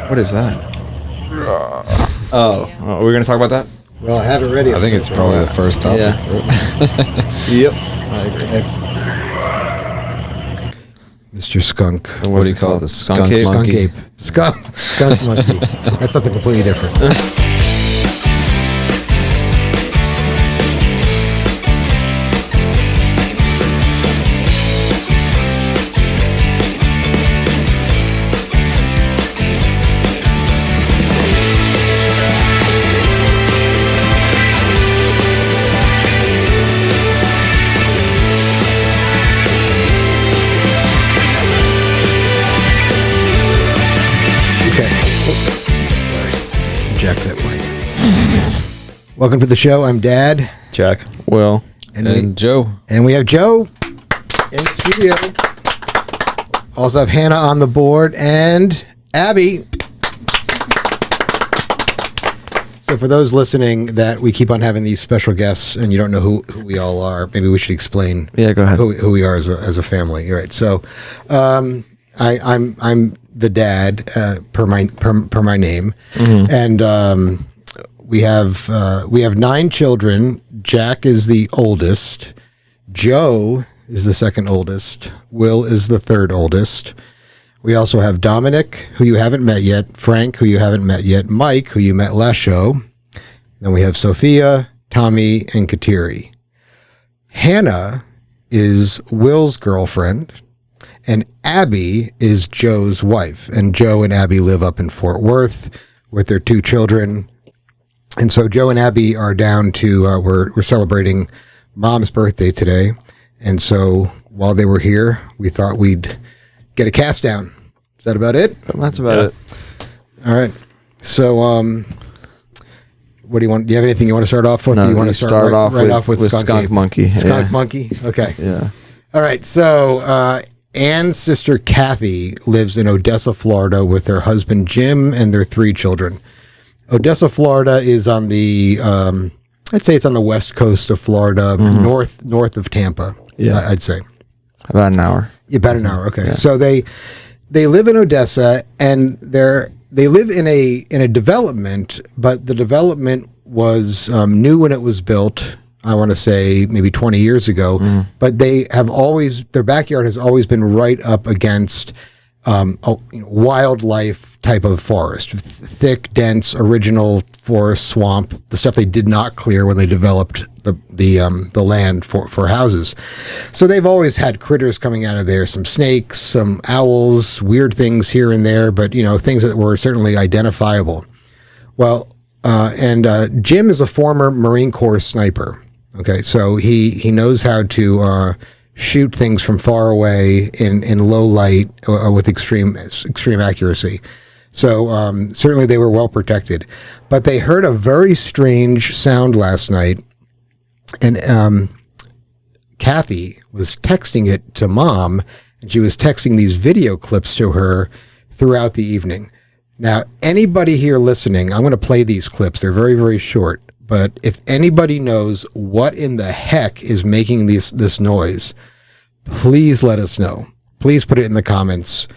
What is that? Oh, we're going to talk about that? Well, I have it ready. I think it's probably the first topic. Yeah. Yep. I agree. Mr. Skunk. What do you call it? The skunk ape? Skunk ape. Skunk monkey. That's something completely different. Jack that mic. Welcome to the show. I'm Dad. Jack. Will. And Joe. And we have Joe in the studio. Also have Hannah on the board and Abby. So for those listening that we keep on having these special guests and you don't know who we all are, maybe we should explain Yeah, go ahead. who we are as a family. All right. So I'm the dad per my name, and we have 9 children. Jack is the oldest. Joe is the second oldest. Will is the third oldest. We also have Dominic, who you haven't met yet. Frank, who you haven't met yet. Mike, who you met last show. Then we have Sophia, Tommy, and Kateri. Hannah is Will's girlfriend. And Abby is Joe's wife. And Joe and Abby live up in Fort Worth with their 2 children. And so Joe and Abby are down to, we're celebrating Mom's birthday today. And so while they were here, we thought we'd get a cast down. Is that about it? That's about it. All right. So, what do you want? Do you have anything you want to start off with? No, do you want to start off with Skunk Monkey? Skunk Monkey? Okay. Yeah. All right. So, Ann's sister Kathy lives in Odessa, Florida with her husband Jim and their 3 children. Odessa, Florida is on the, I'd say it's on the west coast of Florida, north of Tampa. Yeah. I'd say. About an hour. About an hour. Okay. Yeah. So they live in Odessa and they live in a development, but the development was new when it was built. I want to say maybe 20 years ago, but their backyard has always been right up against wildlife type of forest, thick, dense, original forest, swamp, the stuff they did not clear when they developed the land for houses. So they've always had critters coming out of there, some snakes, some owls, weird things here and there, but things that were certainly identifiable. Well, and Jim is a former Marine Corps sniper. Okay, so he knows how to shoot things from far away in low light with extreme accuracy. So certainly they were well protected. But they heard a very strange sound last night, and Kathy was texting it to Mom, and she was texting these video clips to her throughout the evening. Now, anybody here listening, I'm going to play these clips. They're very, very short. But if anybody knows what in the heck is making this noise, please let us know. Please put it in the comments,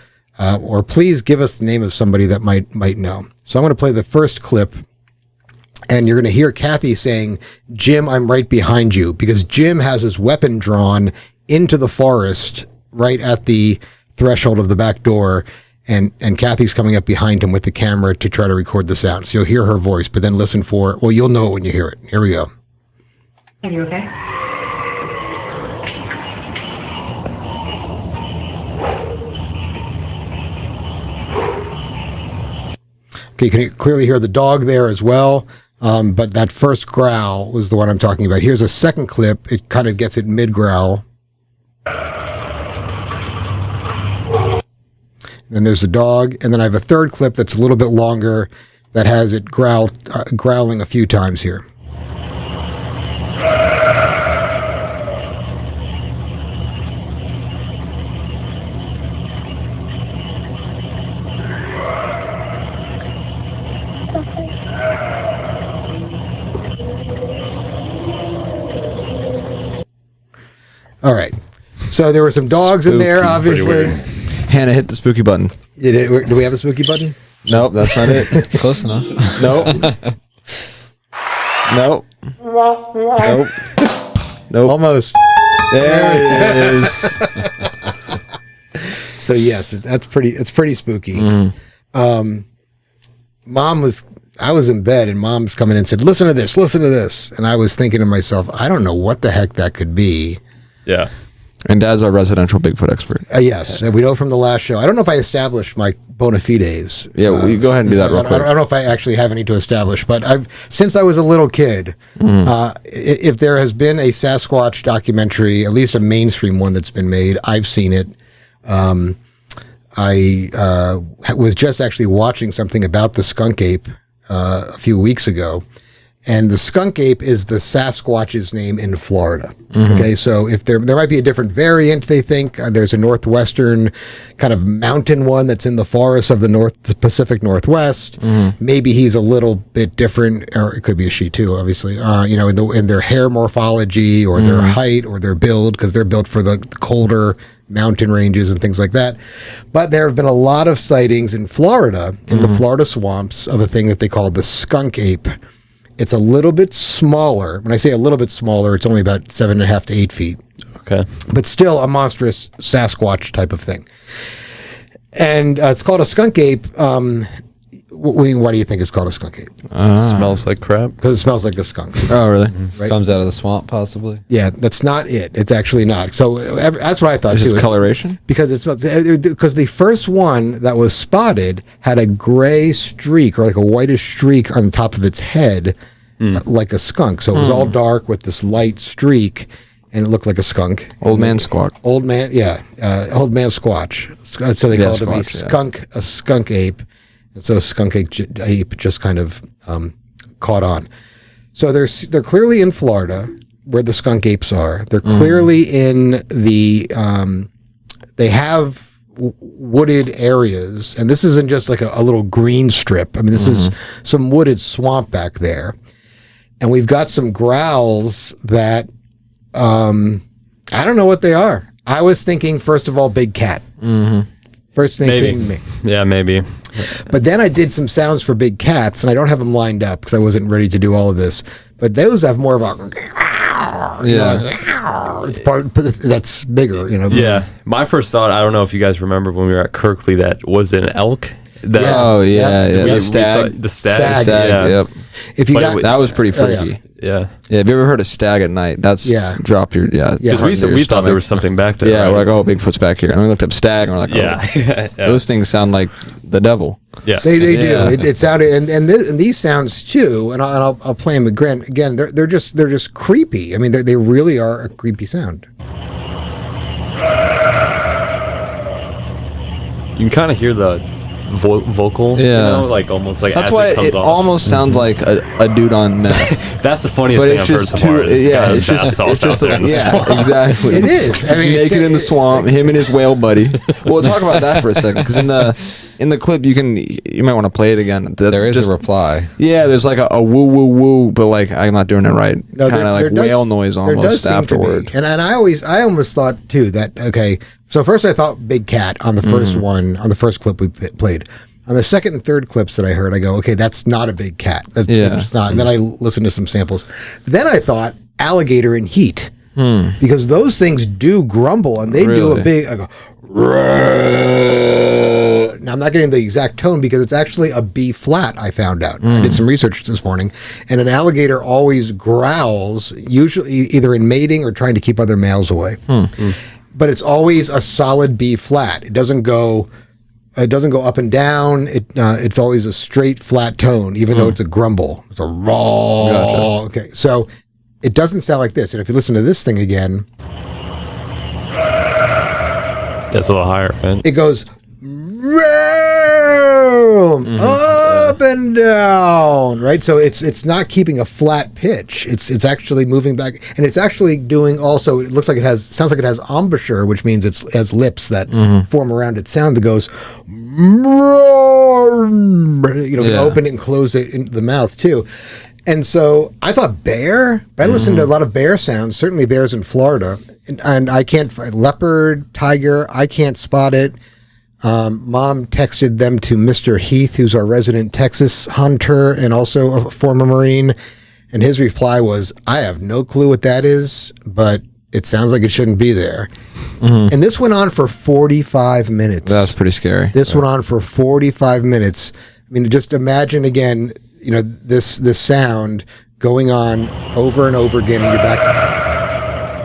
or please give us the name of somebody that might know. So I'm going to play the first clip, and you're going to hear Kathy saying, "Jim, I'm right behind you," because Jim has his weapon drawn into the forest right at the threshold of the back door. And Kathy's coming up behind him with the camera to try to record the sound. So you'll hear her voice, but then listen for, well, you'll know it when you hear it. Here we go. Are you okay? Okay, you can clearly hear the dog there as well. But that first growl was the one I'm talking about. Here's a second clip. It kind of gets it mid-growl. Then there's the dog, and then I have a third clip that's a little bit longer that has it growling a few times here. All right. So there were some dogs in there, obviously. Hannah hit the spooky button. Do we have a spooky button? Nope, that's not it. Close enough. Nope. Nope. Nope. Nope. Almost. There it is. So yes, it's pretty spooky. I was in bed and Mom's coming in and said, listen to this. And I was thinking to myself, I don't know what the heck that could be. Yeah. And Dad's our residential Bigfoot expert. Yes, we know from the last show. I don't know if I established my bona fides. Yeah, well, you go ahead and do that real quick. I don't know if I actually have any to establish, but since I was a little kid, if there has been a Sasquatch documentary, at least a mainstream one that's been made, I've seen it. I was just actually watching something about the skunk ape a few weeks ago. And the skunk ape is the Sasquatch's name in Florida. Okay, so if there might be a different variant, they think. There's a northwestern kind of mountain one that's in the forests of the Pacific Northwest. Maybe he's a little bit different, or it could be a she too, obviously. In their hair morphology or their height or their build, because they're built for the colder mountain ranges and things like that. But there have been a lot of sightings in Florida, in the Florida swamps, of a thing that they call the skunk ape. It's a little bit smaller. When I say a little bit smaller, it's only about 7.5 to 8 feet. Okay. But still a monstrous Sasquatch type of thing. And it's called a skunk ape. Why do you think it's called a skunk ape? Smells like crap. Because it smells like a skunk. Oh, really? Right? Comes out of the swamp, possibly. Yeah, that's not it. It's actually not. So that's what I thought It's too. just coloration? Because the first one that was spotted had a gray streak or like a whitish streak on the top of its head, like a skunk. So it was all dark with this light streak, and it looked like a skunk. Old man squatch. Old man Squatch. So they called him a skunk ape. And so skunk ape just kind of caught on. So they're clearly in Florida, where the skunk apes are. They're clearly in they have wooded areas, and this isn't just like a little green strip. I mean, this is some wooded swamp back there. And we've got some growls that I don't know what they are. I was thinking, first of all, big cat. First thing came to me. Yeah, maybe. But then I did some sounds for big cats, and I don't have them lined up because I wasn't ready to do all of this. But those have more of a part that's bigger, Yeah. My first thought, I don't know if you guys remember when we were at Kirkley, that was an elk. Yeah. Oh, yeah. The stag. The stag. Stag. Yeah. Yep. If you But got, That was pretty freaky. Yeah. Yeah, have you ever heard of stag at night? That's drop your Yeah. Because we thought there was something back there. Yeah, right? we're like, oh, Bigfoot's back here. And we looked up stag, and we're like, Yeah. those things sound like the devil. Yeah. they Yeah. do. It sounded, and these sounds too. And I'll play them again. They're just creepy. I mean, they really are a creepy sound. You can kind of hear the vocal, like almost like That's as why it comes it off. almost sounds like a dude on meth. That's the funniest But thing it's I've heard just so far. it's just Exactly. exactly. It is. I mean, Naked in the swamp, him and his whale buddy. Well, talk about that for a second, because in the clip you might want to play it again. There is a reply. Yeah, there's like a woo woo woo, but like I'm not doing it right. No, kind of like whale noise almost afterward. And I almost thought too that so first I thought big cat on the first one, on the first clip we played. On the second and third clips that I heard, I go, okay, that's not a big cat. That's not. And then I listened to some samples. Then I thought alligator in heat, because those things do grumble, and they do a big. I go, now I'm not getting the exact tone because it's actually a B flat. I found out. I did some research this morning, and an alligator always growls, usually either in mating or trying to keep other males away. But it's always a solid B flat. It doesn't go up and down. It's always a straight, flat tone, even though it's a grumble. It's a raw. Gotcha. Okay, so it doesn't sound like this. And if you listen to this thing again, That's a little higher, right? it goes up and down, right? So it's not keeping a flat pitch. It's actually moving back, and it's actually doing also. It looks like sounds like it has embouchure, which means it has lips that form around its sound that goes, can open it and close it in the mouth too. And so I thought bear, but I listened to a lot of bear sounds, certainly bears in Florida, and I can't find leopard, tiger. I can't spot it. Mom texted them to Mr. Heath, who's our resident Texas hunter and also a former Marine. And his reply was, I have no clue what that is, but it sounds like it shouldn't be there. Mm-hmm. And this went on for 45 minutes. That's pretty scary. This went on for 45 minutes. I mean, just imagine again, this sound going on over and over again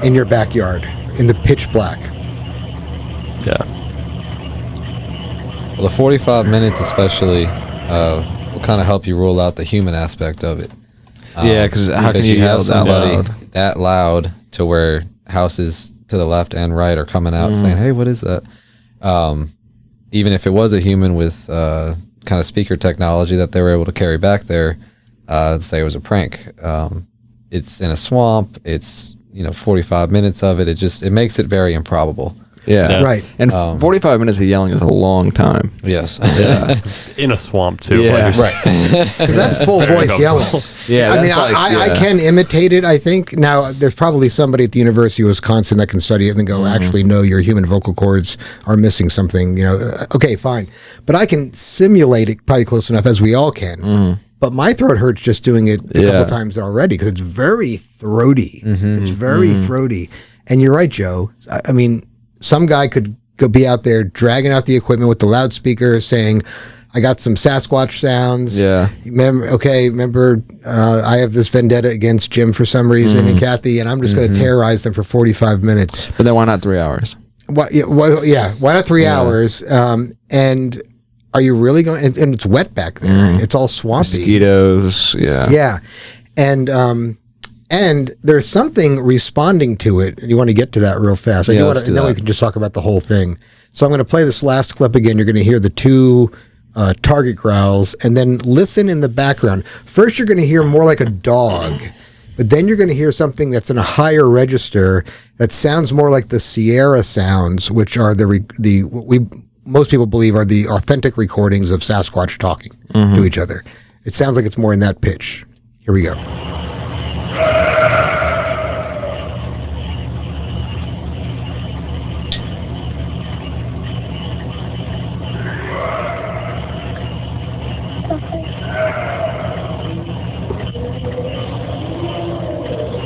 in your backyard, in the pitch black. Yeah. Well, the 45 minutes especially will kind of help you rule out the human aspect of it. Yeah, because how can you have yell that loud? that loud to where houses to the left and right are coming out saying, hey, what is that? Even if it was a human with kind of speaker technology that they were able to carry back there, say it was a prank. It's in a swamp. It's 45 minutes of it. It makes it very improbable. Yeah. Right. And 45 minutes of yelling is a long time. Yes. Yeah. In a swamp too. Yeah. Like Right. Because that's full voice yelling. Yeah. I mean, that's I can imitate it, I think. Now, there's probably somebody at the University of Wisconsin that can study it and go, actually, no, your human vocal cords are missing something. Okay, fine. But I can simulate it probably close enough, as we all can. But my throat hurts just doing it a couple times already because it's very throaty. It's very throaty. And you're right, Joe. I mean, some guy could go be out there dragging out the equipment with the loudspeaker saying, I got some Sasquatch sounds. Yeah. Remember, I have this vendetta against Jim for some reason and Kathy, and I'm just going to terrorize them for 45 minutes. But then why not 3 hours? Why not 3 hours? And are you really going? And it's wet back there. It's all swampy. Mosquitoes. Yeah. Yeah. And there's something responding to it. You want to get to that real fast. Yeah, let's do then we that. can just talk about the whole thing. So I'm going to play this last clip again. You're going to hear the two target growls, and then listen in the background. First, you're going to hear more like a dog, but then you're going to hear something that's in a higher register that sounds more like the Sierra sounds, which are most people believe are the authentic recordings of Sasquatch talking to each other. It sounds like it's more in that pitch. Here we go.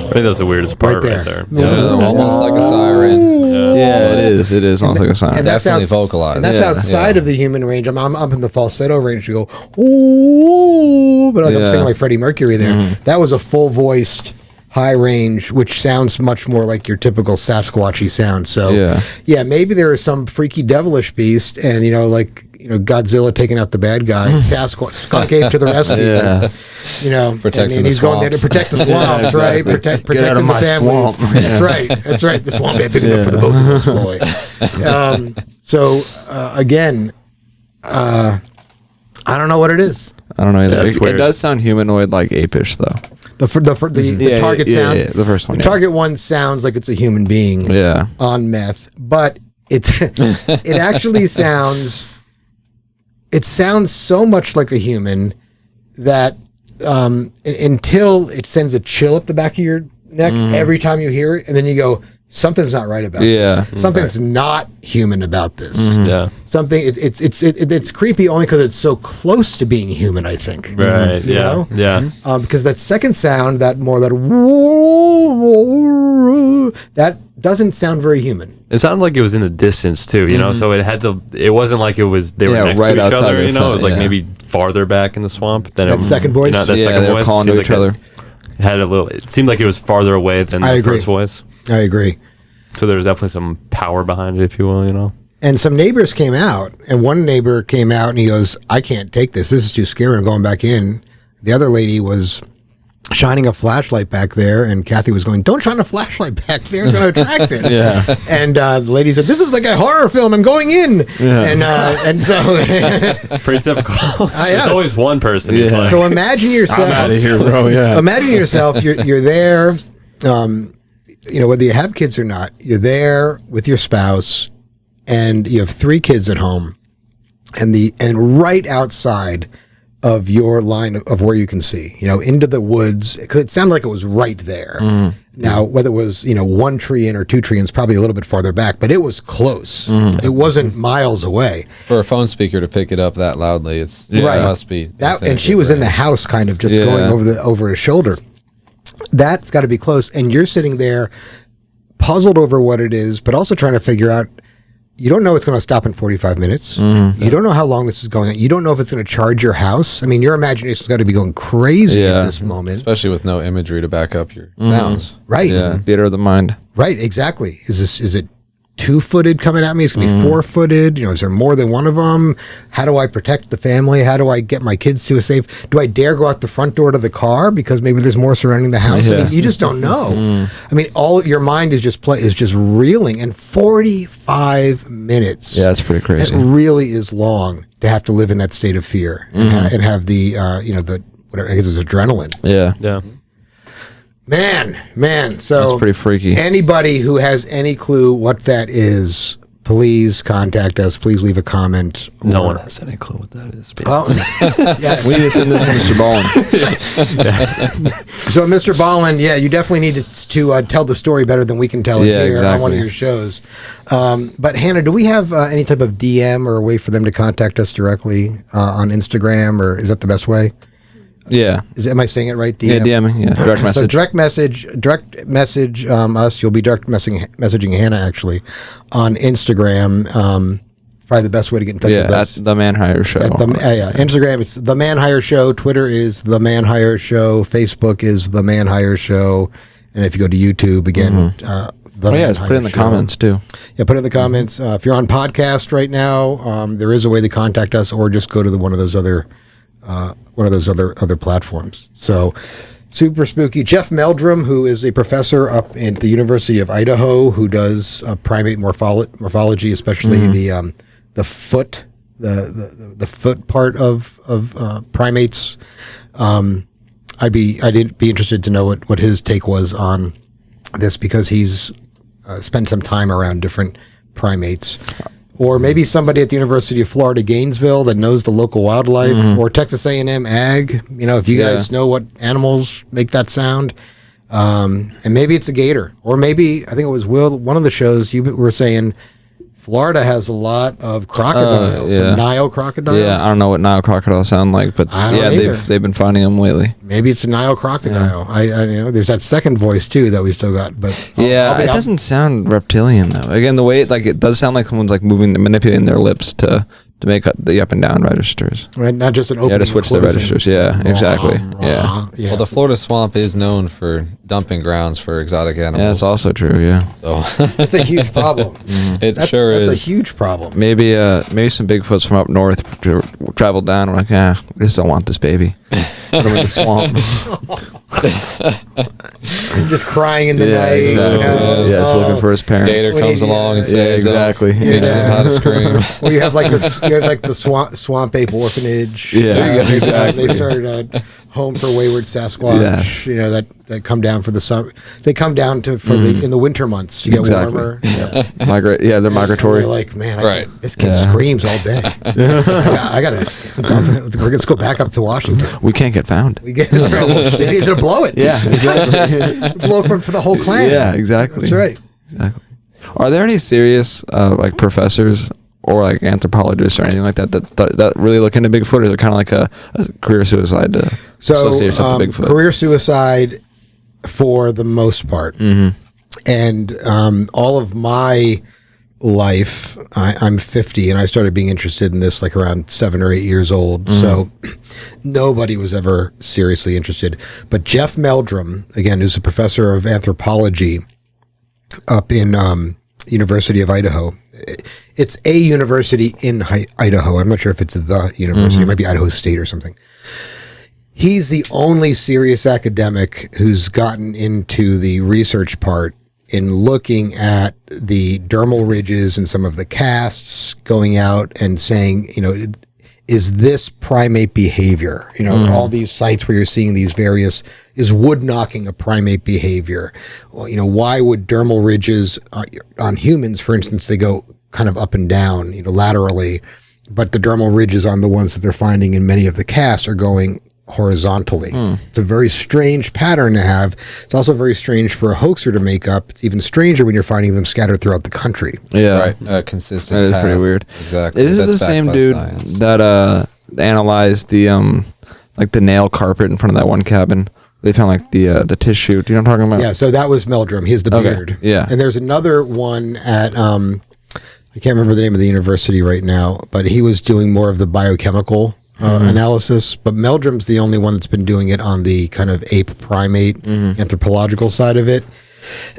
I think that's the weirdest part right there. Almost like a siren. Yeah, it is. It is almost like a sign. And that's Definitely vocalized. And that's Yeah, outside of the human range. I'm up in the falsetto range to go, ooh, but I'm singing like Freddie Mercury there. That was a full voiced high range, which sounds much more like your typical Sasquatchy sound. So yeah, maybe there is some freaky devilish beast, and Godzilla taking out the bad guy, Sasquatch came to the rescue. Protecting and he's the going there to swamps. protect the swamps, right? Protecting Get out of the my families. swamp. That's right. The swamp ain't big enough for the both of us, boy. Again, I don't know what it is. I don't know either. Yeah, it's It weird. does sound humanoid, like apish, though. The target sound. Yeah, the first one. The target one sounds like it's a human being on meth, but it actually sounds. It sounds so much like a human that until it sends a chill up the back of your neck every time you hear it, and then you go, something's not right about this. Something's not human about this. Yeah. Something it's creepy only because it's so close to being human, I think. Right. You know? Yeah. Because that second sound, that doesn't sound very human. It sounded like it was in the distance too, so it wasn't like they were next right to each outside other, their it front, was like maybe farther back in the swamp than That second voice? that Yeah, second they were voice calling seemed to like each other. it had it seemed like it was farther away than I the agree. first voice. I agree. So there was definitely some power behind it, if you will, And some neighbors came out, and one neighbor came out and he goes, I can't take this. This is too scary. I'm going back in. The other lady was shining a flashlight back there, and Kathy was going, don't shine a flashlight back there. It's going to attract it. And the lady said, this is like a horror film. I'm going in. And so... Pretty difficult. yes. There's always one person who's like, So imagine yourself... I'm out of here, bro. Yeah. Imagine yourself, you're there, whether you have kids or not, you're there with your spouse, and you have 3 kids at home, and right outside of your line of where you can see, into the woods, because it sounded like it was right there. Now, whether it was, one tree in or two tree ins, probably a little bit farther back, but it was close. It wasn't miles away. For a phone speaker to pick it up that loudly, it must be that. And she was in the house, kind of just going over his shoulder. That's got to be close. And you're sitting there, puzzled over what it is, but also trying to figure out. You don't know it's going to stop in 45 minutes. You don't know how long this is going on. You don't know if it's going to charge your house. I mean, your imagination's got to be going crazy at this moment. Especially with no imagery to back up your sounds. Right. Yeah, theater of the mind. Right, exactly. Is it 2-footed coming at me? It's going to be 4-footed. Is there more than one of them? How do I protect the family? How do I get my kids to a safe? Do I dare go out the front door to the car because maybe there's more surrounding the house? I mean, you just don't know. I mean, all your mind is just reeling. And 45 minutes. Yeah, that's pretty crazy. It really is long to have to live in that state of fear and have the the whatever I guess it's adrenaline. Yeah. Yeah. Man. So That's pretty freaky. Anybody who has any clue what that is, please contact us. Please leave a comment. No one has any clue what that is. Well, yeah. We need to send this to Mr. Ballen. So, Mr. Ballen, you definitely need to tell the story better than we can tell it here on one of your shows. But Hannah, do we have any type of DM or a way for them to contact us directly on Instagram, or is that the best way? Yeah. Am I saying it right? DM? Yeah, DMing. Yeah, direct message. So direct message us. You'll be direct messaging Hannah actually on Instagram. Probably the best way to get in touch with us. At the Manhires Show. Instagram, it's the Manhires Show. Twitter is the Manhires Show. Facebook is the Manhires Show. And if you go to YouTube again, just put it in the comments too. Yeah, put it in the comments. If you're on podcast right now, there is a way to contact us, or just go to one of those other platforms. So super spooky. JeffMeldrum, who is a professor up at the University of Idaho, who does primate morphology, especially the foot, the foot part of primates. I'd be interested to know what his take was on this, because he's spent some time around different primates. Or maybe somebody at the University of Florida, Gainesville, that knows the local wildlife, or Texas A&M Ag. If you guys know what animals make that sound, and maybe it's a gator, or maybe, I think it was Will, one of the shows you were saying, Florida has a lot of crocodiles, Nile crocodiles. Yeah, I don't know what Nile crocodiles sound like, but they've been finding them lately. Maybe it's a Nile crocodile. I there's that second voice too that we still got, but it doesn't sound reptilian though. Again, the way it does sound like someone's manipulating their lips to make the up and down registers. Right, not just an opening. To switch the registers. Yeah, exactly. Yeah. Well, the Florida swamp is known for dumping grounds for exotic animals. Yeah, that's also true. Yeah. So that's a huge problem. That's a huge problem. Maybe some Bigfoots from up north traveled down. We're like, we just don't want this baby. Put him in the swamp. Just crying in the night. Exactly. It's looking for his parents. Gator comes along and says, exactly. Teaches him how to scream. Well, you have the swamp ape orphanage. Yeah, exactly. They started Home for Wayward Sasquatch. Yeah. That come down for the summer. They come down in the winter months to get warmer. Yeah. They're migratory. They're like, man, this kid screams all day. I gotta. Let's go back up to Washington. We can't get found. They're gonna blow it. Yeah, exactly. Blow for the whole clan. Yeah, exactly. That's right. Exactly. Are there any serious professors or anthropologists or anything like that really look into Bigfoot, or is it kind of like a career suicide to associate yourself to Bigfoot? Career suicide for the most part. And all of my life, I'm 50, and I started being interested in this around 7 or 8 years old. So nobody was ever seriously interested. But JeffMeldrum, again, who's a professor of anthropology up in University of Idaho. It's a university in Idaho. I'm not sure if it's the university. It might be Idaho State or something. He's the only serious academic who's gotten into the research part in looking at the dermal ridges and some of the casts, going out and saying, is this primate behavior? All these sites where you're seeing these various, is wood knocking a primate behavior? Well, why would dermal ridges on humans, for instance, they go kind of up and down, laterally, but the dermal ridges on the ones that they're finding in many of the casts are going horizontally. It's a very strange pattern to have. It's also very strange for a hoaxer to make up. It's even stranger when you're finding them scattered throughout the country. Yeah. Right. Consistent. That is path. pretty weird. Exactly. Is this That's the backed same by dude science. that analyzed the like the nail carpet in front of that one cabin? They found like the tissue. Do you know what I'm talking about? Yeah, so that was Meldrum. He has the Okay, beard. yeah. And there's another one at, I can't remember the name of the university right now, but he was doing more of the biochemical analysis. But Meldrum's the only one that's been doing it on the kind of ape primate anthropological side of it.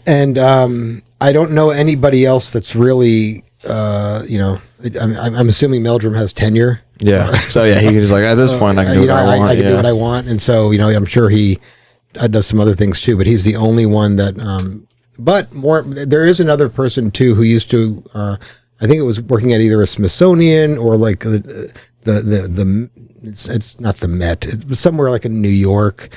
And I don't know anybody else that's really, I'm assuming Meldrum has tenure. Yeah. So yeah, he could just like at this point I can do what I want. I can do what I want, and so I'm sure he does some other things too. But he's the only one that. But more, there is another person too who used to. I think it was working at either a Smithsonian or like the it's not the Met. It's somewhere like in New York,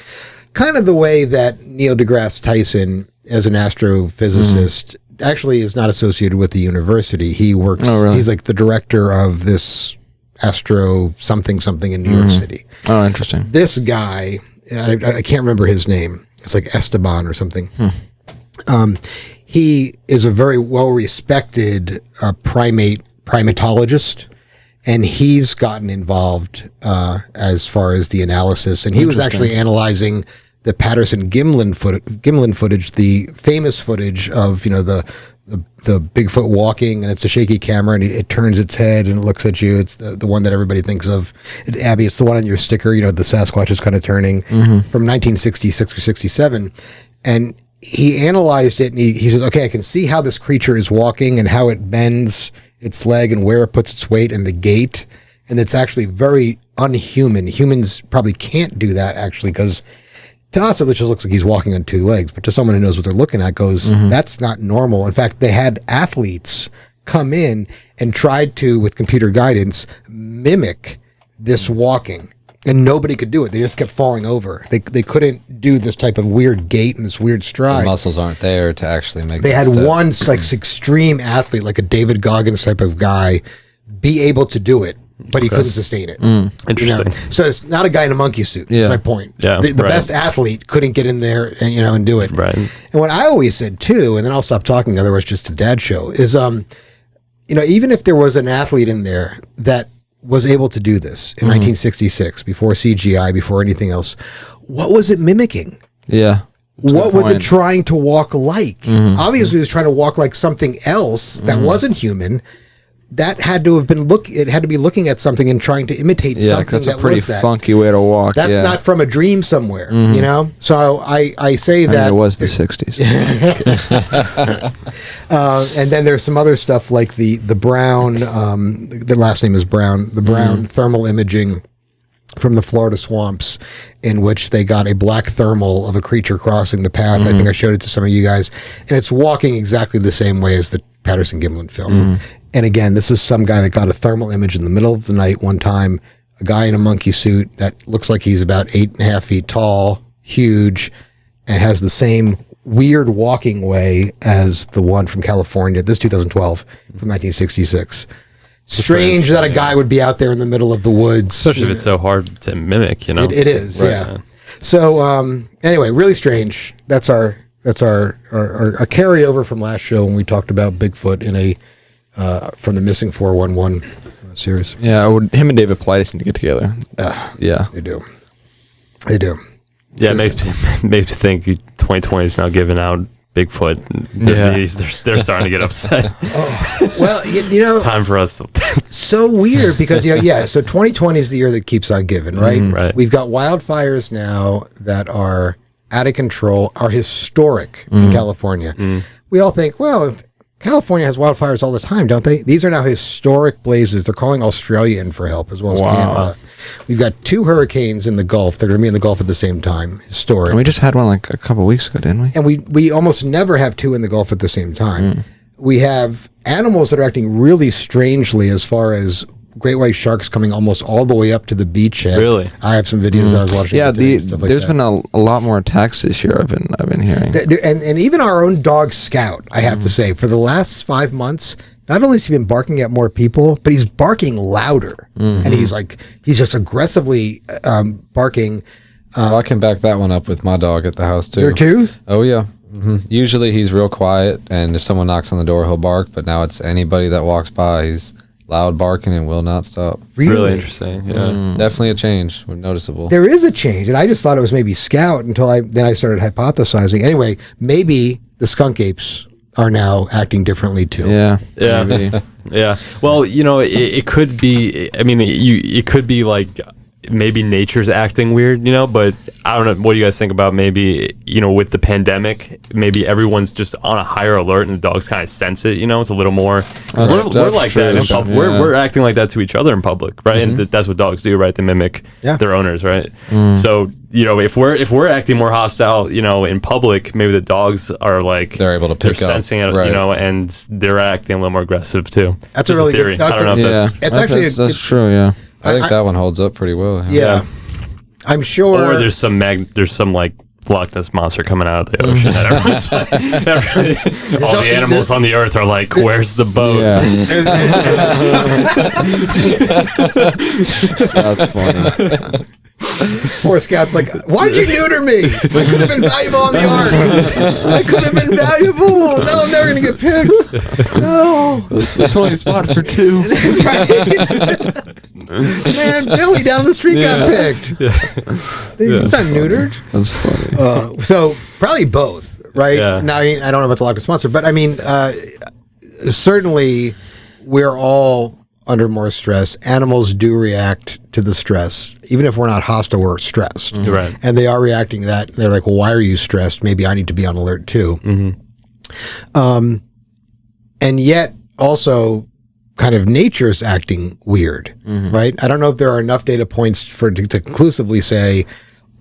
kind of the way that Neil deGrasse Tyson, as an astrophysicist, actually is not associated with the university. He works. Oh, really? He's like the director of this astro something in New York City. Oh, interesting. This guy, I can't remember his name. It's like Esteban or something. He is a very well-respected primatologist, and he's gotten involved as far as the analysis. And he was actually analyzing the Patterson-Gimlin footage, the famous footage of the Bigfoot walking, and it's a shaky camera, and it turns its head and it looks at you. It's the one that everybody thinks of. Abby, it's the one on your sticker. The Sasquatch is kind of turning from 1966 or 67, and he analyzed it, and he says, okay, I can see how this creature is walking and how it bends its leg and where it puts its weight and the gait, and it's actually very unhuman. Humans probably can't do that actually, because to us, it just looks like he's walking on two legs, but to someone who knows what they're looking at goes, that's not normal. In fact, they had athletes come in and tried to, with computer guidance, mimic this walking, and nobody could do it. They just kept falling over. They couldn't do this type of weird gait and this weird stride. The muscles aren't there to actually make. They had one like extreme athlete, like a David Goggins type of guy, be able to do it, but he couldn't sustain it. Interesting. So it's not a guy in a monkey suit. Yeah. That's my point. Yeah, the right. best athlete couldn't get in there and and do it. Right. And what I always said too, and then I'll stop talking, otherwise just a dad show, is even if there was an athlete in there that was able to do this in 1966, before CGI, before anything else, what was it mimicking? Yeah. What was it trying to walk like? Obviously, it was trying to walk like something else that wasn't human. That had to have been it had to be looking at something and trying to imitate something. That's that a pretty was that. funky way to walk. That's not from a dream somewhere, So I say I that mean, it was the 60s. and then there's some other stuff like the Brown. The last name is Brown. The Brown thermal imaging from the Florida swamps, in which they got a black thermal of a creature crossing the path. I think I showed it to some of you guys, and it's walking exactly the same way as the Patterson-Gimlin film. And again, this is some guy that got a thermal image in the middle of the night one time, a guy in a monkey suit that looks like he's about 8.5 feet tall, huge, and has the same weird walking way as the one from California, this 2012, from 1966. Strange that a guy would be out there in the middle of the woods. Especially if it's so hard to mimic, It is, Right. yeah. So anyway, really strange. That's our carryover from last show when we talked about Bigfoot in a from the Missing 411 series. Yeah, him and David Politis need to get together. Yeah. They do. They do. Yeah, it makes me think 2020 is now giving out Bigfoot. They're starting to get upset. Well, It's time for us. so weird because so 2020 is the year that keeps on giving, right? Right. We've got wildfires now that are out of control, are historic in California. We all think, well, California has wildfires all the time, don't they? These are now historic blazes. They're calling Australia in for help as well as Canada. We've got 2 hurricanes in the Gulf. They're going to be in the Gulf at the same time. Historic. And we just had one like a couple weeks ago, didn't we? And we almost never have 2 in the Gulf at the same time. We have animals that are acting really strangely as far as great white sharks coming almost all the way up to the beachhead. Really? I have some videos that I was watching. Yeah, today and stuff like there's that. been a lot more attacks this year. I've been hearing. And even our own dog Scout, I have to say, for the last 5 months, not only has he been barking at more people, but he's barking louder, and he's just aggressively barking. I can back that one up with my dog at the house too. There too? Oh yeah. Usually he's real quiet, and if someone knocks on the door, he'll bark. But now it's anybody that walks by, he's loud barking and will not stop. It's really interesting. Yeah, definitely a change, noticeable. There is a change, and I just thought it was maybe Scout until I started hypothesizing. Anyway, maybe the skunk apes are now acting differently too. Yeah. yeah, yeah. Well, it could be. I mean, it could be like maybe nature's acting weird, but I don't know. What do you guys think about maybe, with the pandemic, maybe everyone's just on a higher alert and the dogs kind of sense it, it's a little more. We're like that in public. We're acting like that to each other in public, right? And that's what dogs do, right? They mimic their owners, right? So, if we're acting more hostile, in public, maybe the dogs are like, they're able to pick up, sensing it, right. And they're acting a little more aggressive too. That's Just a really theory. good. I don't know if that's. It's actually that's true. Yeah. I think that one holds up pretty well. Yeah. I'm sure. Or there's some like Loch Ness monster coming out of the ocean. That everyone's like, all the animals on the earth are like, "Where's the boat?" Yeah. That's funny. Poor Scout's like, why'd you neuter me? I could have been valuable on the ark. I could have been valuable. No, I'm never going to get picked. No. There's only a spot for 2. That's right. Man, Billy down the street got picked. He's not neutered. That's funny. So probably both, right? Yeah. Now, I don't know about the Loch Ness monster, but I mean, certainly we're all under more stress. Animals do react to the stress. Even if we're not hostile, we're stressed. Right. And they are reacting to that. They're like, well, why are you stressed? Maybe I need to be on alert too. And yet also kind of nature's acting weird, right? I don't know if there are enough data points to conclusively say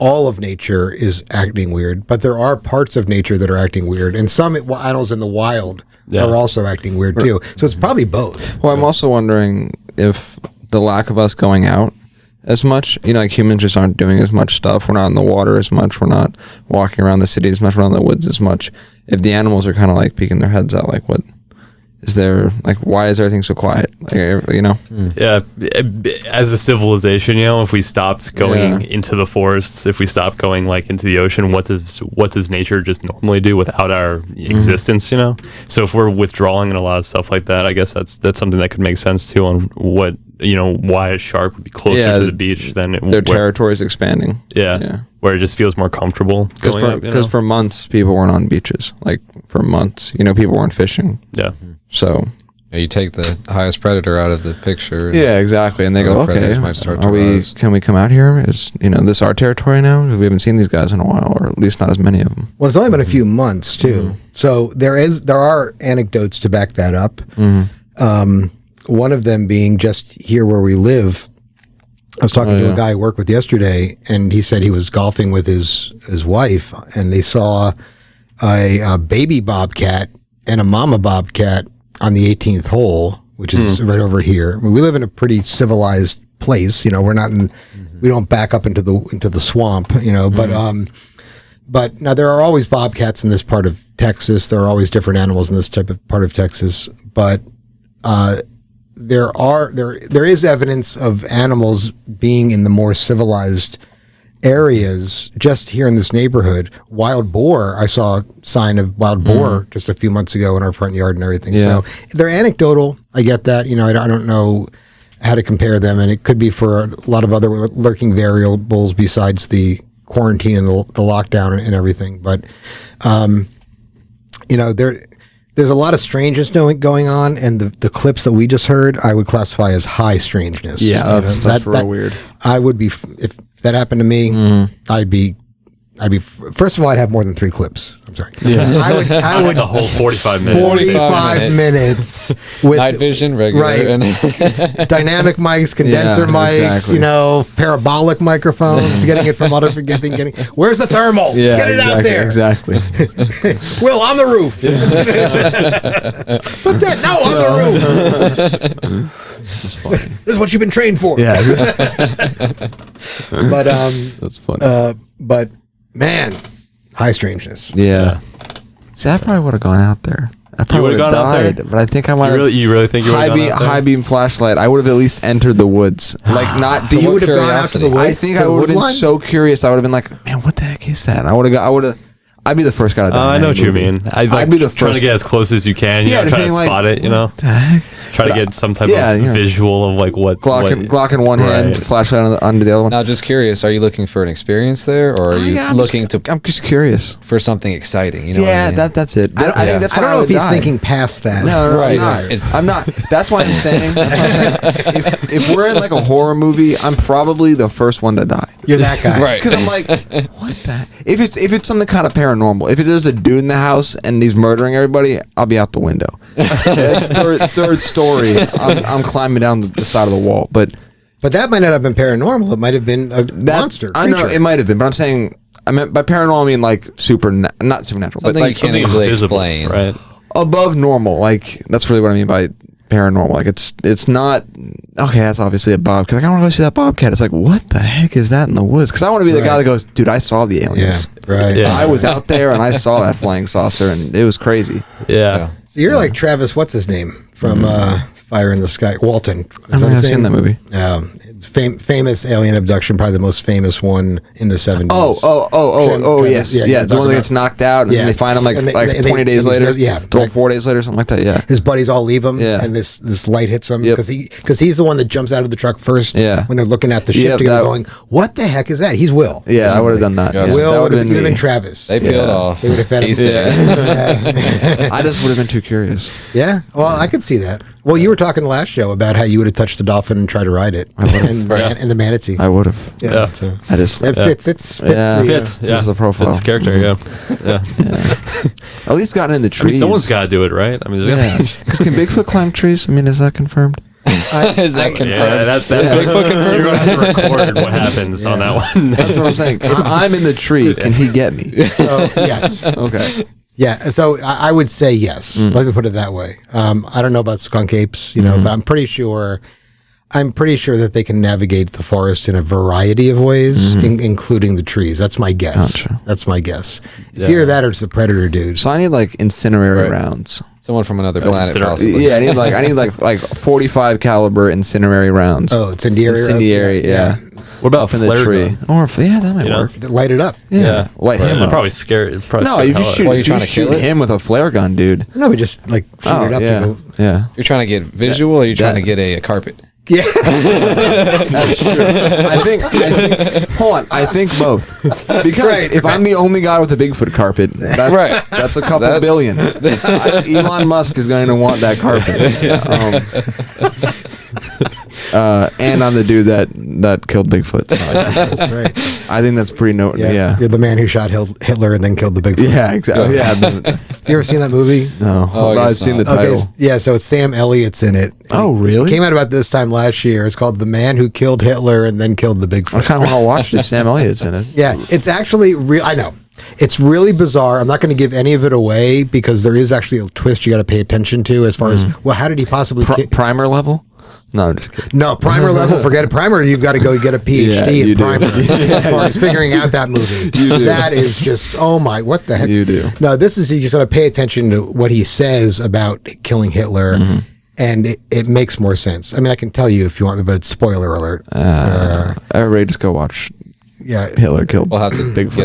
all of nature is acting weird, but there are parts of nature that are acting weird. And some animals in the wild are also acting weird too. So it's probably both. Well, I'm also wondering if the lack of us going out as much, like humans just aren't doing as much stuff. We're not in the water as much. We're not walking around the city as much. We're not in the woods as much. If the animals are kind of like peeking their heads out, like what is there, like why is everything so quiet? Like, Yeah, as a civilization, if we stopped going into the forests, if we stopped going like into the ocean, what does nature just normally do without our existence? So if we're withdrawing and a lot of stuff like that, I guess that's something that could make sense too on what why a shark would be closer to the beach than their territory is expanding. Yeah, where it just feels more comfortable. Because for months people weren't on beaches. Like for months, people weren't fishing. Yeah. So you take the highest predator out of the picture. Yeah, exactly. And they go, okay, might start to rise. Can we come out here? Is this our territory now? We haven't seen these guys in a while, or at least not as many of them. Well, it's only been a few months too. So there are anecdotes to back that up. One of them being just here where we live. I was talking to a guy I worked with yesterday, and he said he was golfing with his wife, and they saw a baby bobcat and a mama bobcat on the 18th hole, which is right over here. I mean, we live in a pretty civilized place. We're not in, we don't back up into the swamp. But now there are always bobcats in this part of Texas. There are always different animals in this type of part of Texas. But there is evidence of animals being in the more civilized areas just here in this neighborhood. Wild boar, I saw a sign of wild boar just a few months ago in our front yard and everything. So they're anecdotal. I get that. I don't know how to compare them, and it could be for a lot of other lurking variables besides the quarantine and the lockdown and everything. But there's a lot of strangeness going on, and the clips that we just heard, I would classify as high strangeness. Yeah, that's real weird. I would be, if that happened to me, I'd be, first of all, I'd have more than 3 clips. I'm sorry. Yeah. I would the whole 45 minutes. 45 minutes with night vision, regular, right? Dynamic mics, condenser mics, exactly. Parabolic microphones. Getting it from other, getting. Where's the thermal? Yeah, Get it out there. Exactly. Will, on the roof. Put that on the roof. That's funny. This is what you've been trained for. Yeah. But that's funny. But man, high strangeness. Yeah. See, I probably would have gone out there. I probably would've would have gone out there? died, but I think I might. You really think you would have gone out there? High beam flashlight. I would have at least entered the woods. Like not. You would have gone out to the woods. I think to I would have been Woodlawn? so curious. I would have been like, man, what the heck is that? And I would have. I'd be the first guy to die. I in know any what you movie. mean. I'd be the trying to first- get as close as you can. Yeah, Try just to being like, spot it. What the heck? Try to get some type Yeah, of you know. visual of like what Glock in one hand, Right. flashlight under the other one. Now, just curious, are you looking for an experience there, or are you I'm looking I'm just curious. for something exciting? You know Yeah, what I mean? that's it. I think that's I why don't know would if he's die. thinking past that. No, Right. I'm not. That's why I'm saying. If we're in like a horror movie, I'm probably the first one to die. You're that guy. Right. Because I'm like, what the? If it's something kind of paranormal, if there's a dude in the house and he's murdering everybody, I'll be out the window. third story, I'm climbing down the side of the wall. But But that might not have been paranormal. It might have been a monster. I know creature. it might have been, but I'm saying I meant by paranormal I mean like not supernatural, but Something like you can't something easily visible, explain. right? above normal. Like that's really what I mean by paranormal. Like it's not okay. That's obviously a bobcat. Like I want to go see that bobcat. It's like what the heck is that in the woods? Because I want to be the guy that goes, dude, I saw the aliens. Yeah, right. Yeah. I was out there and I saw that flying saucer and it was crazy. Yeah. So you're like Travis, what's his name? From Fire in the Sky. Walton. Is I don't that think his I've seen name? that movie. Famous alien abduction, probably the most famous one in the 70s. Yes. Yeah, the one that gets knocked out and Yeah. then they find him like And they- 20 days later. yeah. 4 days later, something like that. Yeah. His buddies all leave him, Yeah. and this light hits him Yep. because he's the one that jumps out of the truck first. Yeah. When they're looking at the ship Yep, together, that- going, "What the heck is that?" He's Will. Yeah, I would have done that. Yeah. Yeah, Will that would have been me. Travis. They peeled off. They would have fed him. Easter egg. I just would have been too curious. Yeah, well, I could see that. Well, you were talking last show about how you would have touched the dolphin and tried to ride it, and the manatee. I would have. Yeah, I just. it fits. It fits. Yeah. the, Fits. Yeah. Fits the profile. Fits the character. Yeah. Yeah. At least gotten in the I trees. mean, someone's got to do it, right? I mean, there's Yeah. gotta be- 'Cause can Bigfoot climb trees? I mean, is that confirmed? Is that confirmed? yeah, that's Bigfoot confirmed? You're going to have to record what happens on that one. That's what I'm saying. If I'm in the tree, can he get me? So yes, Okay. yeah. So I would say yes. Let me put it that way. I don't know about skunk apes, but I'm pretty sure. that they can navigate the forest in a variety of ways, including the trees. That's my guess. Gotcha. That's my guess. It's either that or it's the predator dude. So I need like incendiary Right. rounds. Someone from another planet, consider- possibly. Yeah, I need like 45 caliber incendiary rounds. Oh, incendiary. Incendiary, yeah. What about Up in the flare tree. gun? Or that might You know? work. Light it up. Yeah. Light But him it'd up. probably scare. It'd probably No, scare you the hell just out shoot, of Well, you're you trying to shoot kill it? him with a flare gun, dude. No, we just like shoot it up. yeah. To go, Yeah. You're trying to get visual, or you're trying to get a carpet? yeah. That's true. I think hold on, I think both. Because Right. if I'm the only guy with a Bigfoot carpet, that's, Right. that's a couple billion. Elon Musk is going to want that carpet. And I'm the dude that killed Bigfoot. So That's right. I think that's pretty yeah. You're the man who shot Hitler and then killed the Bigfoot. Yeah, exactly. Yeah. You ever seen that movie? No. Oh, I But I've guess seen the not. title. Yeah, so it's Sam Elliott's in it. Oh, really? It came out about this time last year. It's called The Man Who Killed Hitler and Then Killed the I Bigfoot. kind of want to watch this. Sam Elliott's in it. Yeah, it's actually real. I know. It's really bizarre. I'm not going to give any of it away because there is actually a twist you got to pay attention to as far as, well, how did he possibly Primer level? No, I'm just kidding. No, primer level, forget it. Primer, you've got to go get a PhD Yeah, in you do. primer as far as figuring out that movie. That is just, oh my, what the heck? You do. No, this is, you just got to pay attention to what he says about killing Hitler, and it makes more sense. I mean, I can tell you if you want me, but it's spoiler alert. Everybody just go watch Yeah. Hitler killed We'll have to Bigfoot. The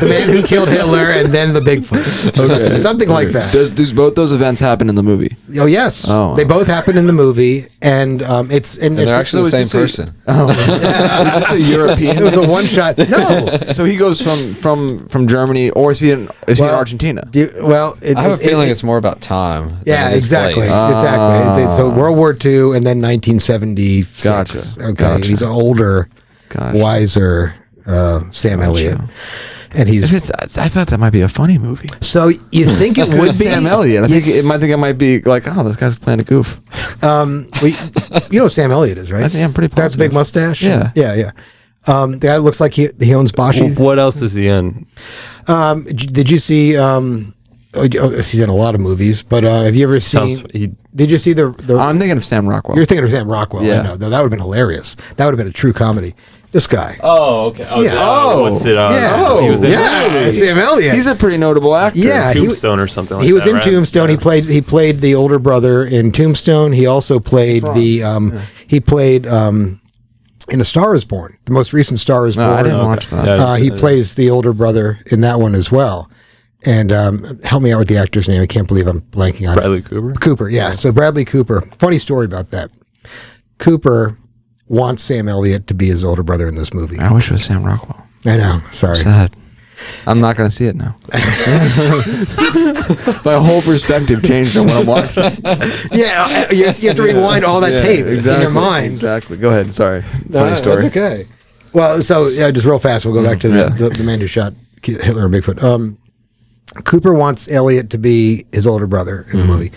man who killed Hitler and then the Bigfoot. Okay. Something like that. Does both those events happen in the movie? Oh yes, Oh, wow. they both happen in the movie, and it's And they're actually the so same it's just person. Is this a European? It was a one shot. No, So he goes from Germany, or is he in Argentina? I have a feeling it's more about time. than Yeah, it is exactly, place. exactly. So World War II and then 1976. Gotcha. Okay, Gotcha. he's an older, Gotcha. wiser Sam Elliott, and he's. I thought that might be a funny movie. So you think it would be Sam Elliott. I think it might be like, oh, this guy's playing a goof. You know who Sam Elliott is, right? I think I'm pretty That's a big positive. mustache. Yeah. yeah. The guy looks like he owns Boshi. What else is he in? Did you see? He's in a lot of movies, but have you ever seen? Did you see the? I'm thinking of Sam Rockwell. You're thinking of Sam Rockwell. Yeah. I know. No, that would have been hilarious. That would have been a true comedy. This guy. Oh, okay. Oh, Yeah. what's it? Yeah. He was in SamElliot. He's a pretty notable actor. Yeah, Tombstone or something like that. He was in right? Tombstone. Yeah. He played the older brother in Tombstone. He also played he played in A Star Is Born, the most recent Star Is No, Born. I didn't watch that. Yeah, He plays the older brother in that one as well. And help me out with the actor's name. I can't believe I'm blanking on Bradley it. Cooper. Cooper, yeah. So Bradley Cooper. Funny story about that. Cooper wants SamElliot to be his older brother in this movie. I wish it was Sam Rockwell. I know. Sorry. Sad. I'm not going to see it now. My whole perspective changed on what I'm watching. Yeah, you have to rewind all that tape in your mind. Exactly. Go ahead. Sorry. Funny story. That's okay. Well, so just real fast, we'll go back to the man who shot Hitler and Bigfoot. Cooper wants Elliot to be his older brother in the movie.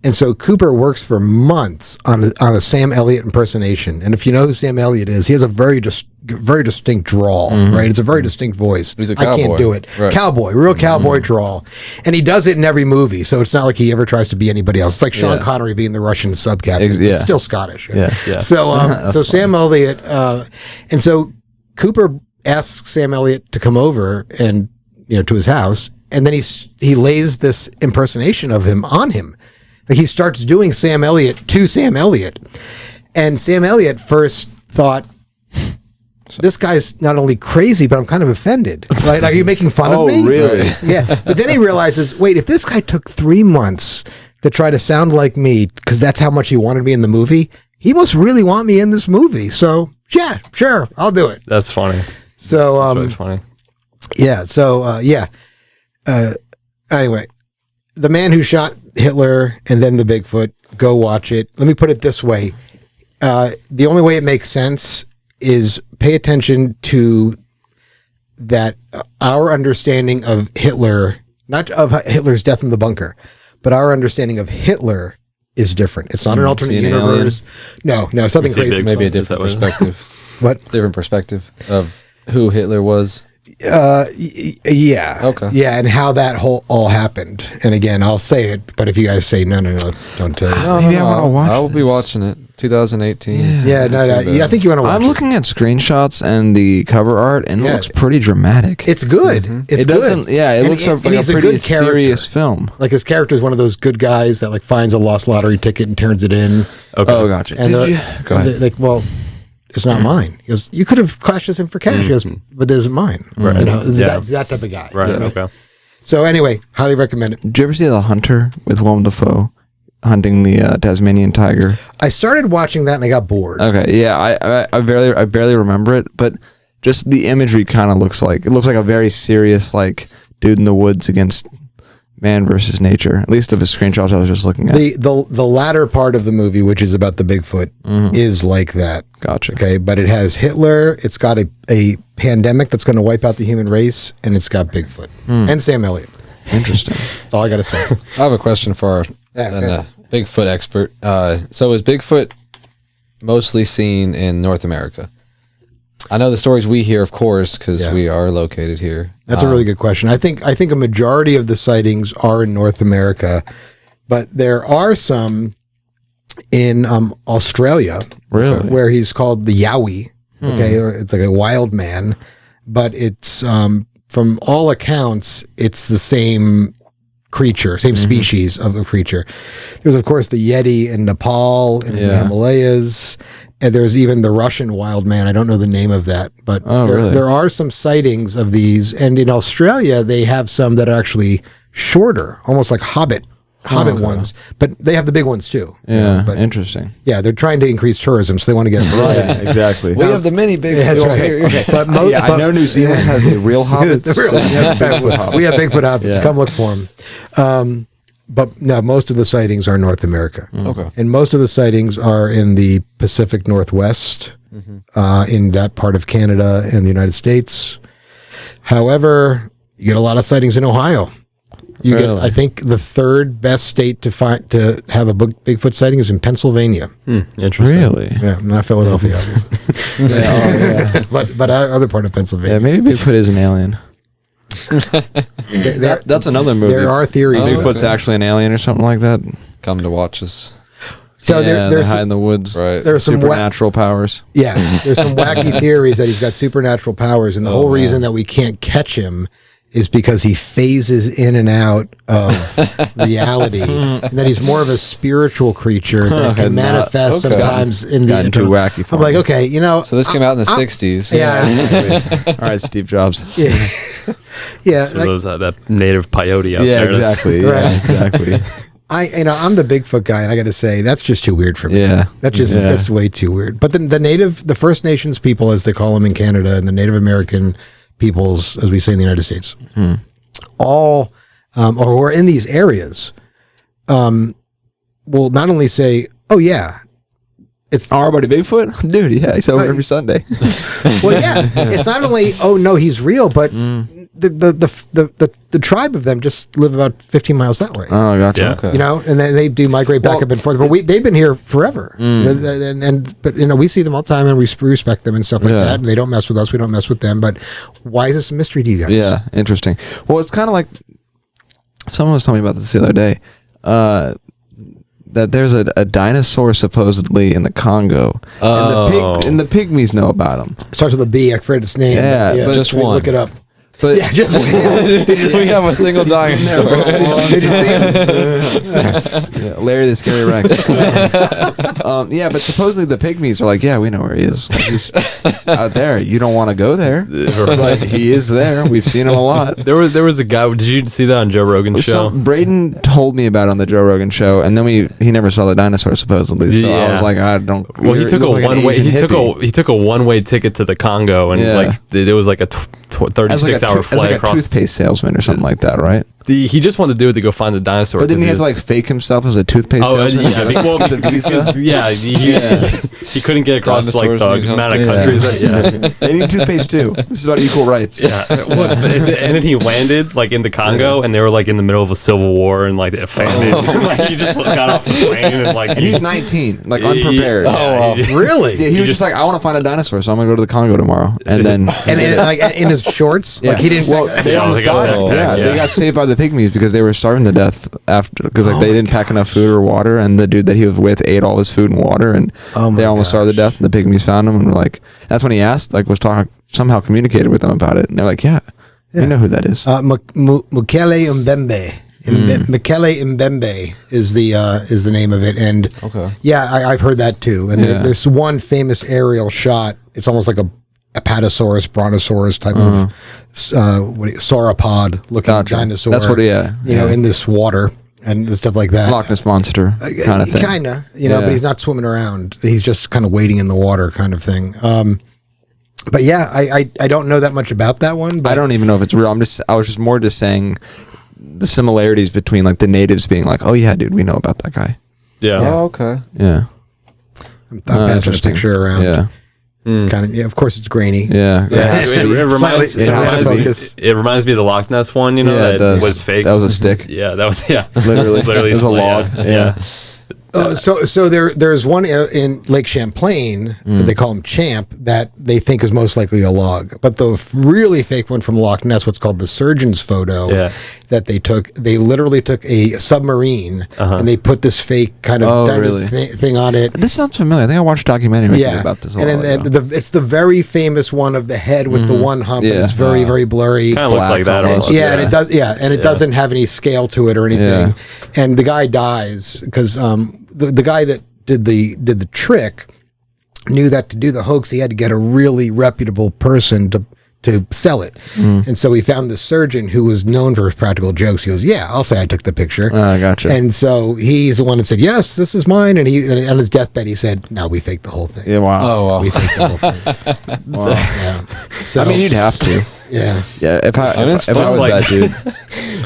And so Cooper works for months on a SamElliot impersonation. And if you know who SamElliot is, he has a very distinct drawl, right? It's a very distinct voice. He's a I can't cowboy. do it. Right. Cowboy, real cowboy drawl. And he does it in every movie. So it's not like he ever tries to be anybody else. It's like Sean Connery being the Russian sub-captain. Yeah. He's still Scottish. Right? Yeah. So, so SamElliot, and so Cooper asks SamElliot to come over and, to his house. And then he lays this impersonation of him on him. Like he starts doing SamElliot to SamElliot. And SamElliot first thought, this guy's not only crazy, but I'm kind of offended. Right? Are you making fun of me? Really? Yeah. But then he realizes, wait, if this guy took 3 months to try to sound like me, because that's how much he wanted me in the movie, he must really want me in this movie. So, yeah, sure, I'll do it. That's funny. So, That's really funny. yeah. So, anyway, the man who shot Hitler and then the Bigfoot, go watch it. Let me put it this way. The only way it makes sense is pay attention to that our understanding of Hitler, not of Hitler's death in the bunker, but our understanding of Hitler is different. It's not an alternate universe. No, something see crazy. Bigfoot. Maybe a Is that different what it is? perspective. What? Different perspective of who Hitler was. Yeah. Okay. Yeah, and how that all happened. And again, I'll say it, but if you guys say no, don't tell you. Maybe I wanna watch I'll be this. watching it. 2018. Yeah, I think you want to watch I'm looking at screenshots and the cover art, and it Yeah. looks pretty dramatic. It's good. It's It doesn't. good. Yeah, it And- looks and like he's a pretty good character. serious film. Like his character is one of those good guys that like finds a lost lottery ticket and turns it in. Okay. Oh, gotcha. And Did you? Go and ahead. they're like, well, it's not mine. He goes, you could have cashed this in for cash. He goes, but it isn't mine. Right. You know, it's Yeah. that type of guy. Right. You know? Okay. So anyway, highly recommend it. Did you ever see The Hunter with Willem Dafoe hunting the Tasmanian tiger? I started watching that and I got bored. Okay, yeah, I barely remember it, but just the imagery kind of looks like a very serious like dude in the woods against man versus nature. At least of the screenshots I was just looking at. The latter part of the movie, which is about the Bigfoot, is like that. Gotcha. Okay, but it has Hitler. It's got a pandemic that's going to wipe out the human race, and it's got Bigfoot and SamElliot. Interesting. That's all I got to say. I have a question for our Bigfoot expert. So is Bigfoot mostly seen in North America? I know the stories we hear, of course, because we are located here. That's a really good question. I think a majority of the sightings are in North America, but there are some in Australia, Really? where he's called the Yowie. Okay, or it's like a wild man, but it's from all accounts, it's the same creature, same species of a creature. There's of course the Yeti in Nepal and in the Himalayas, and there's even the Russian wild man. I don't know the name of that, but there are some sightings of these. And in Australia, they have some that are actually shorter, almost like hobbit ones, but they have the big ones too. Yeah, but interesting. yeah, they're trying to increase tourism, so they want to get a variety. Exactly. We have the mini Bigfoot. That's right. Okay. But I know New Zealand has the real hobbits. we have Bigfoot hobbits. Come look for them. But no, most of the sightings are North America. Okay. And most of the sightings are in the Pacific Northwest, in that part of Canada and the United States. However, you get a lot of sightings in Ohio. You get, I think, the third best state to have a Bigfoot sighting is in Pennsylvania. Interesting. Really? Yeah, not Philadelphia, obviously. but other part of Pennsylvania. Yeah, maybe Bigfoot is an alien. That's another movie. There are theories. about Bigfoot's that. actually an alien or something like that. Come to watch us. So They there's hide in the woods. Right. there's some Supernatural powers. there's some wacky theories that he's got supernatural powers, and the whole reason that we can't catch him is because he phases in and out of reality, and that he's more of a spiritual creature that can manifest sometimes in the Gotten too wacky for I'm like, me. okay, So this came out in the 60s. Yeah, All right, Steve Jobs. yeah. So like, those that native peyote out Yeah, there. That's- exactly. Right. Yeah, exactly. I'm the Bigfoot guy, and I got to say that's just too weird for me. Yeah. That's way too weird. But the First Nations people, as they call them in Canada, and the Native American peoples, as we say in the United States, all or who are in these areas, will not only say, "Oh yeah, it's Our buddy Bigfoot? Dude, yeah, he's over every Sunday. well, yeah." It's not only, "Oh no, he's real," but the tribe of them just live about 15 miles that way. Oh, gotcha. Yeah. Okay. And then they do migrate back up and forth. But they've been here forever. But we see them all the time, and we respect them and stuff like that. And they don't mess with us. We don't mess with them. But why is this a mystery to you guys? Yeah, interesting. Well, it's kind of like someone was telling me about this the other day. That there's a dinosaur supposedly in the Congo, and the pygmies know about him. Starts with a B. I forget its name. Yeah, but just we one. Look it up. But Yeah, just one. We have a single dinosaur. Did you see him? yeah, Larry the Scary Rex. Yeah, but supposedly the pygmies are like, yeah, we know where he is. He's out there. You don't want to go there, but he is there. We've seen him a lot. There was a guy. Did you see that on Joe Rogan's show? Braden told me about it on the Joe Rogan show, and then he never saw the dinosaur supposedly. So I was like, I don't. Well, he took a look like an one way. Asian He took a one way ticket to the Congo, and Yeah. there was like a 36-hour as flight like a across. toothpaste salesman or something like that, right? He just wanted to do it to go find the dinosaur. But didn't he 'cause have to like fake himself as a toothpaste Oh, salesman? yeah. Well, The visa? yeah, he couldn't get across like Dinosaurs the need amount of help. countries. Yeah. They need toothpaste too. This is about equal rights. Yeah, and then he landed like in the Congo, and they were like in the middle of a civil war, and like a famine. Like he just got off the plane, and like And he's 19, like unprepared. Really? Yeah, he was just like, I want to find a dinosaur, so I'm gonna go to the Congo tomorrow. And then And like in his shorts, like he didn't. Well, they Yeah, almost they got died. a backpack, Yeah, yeah. they got saved by the pygmies because they were starving to death after because like they didn't pack enough food or water, and the dude that he was with ate all his food and water, and they almost starved to death. And the pygmies found him and were like, that's when he asked, like, was talking somehow communicated with them about it, and they're like, yeah. We know who that is. Mokele Mbembe. Mokele Mbembe is the name of it, and I've heard that too. And there's one famous aerial shot. It's almost like a Apatosaurus, Brontosaurus type of sauropod looking dinosaur. That's what. Yeah, in this water and stuff like that. Loch Ness monster kind of thing. Kinda, but he's not swimming around. He's just kind of waiting in the water, kind of thing. But yeah, I don't know that much about that one. But I don't even know if it's real. I was just more just saying the similarities between like the natives being like, oh yeah, dude, we know about that guy. Yeah. Oh, okay. Yeah. I'm passing a interesting. picture around. Yeah. It's kind of, of course, it's grainy. Yeah. It reminds me of the Loch Ness one. it That does. was fake. That was a stick. Yeah, that was Literally. literally It was a log. Yeah. So there's one in Lake Champlain that they call him Champ that they think is most likely a log, but the really fake one from Loch Ness, what's called the surgeon's photo, that they literally took a submarine and they put this fake kind of thing on it. This sounds familiar. I think I watched a documentary about this. And then it's the very famous one of the head with the one hump, and it's very very blurry. Kind of looks like that almost. Yeah, and it does. Yeah, and it doesn't have any scale to it or anything. And the guy dies because the guy that did the trick knew that to do the hoax he had to get a really reputable person to sell it. And so he found this surgeon who was known for his practical jokes. He goes, yeah, I'll say I took the picture. Gotcha. And so he's the one that said, yes, this is mine. And on his deathbed he said, no, we faked the whole thing. Yeah, wow. Oh, wow. We faked the whole thing. Wow. Yeah. So, I mean, you'd have to. yeah. Yeah, if I was like- that dude.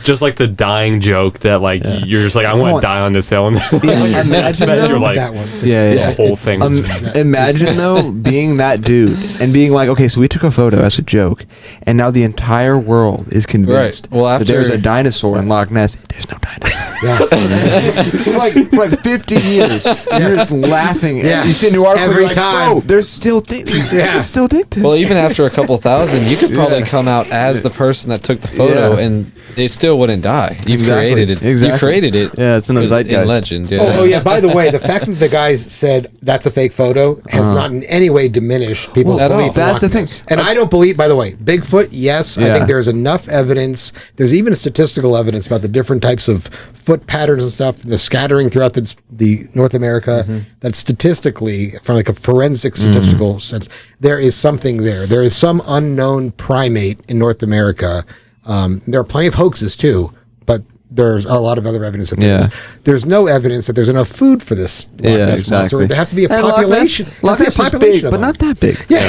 Just like the dying joke that like you're just like I want to die on this hill, and Imagine you're though, like that one. the whole thing. is imagine though being that dude and being like, okay, so we took a photo as a joke, and now the entire world is convinced Right. Well, that there's after- a dinosaur in Loch Ness. There's no dinosaur. for like 50 years, you're just laughing. Yeah. You see a new article Every like, time. "Bro, there's still things. Yeah. They still think this." Well, even after a couple thousand, you could probably come out as the person that took the photo, and it still wouldn't die. You've created it. Exactly. You created it. Yeah, it's in the zeitgeist. In legend. Yeah. Oh, yeah. By the way, the fact that the guys said that's a fake photo has not in any way diminished people's Well, at all. belief. in That's the Loch thing. Ness. And I don't believe. By the way, Bigfoot. Yes, I Yeah. think there's enough evidence. There's even statistical evidence about the different types of foot patterns and stuff, the scattering throughout the North America. That statistically, from like a forensic statistical sense, there is something there. There is some unknown primate in North America. There are plenty of hoaxes too, but there's a lot of other evidence that there's no evidence that there's enough food for this Loch Ness monster. There have to be a And population. Loch Ness is big, but not that big. Yeah,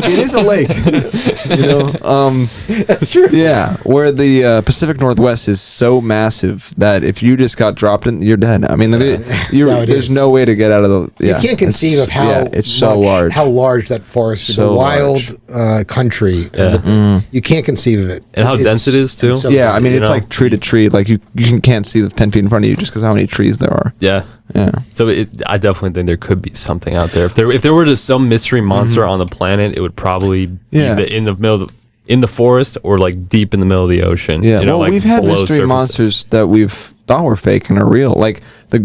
It is a lake. that's true. Yeah, where the Pacific Northwest is so massive that if you just got dropped in, you're dead. I mean, there's no way to get out of the. Yeah, You can't conceive of how it's so large. how large that forest is. So a wild country. You can't conceive of it. And how dense it is, too. so Yeah, I mean, You it's know? like tree to tree. Like you can't see the 10 feet in front of you just because how many trees there are. Yeah. Yeah. So I definitely think there could be something out there. If there were just some mystery monster on the planet, it would probably be in the middle of in the forest or like deep in the middle of the ocean. Yeah. You know, Well, like we've had below mystery surface. monsters that we've thought were fake and are real, like the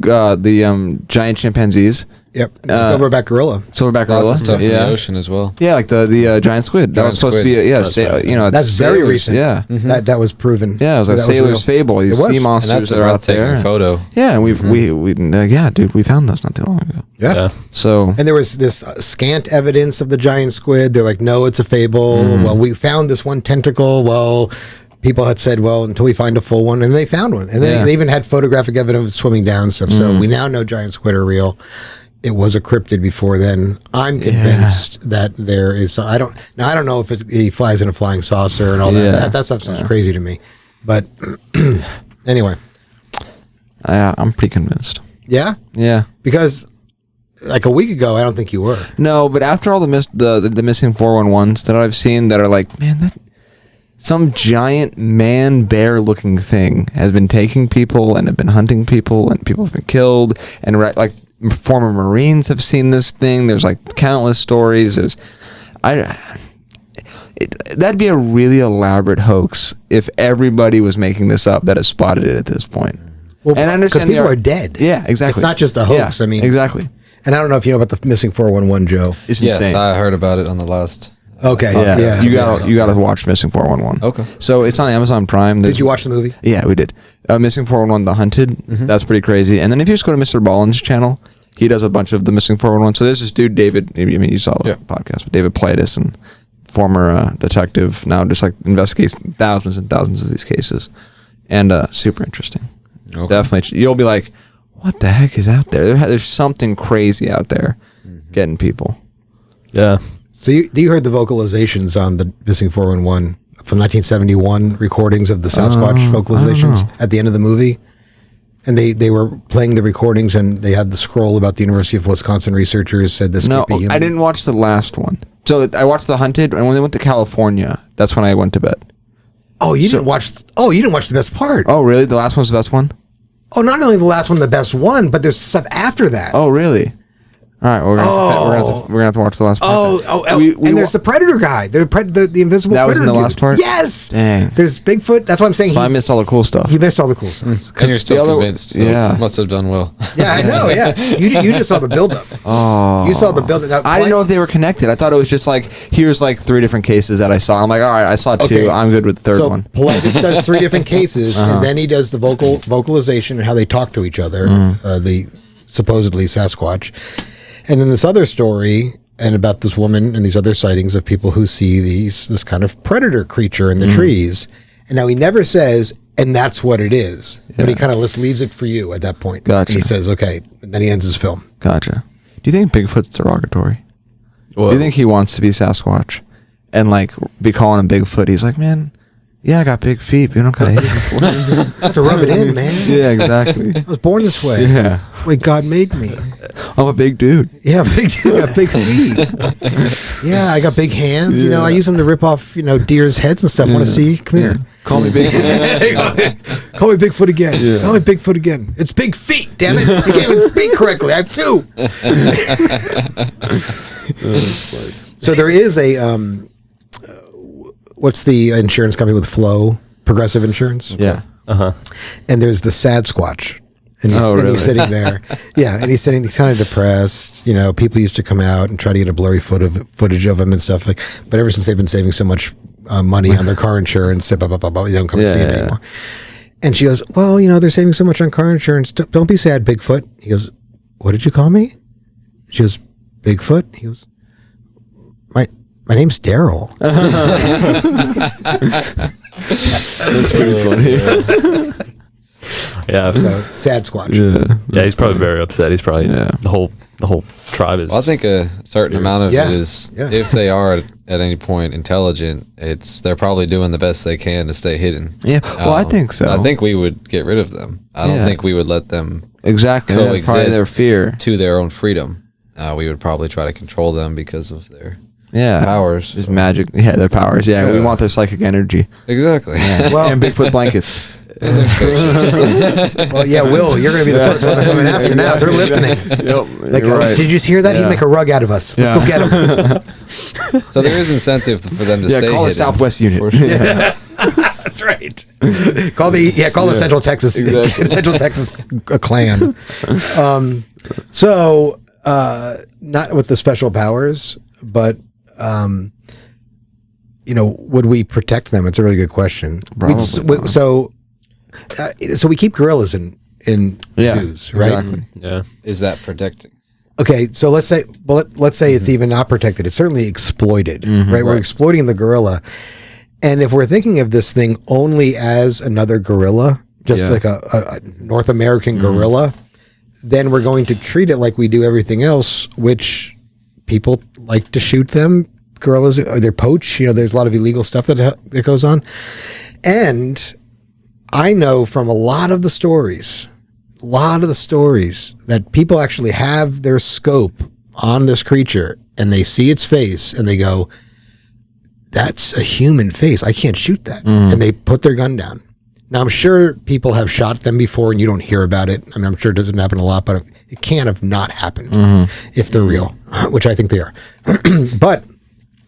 giant chimpanzees. Yep. Silverback gorilla. Silverback Lots gorilla. of stuff in yeah. the ocean as well. Yeah, like the giant squid. That Giant was supposed to squid. be That's right. you know, That's very sailors, recent. Yeah. That was proven. Yeah, it was like That sailor's real. fable. These It was. sea And monsters that's a that are out there. breathtaking photo. Yeah, and we found those not too long ago. Yeah. So And there was this scant evidence of the giant squid. They're like, no, it's a fable. Well, we found this one tentacle. Well, people had said, well, until we find a full one, and they found one, and they even had photographic evidence of swimming down and stuff. So we now know giant squid are real. It was a cryptid before then. I'm convinced that there is. I don't know if he flies in a flying saucer and all that. That stuff sounds crazy to me. But anyway, I'm pretty convinced. yeah, Yeah. because like a week ago, I don't think you were. No, but after all the missing 411s that I've seen that are like, man, that some giant man bear looking thing has been taking people and have been hunting people and people have been killed and like former Marines have seen this thing. There's like countless stories. That'd be a really elaborate hoax if everybody was making this up that has spotted it at this point. Well, and I understand because people are dead. Yeah, exactly. It's not just a hoax. Yeah, I mean, exactly. And I don't know if you know about the missing 411, Joe. It's Yes, insane. I heard about it on the last. Okay, Yeah, you gotta watch Missing 411. Okay. So it's on Amazon Prime. Did you watch the movie? Yeah, we did. Missing 411, The Hunted. That's pretty crazy. And then if you just go to MrBallen's channel, he does a bunch of the Missing 411. So there's this dude, David. I mean, you saw the podcast, but David Plaitis, and former detective, now just like investigates thousands and thousands of these cases, and super interesting. Okay. Definitely, you'll be like, what the heck is out there? There's something crazy out there, getting people. Yeah. So you heard the vocalizations on the missing 411 from 1971 recordings of the Sasquatch vocalizations at the end of the movie? And they were playing the recordings, and they had the scroll about the University of Wisconsin researchers said this No, could be human. I didn't watch the last one. So I watched The Hunted, and when they went to California, that's when I went to bed. Oh, you didn't watch the best part. Oh, really? The last one's the best one? Oh, not only the last one the best one, but there's stuff after that. Oh, really? All right, we're gonna have to watch the last part. And there's the Predator guy, the invisible That was Predator. in the last dude. part? Yes. Dang. There's Bigfoot. That's what I'm saying. So I missed all the cool stuff. He missed all the cool stuff. And you're still the other- convinced. So yeah. Must have done well. Yeah, I know. Yeah, you just saw the buildup. Oh, You saw the buildup. Now, I didn't know if they were connected. I thought it was just like, here's like 3 different cases that I saw. I'm like, all right, I saw 2. I'm good with the third one. Pilatus does 3 different cases, and then he does the vocalization and how they talk to each other. The supposedly Sasquatch, and then this other story and about this woman and these other sightings of people who see this kind of predator creature in the trees. And now he never says, and that's what it is, but he kind of just leaves it for you at that point. Gotcha. And he says, okay, and then he ends his film. Gotcha. Do you think Bigfoot's derogatory? Well, Do you think he wants to be Sasquatch and like be calling him Bigfoot? He's like, man, Yeah, I got big feet, but you don't gotta hit it before. I have to rub it in, man. Yeah, exactly. I was born this way. Yeah. The way God made me. I'm a big dude. Yeah, big dude, I got big feet. Yeah, I got big hands. You know, I use them to rip off, deer's heads and stuff. Want to see? Come here. Call me Bigfoot. Call me Bigfoot again. Yeah. Call me Bigfoot again. It's big feet, damn it. You can't even speak correctly. I have two. So there is a, what's the insurance company with Flow? Progressive Insurance? Yeah. And there's the Sadsquatch. And he's sitting there. Yeah, and he's kind of depressed. People used to come out and try to get a blurry footage of him and stuff like. But ever since they've been saving so much money on their car insurance, they don't come and see him anymore. And she goes, well, they're saving so much on car insurance. Don't be sad, Bigfoot. He goes, what did you call me? She goes, Bigfoot. He goes, my name's Daryl. That's pretty funny. Yeah. So Sadsquatch. Yeah, he's probably very upset. He's probably the whole tribe is. Well, I think a certain amount of it is if they are at any point intelligent, they're probably doing the best they can to stay hidden. Yeah, well, I think so. I think we would get rid of them. I don't think we would let them exactly coexist. Probably their fear to their own freedom. We would probably try to control them because of their powers. Just magic. Yeah, their powers. Yeah, we want their psychic energy. Exactly. Yeah. Well, and Bigfoot blankets. Well, yeah, Will, you're going to be the first one coming after now. They're listening. They go, right. Did you hear that? He'd make a rug out of us. Let's go get him. So there is incentive for them to stay call hidden. the Southwest unit. For sure. That's right. Call the Central Texas Central Texas clan. So not with the special powers, but would we protect them? It's a really good question. So we keep gorillas in zoos, right? Exactly. Yeah. Is that protecting? Okay, so let's say it's even not protected. It's certainly exploited, right? We're exploiting the gorilla. And if we're thinking of this thing only as another gorilla, just like a North American gorilla, then we're going to treat it like we do everything else, which people like to shoot them. Gorillas, they're poached. There's a lot of illegal stuff that goes on. And I know from a lot of the stories that people actually have their scope on this creature and they see its face and they go, that's a human face. I can't shoot that. And they put their gun down. Now, I'm sure people have shot them before and you don't hear about it. I mean, I'm sure it doesn't happen a lot, but it can't have not happened if they're real, which I think they are. But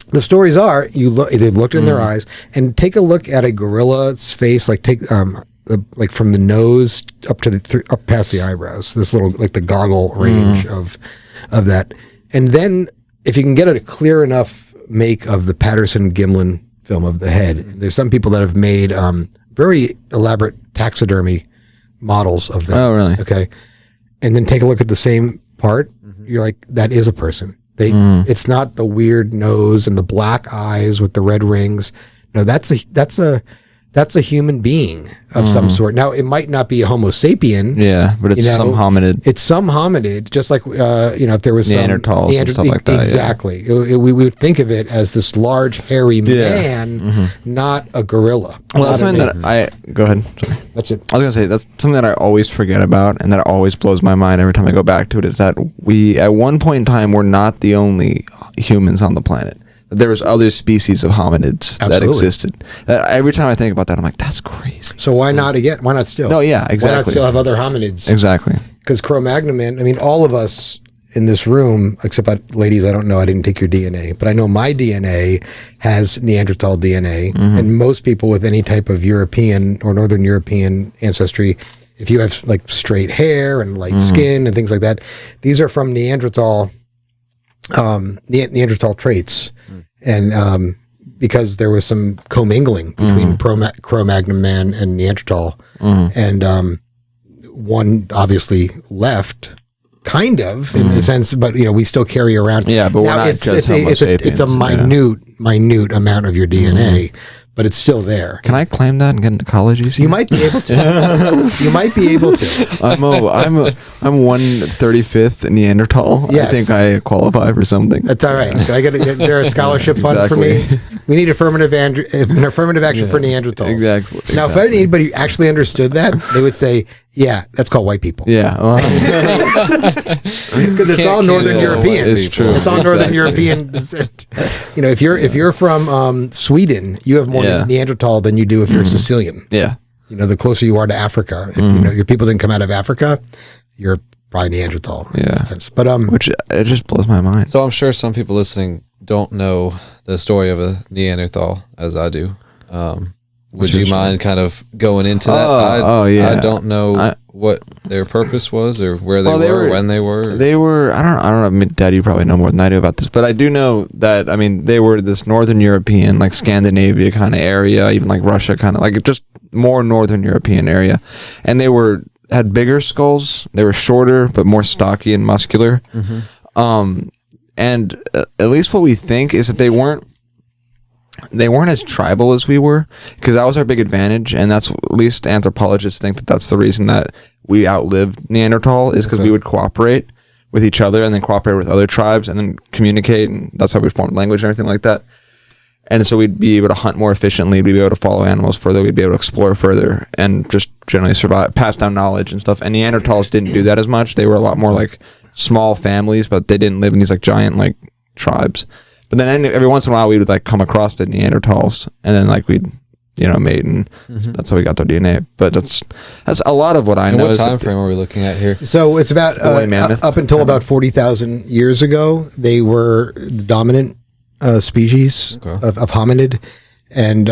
the stories are, they've looked in their eyes and take a look at a gorilla's face, like take like from the nose up to up past the eyebrows, this little, like the goggle range of that. And then if you can get a clear enough make of the Patterson-Gimlin film of the head, there's some people that have made very elaborate taxidermy models of them. Oh, really? Okay. And then take a look at the same part. You're like, that is a person. It's not the weird nose and the black eyes with the red rings. No, that's a human being of some sort. Now, it might not be a Homo sapien. Yeah, but it's some hominid. It's some hominid, just like if there was Neanderthal, some stuff like that. Exactly. Yeah. We would think of it as this large, hairy man, not a gorilla. Well, that's something that go ahead. Sorry. That's it. I was gonna say that's something that I always forget about, and that always blows my mind every time I go back to it. Is that we at one point in time were not the only humans on the planet. There was other species of hominids that existed. Every time I think about that, I'm like, that's crazy. So why not again? Why not still? No, yeah, exactly. Why not still have other hominids? Exactly. Because Cro-Magnon man, I mean, all of us in this room, except ladies, I don't know, I didn't take your DNA, but I know my DNA has Neanderthal DNA, and most people with any type of European or Northern European ancestry, if you have like straight hair and light skin and things like that, these are from Neanderthal traits. And because there was some commingling between Cro-Magnon man and Neanderthal, and one obviously left, kind of in the sense, but we still carry around. Yeah, but now it's a minute amount of your DNA, but it's still there. Can I claim that and get into college? You might be able to. You might be able to. I'm 1/35th Neanderthal. Yes. I think I qualify for something. That's all right. Is there a scholarship fund for me? We need affirmative action for Neanderthals. Exactly. Now, if anybody actually understood that, they would say, "Yeah, that's called white people." Yeah. Because it's all Northern European. It's true. It's all Northern European descent. You know, if you're from Sweden, you have more Neanderthal than you do if you're Sicilian. Yeah. You know, the closer you are to Africa, if you know your people didn't come out of Africa, you're probably Neanderthal. In that sense. But which it just blows my mind. So I'm sure some people listening don't know the story of a Neanderthal as I do. Would you mind kind of going into that? I don't know what their purpose was or where they were, when they were. They were, I don't know, Dad, you probably know more than I do about this, but I do know that, I mean, they were this Northern European, like Scandinavia kind of area, even like Russia kind of, like just more Northern European area. And they had bigger skulls. They were shorter, but more stocky and muscular. And at least what we think is that they weren't as tribal as we were, because that was our big advantage, and that's at least anthropologists think that that's the reason that we outlived Neanderthal, is because we would cooperate with each other and then cooperate with other tribes and then communicate, and that's how we formed language and everything like that. And so we'd be able to hunt more efficiently, we'd be able to follow animals further, we'd be able to explore further and just generally survive, pass down knowledge and stuff. And Neanderthals didn't do that as much. They were a lot more like small families, but they didn't live in these like giant like tribes. But then every once in a while we would like come across the Neanderthals, and then like we'd mate, and that's how we got their DNA. But that's a lot of what I know. What time frame are we looking at here? So it's about up until about 40,000 years ago, they were the dominant species of hominid, and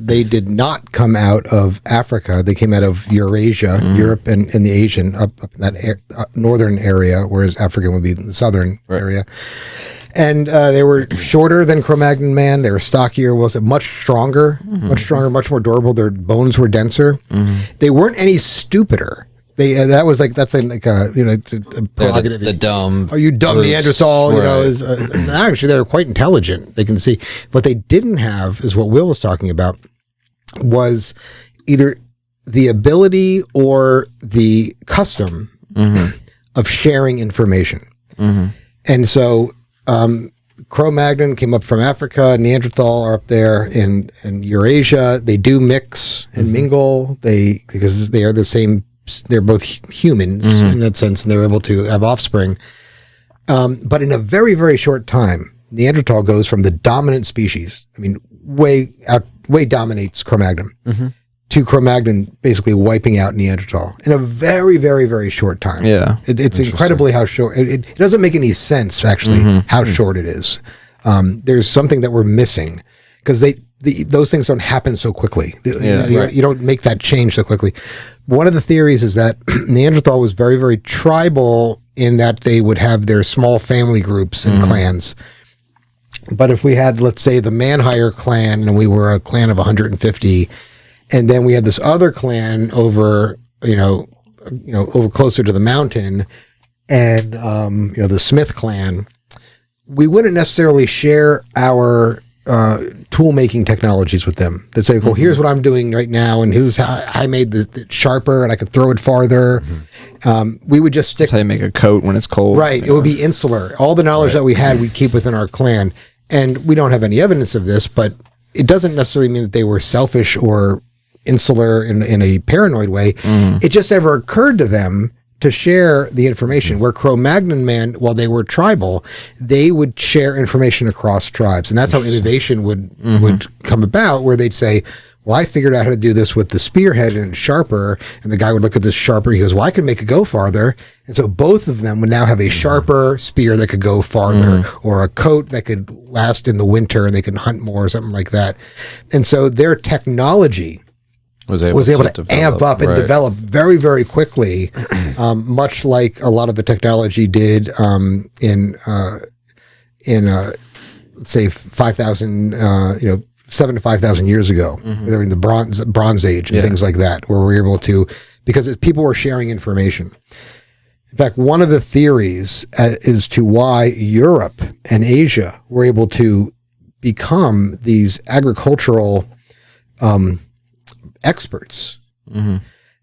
they did not come out of Africa. They came out of Eurasia, Europe, and the Asian up in that northern area, whereas African would be the southern area. And they were shorter than Cro-Magnon man. They were stockier, much stronger, much more durable. Their bones were denser. They weren't any stupider. That's a prerogative. The dumb. Are you dumb brutes. Neanderthal? You know, actually they were quite intelligent. They can see. What they didn't have is what Will was talking about, was either the ability or the custom of sharing information. And so Cro-Magnon came up from Africa. Neanderthal are up there in Eurasia. They do mix and mingle. Because they are the same. They're both humans in that sense, and they're able to have offspring. But in a very, very short time, Neanderthal goes from the dominant species, I mean, way dominates Cro-Magnon, to Cro-Magnon basically wiping out Neanderthal in a very, very, very short time. Yeah. It's incredibly how short. It doesn't make any sense, actually, how short it is. There's something that we're missing, because those things don't happen so quickly. You don't make that change so quickly. One of the theories is that Neanderthal was very, very tribal in that they would have their small family groups and clans. But if we had, let's say, the Manhire clan, and we were a clan of 150, and then we had this other clan over closer to the mountain, and the Smith clan, we wouldn't necessarily share our tool making technologies with them. They'd say, well, here's what I'm doing right now, and here's how I made the sharper, and I could throw it farther. We would just stick. That's how you make a coat when it's cold. Right. It would be insular. All the knowledge that we had, we'd keep within our clan. And we don't have any evidence of this, but it doesn't necessarily mean that they were selfish or insular in a paranoid way. It just never occurred to them to share the information. Where Cro-Magnon man, while they were tribal, they would share information across tribes. And that's how innovation would come about, where they'd say, well, I figured out how to do this with the spearhead and sharper. And the guy would look at this sharper. He goes, well, I can make it go farther. And so both of them would now have a sharper spear that could go farther, or a coat that could last in the winter and they could hunt more, or something like that. And so their technology was able to amp up and develop very, very quickly, much like a lot of the technology did in let's say 5,000, 7 to 5,000 years ago, during the Bronze Age and things like that, where we're able to, because people were sharing information. In fact, one of the theories as to why Europe and Asia were able to become these agricultural experts,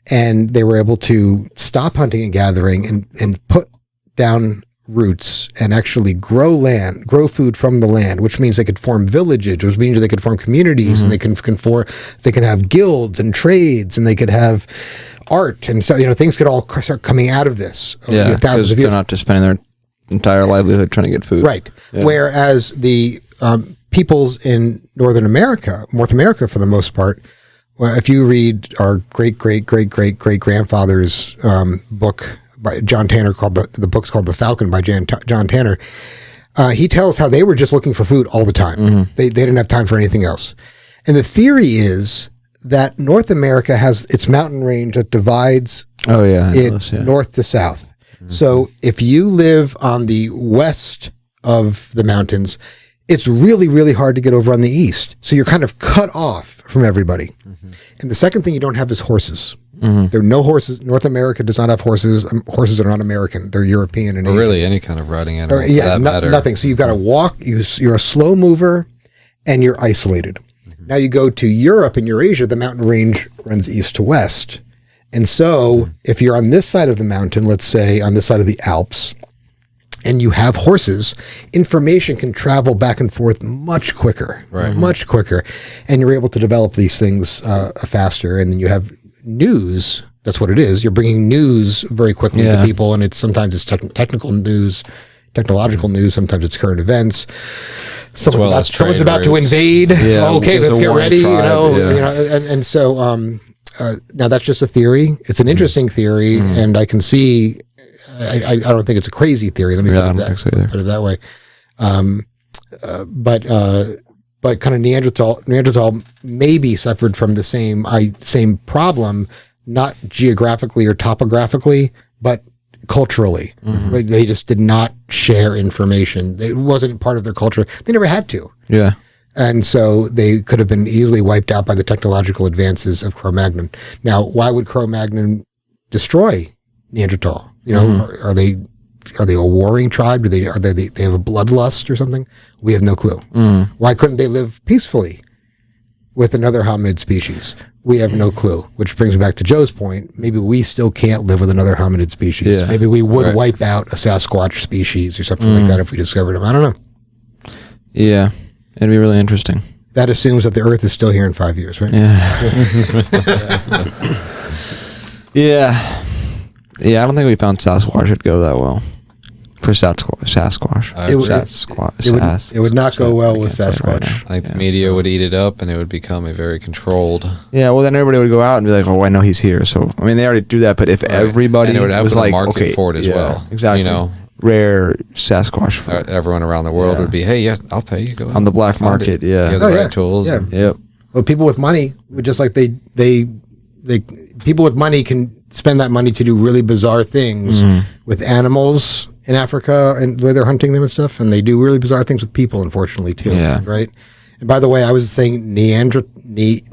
and they were able to stop hunting and gathering and put down roots and actually grow food from the land, which means they could form villages, which means they could form communities, and they can have guilds and trades, and they could have art, and so things could all start coming out of this. Yeah, because they're not just spending their entire livelihood trying to get food. Right. Yeah. Whereas the peoples in North America, for the most part, well, if you read our great grandfather's book by John Tanner, called the book's called The Falcon by John Tanner, he tells how they were just looking for food all the time. Mm-hmm. They didn't have time for anything else. And the theory is that North America has its mountain range that divides north to south. Mm-hmm. So if you live on the west of the mountains, it's really, really hard to get over on the east. So you're kind of cut off from everybody. Mm-hmm. And the second thing you don't have is horses. Mm-hmm. There are no horses. North America does not have horses. Horses are not American. They're European and Asian. Really any kind of riding animal. Nothing. So you've got to walk. You're a slow mover and you're isolated. Mm-hmm. Now you go to Europe and Eurasia, the mountain range runs east to west. And so if you're on this side of the mountain, let's say on this side of the Alps, and you have horses, information can travel back and forth much quicker, much quicker. And you're able to develop these things faster. And then you have news. That's what it is. You're bringing news very quickly to people. And sometimes it's technical news, technological news. Sometimes it's current events. Someone's about to invade. Yeah, okay, let's get ready. And so now that's just a theory. It's an interesting theory. And I can see... I don't think it's a crazy theory. Let me put it that way. But kind of Neanderthal maybe suffered from the same problem, not geographically or topographically, but culturally. Mm-hmm. They just did not share information. It wasn't part of their culture. They never had to. Yeah. And so they could have been easily wiped out by the technological advances of Cro-Magnon. Now, why would Cro-Magnon destroy Neanderthal? Are they a warring tribe? They have a bloodlust or something? We have no clue. Why couldn't they live peacefully with another hominid species? We have no clue. Which brings me back to Joe's point. Maybe we still can't live with another hominid species. Yeah. Maybe we would wipe out a Sasquatch species or something like that if we discovered them. I don't know. Yeah, it'd be really interesting. That assumes that the Earth is still here in 5 years, right? Yeah. Yeah, I don't think we found Sasquatch would go that well. For Sasquatch. It would not go well with Sasquatch. I think the media would eat it up and it would become a very controlled... Yeah, well then everybody would go out and be like, oh, I know he's here. So, I mean, they already do that, but if everybody and it would have was a like, market for it as well. Exactly. Rare Sasquatch food. Everyone around the world would be, hey, I'll pay you. Go on the black market, You have the right tools. Yeah. Yep. Well, people with money, just like people with money can spend that money to do really bizarre things with animals in Africa and where they're hunting them and stuff, and they do really bizarre things with people, unfortunately, too. Yeah. Right? And by the way, I was saying Neanderthal. It's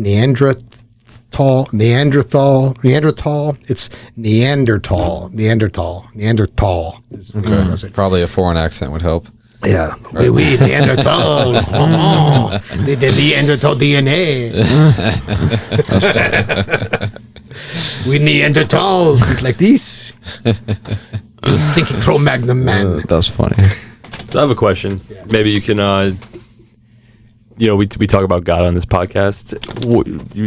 Neanderthal. Probably a foreign accent would help. Yeah. We Neanderthal. The Neanderthal DNA. We Neanderthals like this. You stinky Cro-Magnon man. That's funny. So I have a question. Yeah. Maybe you can, we talk about God on this podcast.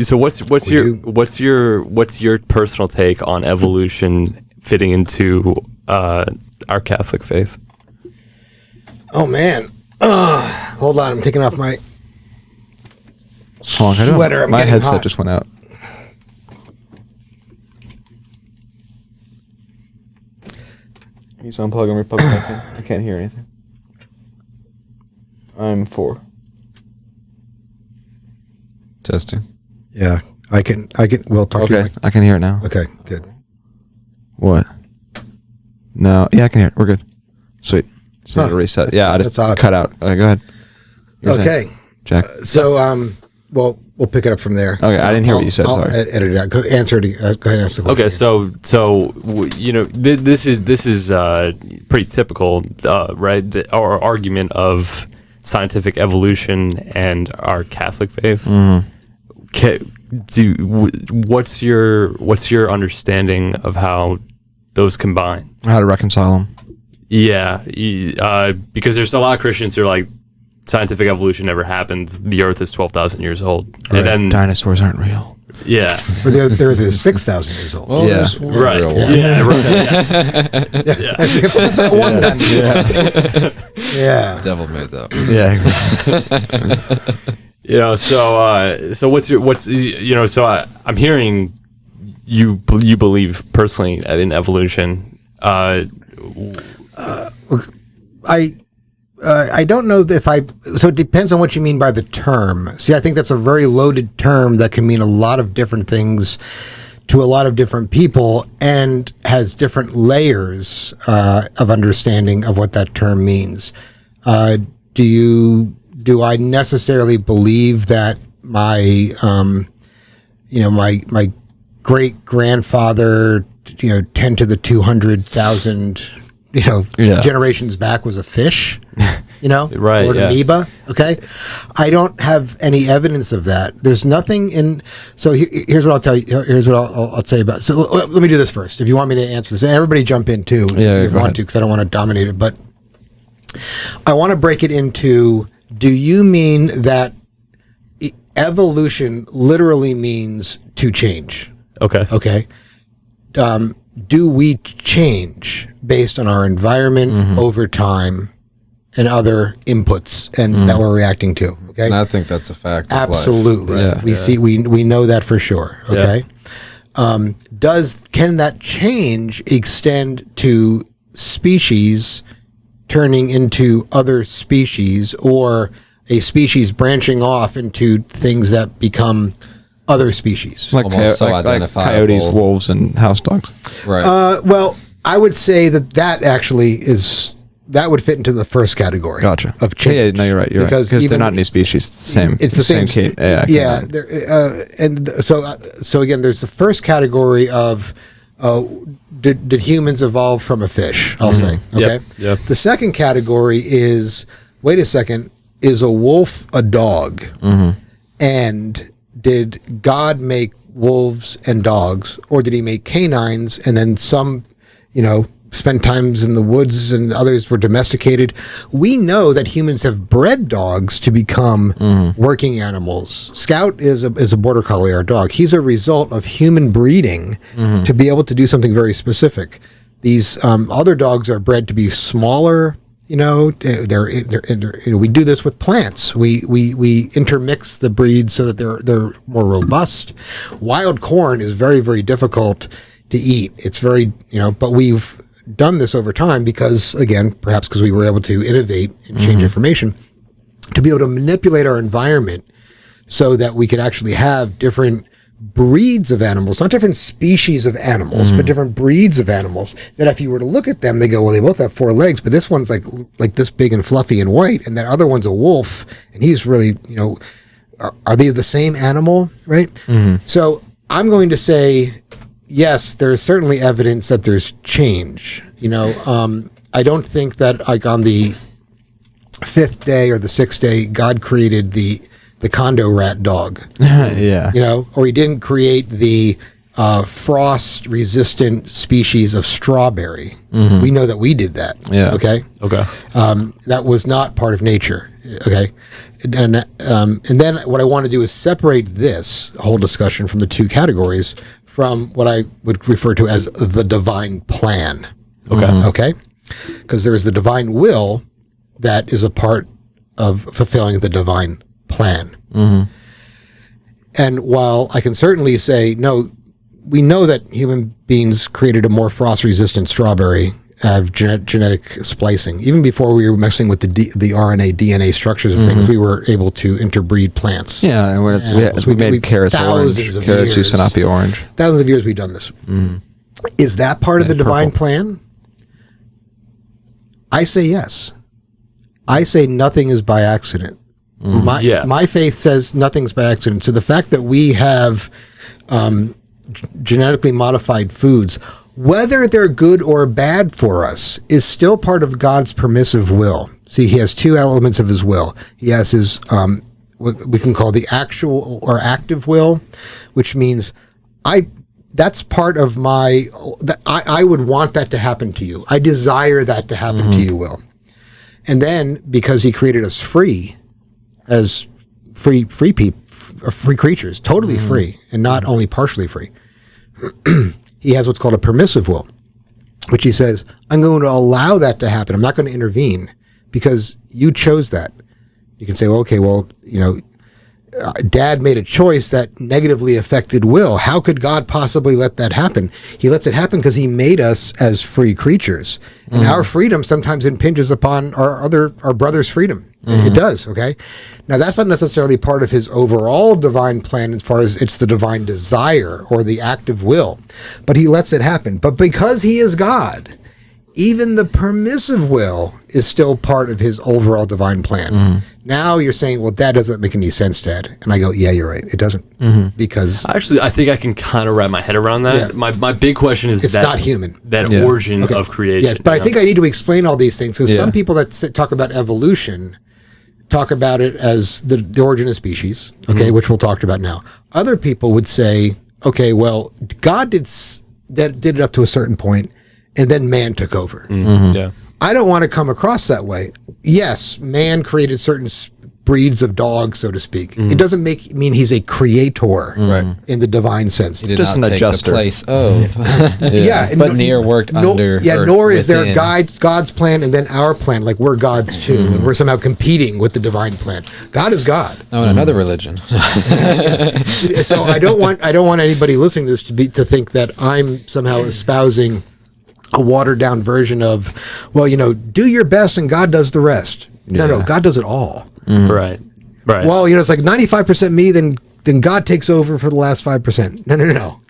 So what's your personal take on evolution fitting into our Catholic faith? Oh man, hold on. I'm taking off my sweater. My headset just went out. Can you unplug and replug back in? I can't hear anything. I'm 4. Testing. Yeah, I can. We'll talk. Okay, I can hear it now. Okay, good. What? No, yeah, I can hear it. We're good. Sweet. So to reset. Yeah, I just cut out. All right, go ahead. Okay, Jack. We'll pick it up from there. Okay, I didn't hear what you said. Sorry. Edit it out. Go ahead and answer the question. Okay, so this is pretty typical, right? Our argument of scientific evolution and our Catholic faith. Mm-hmm. What's your understanding of how those combine? How to reconcile them? Yeah, because there's a lot of Christians who are like, scientific evolution never happened. The Earth is 12,000 years old, and then Dinosaurs aren't real. yeah, Or they're 6,000 years old. Well, Yeah. there's one right, real one. yeah, right, Yeah. That one done. Yeah. Devil made that. Yeah, exactly. You know, so what's you know, so I'm hearing you believe personally in evolution. I don't know if so it depends on what you mean by the term. See, I think that's a very loaded term that can mean a lot of different things to a lot of different people and has different layers of understanding of what that term means. Do I necessarily believe that my great grandfather, 10 to the 200,000, generations back was a fish, Right, or an yeah. amoeba. Okay. I don't have any evidence of that. There's nothing in, so here's what I'll tell you. Here's what I'll say about, so let me do this first. If you want me to answer this, and everybody jump in too, Yeah, if you go want ahead. to, because I don't want to dominate it, but I want to break it into, do you mean that evolution literally means to change? Okay. Okay. Do we change based on our environment over time and other inputs and that we're reacting to? Okay. And I think that's a fact. of life. Absolutely. Yeah. We know that for sure. Okay. Can that change extend to species turning into other species, or a species branching off into things that become other species? Like, Almost so like identifiable. coyotes, wolves, and house dogs. Right. Well, I would say that actually that would fit into the first category. Gotcha. Of change. Yeah, no, you're right. You're right. Because they're even- not new species. It's the same. It's the same. Case. Yeah. So again, there's the first category of did humans evolve from a fish? I'll say. Okay. Yep. The second category is, wait a second, is a wolf a dog? And did God make wolves and dogs, or did he make canines and then some, spent times in the woods and others were domesticated? We know that humans have bred dogs to become working animals. Scout is a border collie, our dog. He's a result of human breeding to be able to do something very specific. These other dogs are bred to be smaller. We do this with plants. We intermix the breeds so that they're more robust. Wild corn is very, very difficult to eat. It's very, but we've done this over time because, again, perhaps because we were able to innovate and change information to be able to manipulate our environment so that we could actually have different breeds of animals, not different species of animals, but different breeds of animals that if you were to look at them, they go, well, they both have 4 legs, but this one's like this big and fluffy and white, and that other one's a wolf, and he's really, are they the same animal, right? So I'm going to say, yes, there's certainly evidence that there's change. I don't think that like on the 5th day or the 6th day, God created the condo rat dog. Yeah. Or he didn't create the frost resistant species of strawberry. We know that we did that. Yeah. Okay. Okay. That was not part of nature. Okay. And then what I want to do is separate this whole discussion from the 2 categories from what I would refer to as the divine plan. Okay. Okay. Because there is the divine will that is a part of fulfilling the divine plan. And while I can certainly say, no, we know that human beings created a more frost-resistant strawberry, have genetic splicing. Even before we were messing with the RNA, DNA structures of things, we were able to interbreed plants. Yeah, and when we made carrots orange. thousands of Carrots years. used to not be orange. Thousands of years we've done this. Is that part of the divine plan? I say yes. I say nothing is by accident. My faith says nothing's by accident. So the fact that we have genetically modified foods, whether they're good or bad for us, is still part of God's permissive will. See, he has 2 elements of his will. He has his, what we can call the actual or active will, which means I that's part of my. I would want that to happen to you. I desire that to happen to you, Will. And then because he created us free, as free creatures, totally free, and not only partially free. He has what's called a permissive will, which he says, I'm going to allow that to happen. I'm not going to intervene because you chose that. You can say, well, okay, well, Dad made a choice that negatively affected Will. How could God possibly let that happen? He lets it happen because he made us as free creatures. And our freedom sometimes impinges upon our brother's freedom. It does, okay? Now, that's not necessarily part of his overall divine plan as far as it's the divine desire or the active will, but he lets it happen. But because he is God, even the permissive will is still part of his overall divine plan. Now you're saying, well, that doesn't make any sense, Dad. And I go, yeah, you're right. It doesn't. Because actually, I think I can kind of wrap my head around that. Yeah. My big question is it's not human. That origin of creation. Yes, but I think I need to explain all these things because some people that talk about evolution talk about it as the origin of species, okay, which we'll talk about now. Other people would say, okay, well, God did it up to a certain point, and then man took over. Yeah. I don't want to come across that way. Yes, man created certain breeds of dogs, so to speak. It doesn't mean he's a creator in the divine sense. He did Just not an take adjuster. the place of. But near worked under. Yeah, or nor is there within. God's plan and then our plan. Like we're God's too, and we're somehow competing with the divine plan. God is God. Oh, in another religion. So I don't want anybody listening to this to think that I'm somehow espousing a watered down version of, well, do your best and God does the rest. No, God does it all. Right. Well, it's like 95% me, then God takes over for the last 5%. No.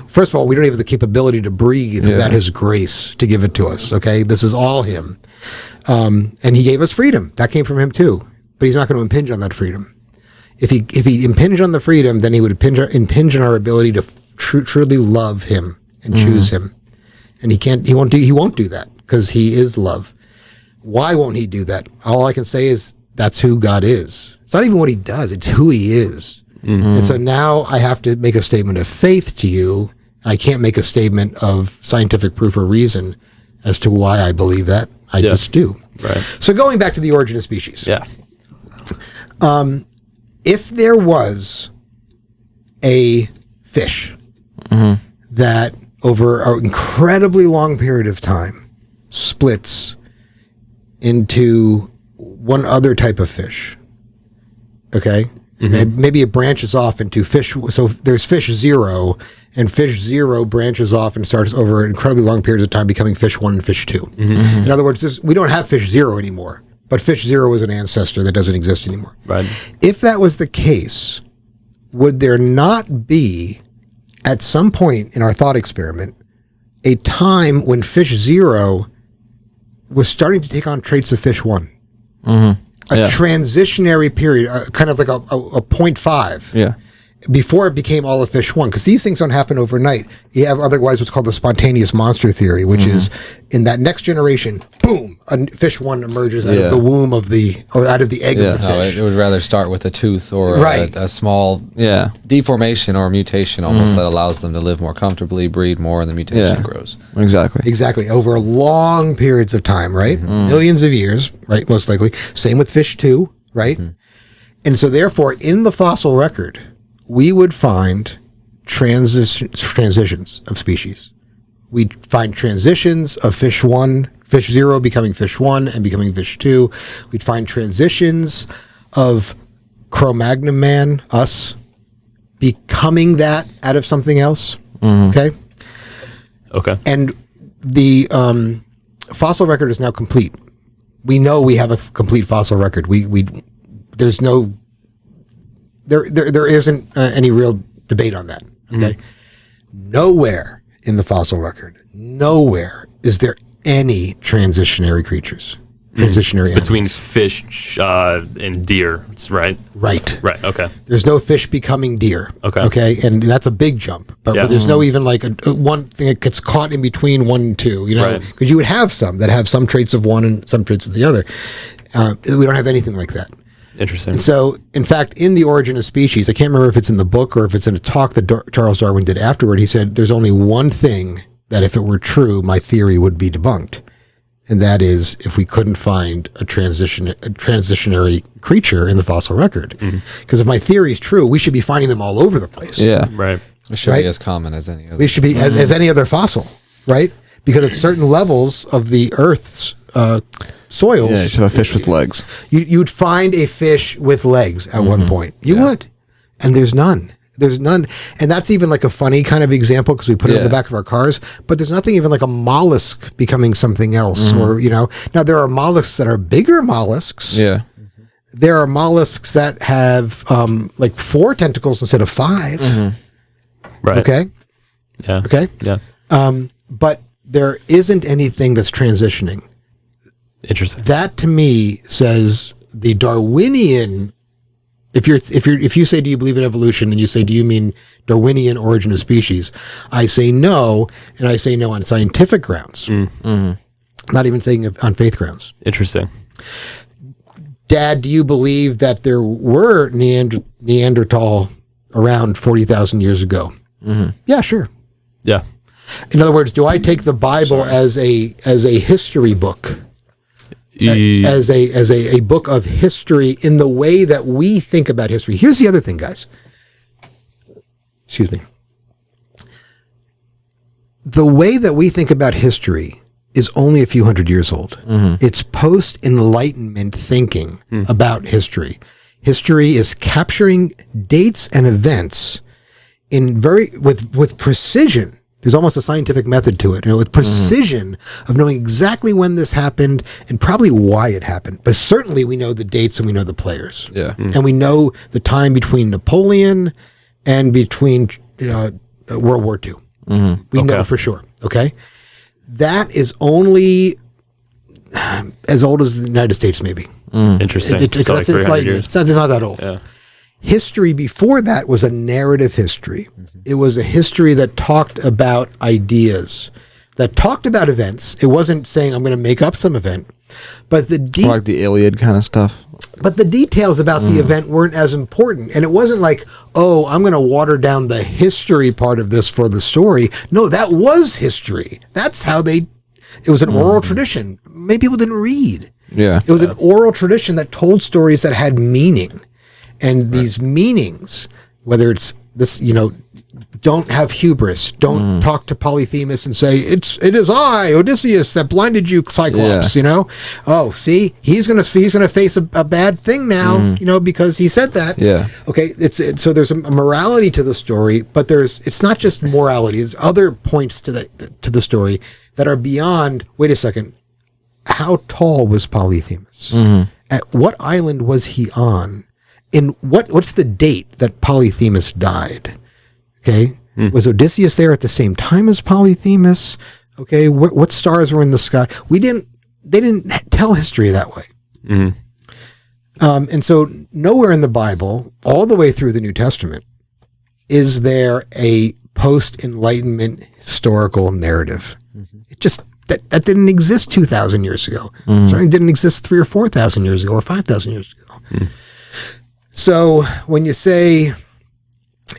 First of all, we don't have the capability to breathe without his grace to give it to us, okay? This is all him. And he gave us freedom. That came from him too. But he's not going to impinge on that freedom. If he impinged on the freedom, then he would impinge on our ability to truly love him and choose him. And he won't do that because he is love. Why won't he do that? All I can say is that's who God is. It's not even what he does, it's who he is. And so now I have to make a statement of faith to you. I can't make a statement of scientific proof or reason as to why I believe that. I just do. Right. So going back to the origin of species. Yeah. If there was a fish that over an incredibly long period of time splits into one other type of fish, okay? Maybe it branches off into fish. So there's fish 0, and fish 0 branches off and starts over incredibly long periods of time becoming fish 1 and fish 2. In other words, we don't have fish 0 anymore, but fish 0 is an ancestor that doesn't exist anymore. Right. If that was the case, would there not be, at some point in our thought experiment, a time when fish 0 was starting to take on traits of fish 1? A transitionary period, kind of like a 0.5. Yeah. Before it became all of fish 1, because these things don't happen overnight. You have otherwise what's called the spontaneous monster theory, which is in that next generation, boom, a fish 1 emerges out of the womb of out of the egg of the No, fish. it would rather start with a tooth or a small deformation or mutation almost that allows them to live more comfortably, breed more, and the mutation grows. Exactly. Over long periods of time, right? Millions of years, right? Most likely. Same with fish 2, right? And so therefore, in the fossil record, we would find transitions of species. We'd find transitions of fish 1, fish 0 becoming fish 1 and becoming fish 2. We'd find transitions of Cro-Magnon man, us, becoming that out of something else. Okay? And the fossil record is now complete. We know we have a complete fossil record. There's no... There isn't any real debate on that. Okay, nowhere in the fossil record, nowhere is there any transitionary creatures, transitionary between animals. fish and deer, right? Right. Okay. There's no fish becoming deer. Okay, and that's a big jump. But there's no even like a one thing that gets caught in between 1 and 2. Because you would have some that have some traits of one and some traits of the other. We don't have anything like that. Interesting. So, in fact, in The Origin of Species, I can't remember if it's in the book or if it's in a talk that Charles Darwin did afterward, he said, there's only one thing that if it were true, my theory would be debunked. And that is if we couldn't find a transitionary creature in the fossil record. Because if my theory is true, we should be finding them all over the place. Yeah. Right. It should be as common as any other. We should be as any other fossil, right? Because at certain levels of the Earth's soils, Yeah, you should have a fish with legs. you'd find a fish with legs at one point. You would. And there's none. There's none. And that's even like a funny kind of example because we put it in the back of our cars, but there's nothing even like a mollusk becoming something else or, now there are mollusks that are bigger mollusks. Yeah. There are mollusks that have like 4 tentacles instead of 5. Right. Okay. Yeah. Okay. Yeah. But there isn't anything that's transitioning. Interesting. That to me says the Darwinian. If you say, do you believe in evolution, and you say, do you mean Darwinian origin of species? I say no, and I say no on scientific grounds. Not even saying on faith grounds. Interesting. Dad, do you believe that there were Neanderthal around 40,000 years ago? Yeah, sure. Yeah. In other words, do I take the Bible as a history book? As a book of history in the way that we think about history. Here's the other thing, guys. Excuse me. The way that we think about history is only a few hundred years old. It's post-Enlightenment thinking about history. History is capturing dates and events in with precision. There's almost a scientific method to it, with precision of knowing exactly when this happened and probably why it happened. But certainly we know the dates and we know the players. Yeah. And we know the time between Napoleon and between World War II. We know for sure. Okay. That is only as old as the United States, maybe. Interesting. It's like 300 years. It's not that old. Yeah. History before that was a narrative history. It was a history that talked about ideas, that talked about events. It wasn't saying I'm going to make up some event, but Like the Iliad kind of stuff. But the details about the event weren't as important. And it wasn't like, oh, I'm going to water down the history part of this for the story. No, that was history. That's how it was an oral tradition. Many people didn't read. Yeah. It was an oral tradition that told stories that had meaning. And these meanings, whether it's this, don't have hubris. Don't talk to Polyphemus and say, it is I, Odysseus, that blinded you, Cyclops, Oh, see, he's gonna face a bad thing now, because he said that. Yeah. Okay, so there's a morality to the story, but it's not just morality, there's other points to the story that are beyond, wait a second, how tall was Polyphemus? At what island was he on? In what's the date that Polyphemus died? Okay, was Odysseus there at the same time as Polyphemus? Okay, what stars were in the sky? They didn't tell history that way. And so nowhere in the Bible, all the way through the New Testament, is there a post-Enlightenment historical narrative. It just that didn't exist 2,000 years ago. Certainly didn't exist 3,000 or 4,000 years ago or 5,000 years ago. So when you say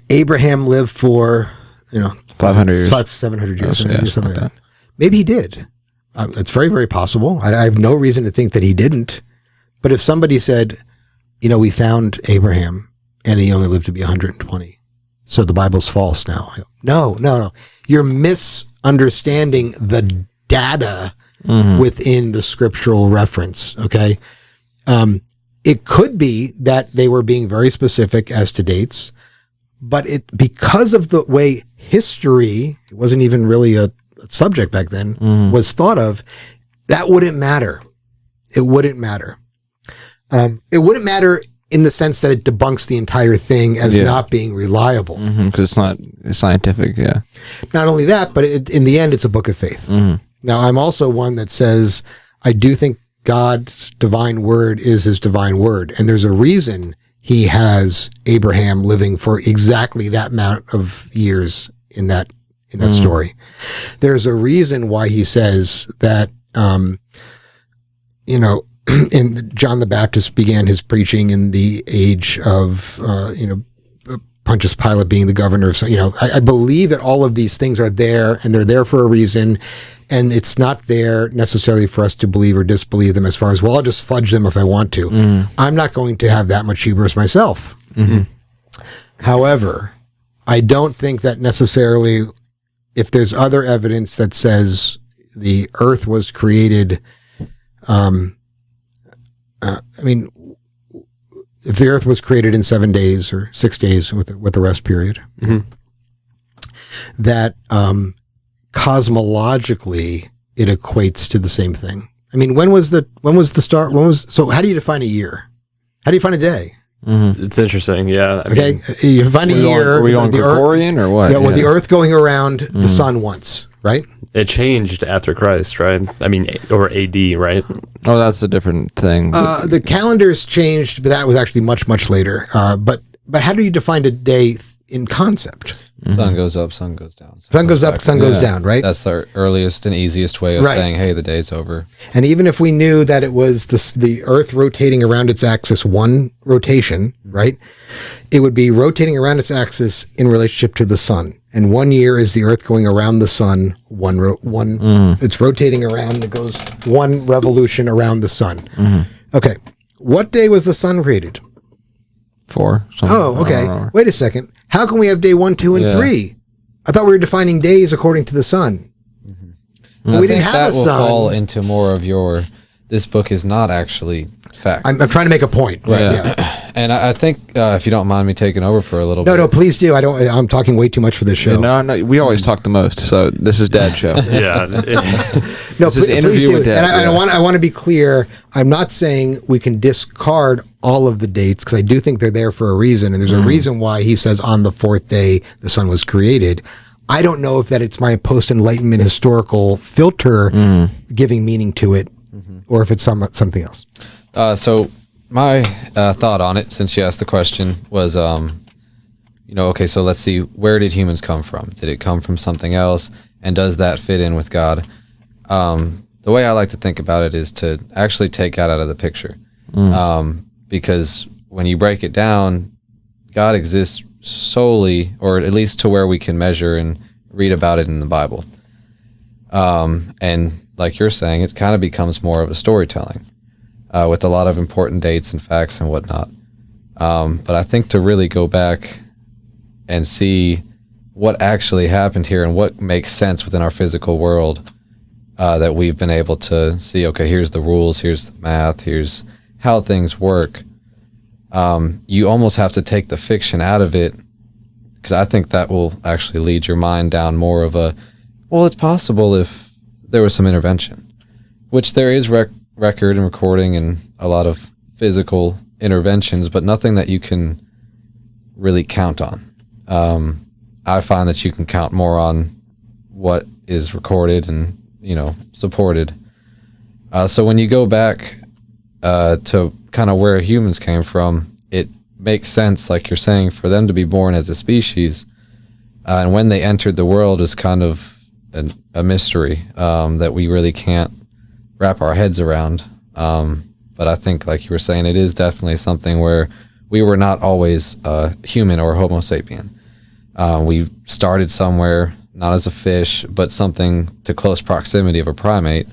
Abraham lived for 500 years, 700 years, something like that. that. Maybe he did. It's very, very possible. I have no reason to think that he didn't. But if somebody said, we found Abraham and he only lived to be 120, so the Bible's false now. I go, no. You're misunderstanding the data within the scriptural reference. Okay. It could be that they were being very specific as to dates, but because of the way history, it wasn't even really a subject back then, was thought of, that wouldn't matter. It wouldn't matter. It wouldn't matter in the sense that it debunks the entire thing as not being reliable. Because it's not scientific, yeah. Not only that, but in the end, it's a book of faith. Now, I'm also one that says, I do think God's divine word is his divine word. And there's a reason he has Abraham living for exactly that amount of years in that story. There's a reason why he says that, and John the Baptist began his preaching in the age of, Pontius Pilate being the governor of, I believe that all of these things are there, and they're there for a reason, and it's not there necessarily for us to believe or disbelieve them as far as, well, I'll just fudge them if I want to. I'm not going to have that much hubris myself. However, I don't think that necessarily, if there's other evidence that says the earth was created, if the earth was created in 7 days or 6 days with the rest period, that cosmologically it equates to the same thing. I mean, when was the start? So how do you define a year? How do you define a day? It's interesting. Yeah. I mean, You define a year. Are we on Gregorian or what? Yeah, well, the earth going around the sun once, right? it changed after Christ, right? I mean, or AD, right? Oh, that's a different thing. The calendars changed, but that was actually much, much later. But how do you define a day in concept? Sun goes up, sun goes down. Sun goes up, sun goes down, right? That's our earliest and easiest way of saying, hey, the day's over. And even if we knew that it was the Earth rotating around its axis, one rotation, right? It would be rotating around its axis in relationship to the sun. And 1 year is the Earth going around the sun, it's rotating around, it goes one revolution around the sun. Okay. What day was the sun created? 4. Oh, okay. Wait a second. How can we have day 1, 2, and 3? I thought we were defining days according to the sun. We didn't have a sun. That will fall into more of your, this book is not actually fact. I'm trying to make a point. Right. Yeah. And I think, if you don't mind me taking over for a little bit. No, please do. I'm talking way too much for this show. No, we always talk the most, so this is Dad's show. Yeah. This is interview with Dad. And I want to be clear. I'm not saying we can discard all of the dates, because I do think they're there for a reason, and there's a reason why he says on the 4th day the sun was created. I don't know if that it's my post-Enlightenment historical filter giving meaning to it, or if it's something else. So my thought on it, since you asked the question, was, okay, so let's see, where did humans come from? Did it come from something else? And does that fit in with God? The way I like to think about it is to actually take God out of the picture. Because when you break it down, God exists solely, or at least to where we can measure and read about it in the Bible. And like you're saying, it kind of becomes more of a storytelling with a lot of important dates and facts and whatnot. But I think to really go back and see what actually happened here and what makes sense within our physical world, that we've been able to see, okay, here's the rules, here's the math, here's how things work. You almost have to take the fiction out of it, because I think that will actually lead your mind down more of a, well, it's possible if there was some intervention, which there is record and recording and a lot of physical interventions, but nothing that you can really count on. I find that you can count more on what is recorded and, supported. So when you go back to kind of where humans came from, it makes sense, like you're saying, for them to be born as a species. And when they entered the world is kind of a mystery that we really can't wrap our heads around. But I think, like you were saying, it is definitely something where we were not always human or Homo sapien. We started somewhere, not as a fish, but something to close proximity of a primate.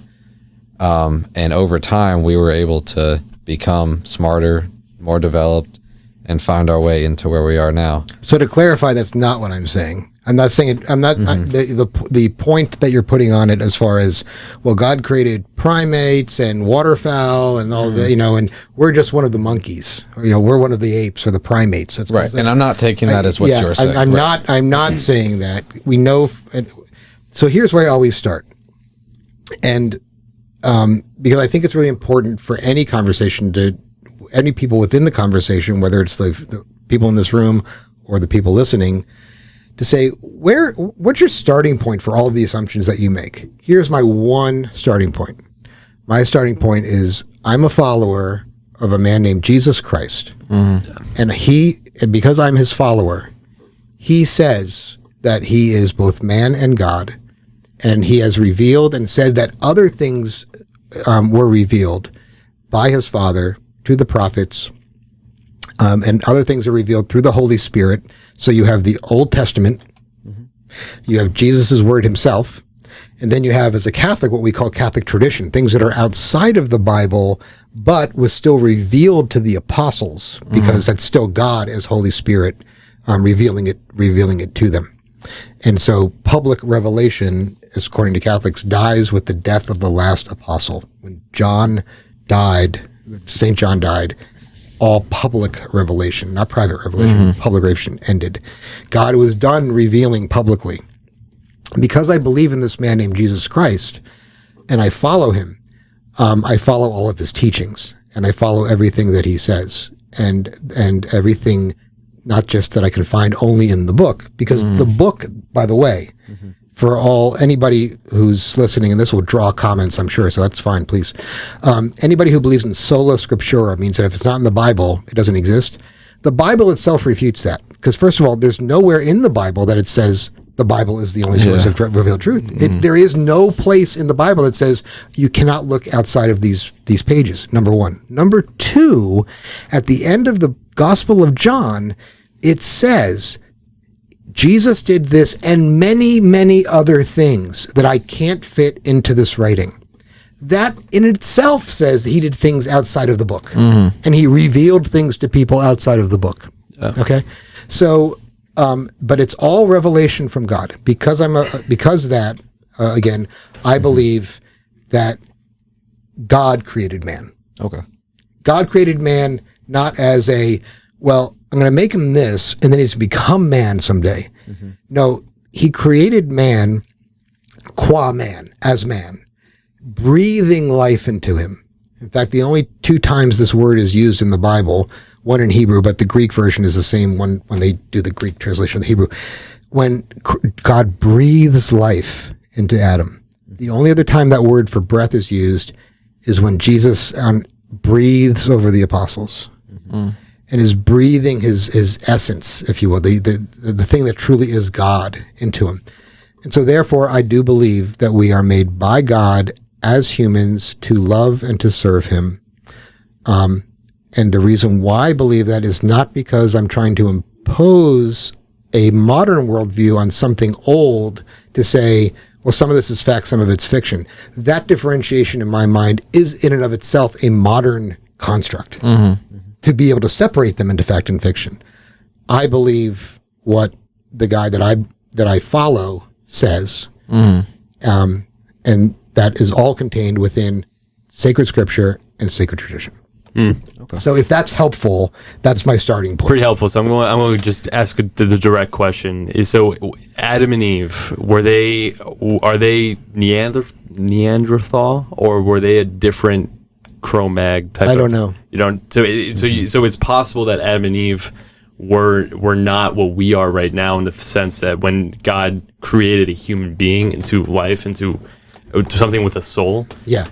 And over time, we were able to become smarter, more developed, and find our way into where we are now. So to clarify, that's not what I'm saying. I'm not saying it. I'm not the point that you're putting on it as far as, well, God created primates and waterfowl and all that, and we're just one of the monkeys. We're one of the apes or the primates. That's right. And I'm not taking that as what you're saying. I'm not saying that. We know. So here's where I always start, and because I think it's really important for any conversation any people within the conversation, whether it's the people in this room or the people listening, to say, what's your starting point for all of the assumptions that you make? Here's my one starting point. My starting point is, I'm a follower of a man named Jesus Christ. And because I'm his follower, he says that he is both man and God. And he has revealed and said that other things were revealed by his Father to the prophets, and other things are revealed through the Holy Spirit. So you have the Old Testament, you have Jesus' word himself, and then you have, as a Catholic, what we call Catholic tradition, things that are outside of the Bible, but was still revealed to the apostles, because that's still God as Holy Spirit revealing it to them. And so public revelation, according to Catholics, dies with the death of the last apostle. When John died, St. John died, all public revelation, not private revelation, public revelation ended. God was done revealing publicly. Because I believe in this man named Jesus Christ, and I follow him, I follow all of his teachings, and I follow everything that he says, and everything, not just that I can find only in the book, because the book, by the way, for anybody who's listening, and this will draw comments, I'm sure, so that's fine, please. Anybody who believes in sola scriptura means that if it's not in the Bible, it doesn't exist. The Bible itself refutes that, because first of all, there's nowhere in the Bible that it says the Bible is the only source of revealed truth. There is no place in the Bible that says you cannot look outside of these pages, number one. Number two, at the end of the Gospel of John, it says, Jesus did this and many, many other things that I can't fit into this writing. That in itself says that he did things outside of the book, and he revealed things to people outside of the book. Okay, so but it's all revelation from God, because again, I believe that God created man. Okay. God created man not as I'm going to make him this, and then he's going to become man someday. No, he created man, qua man, as man, breathing life into him. In fact, the only two times this word is used in the Bible, one in Hebrew, but the Greek version is the same one when they do the Greek translation of the Hebrew. When God breathes life into Adam. The only other time that word for breath is used is when Jesus breathes over the apostles. And is breathing his essence, if you will, the thing that truly is God into him. And so therefore, I do believe that we are made by God as humans to love and to serve him. And the reason why I believe that is not because I'm trying to impose a modern worldview on something old to say, well, some of this is fact, some of it's fiction. That differentiation in my mind is in and of itself a modern construct. To be able to separate them into fact and fiction. I believe what the guy that I follow says, and that is all contained within sacred scripture and sacred tradition. Okay. So if that's helpful, that's my starting point. Pretty helpful. So I'm going to just ask the direct question. So Adam and Eve, are they Neanderthal, or were they a different Cro-Mag type? I don't know. You don't. So it's possible that Adam and Eve were not what we are right now, in the sense that when God created a human being into life, into something with a soul. Yeah.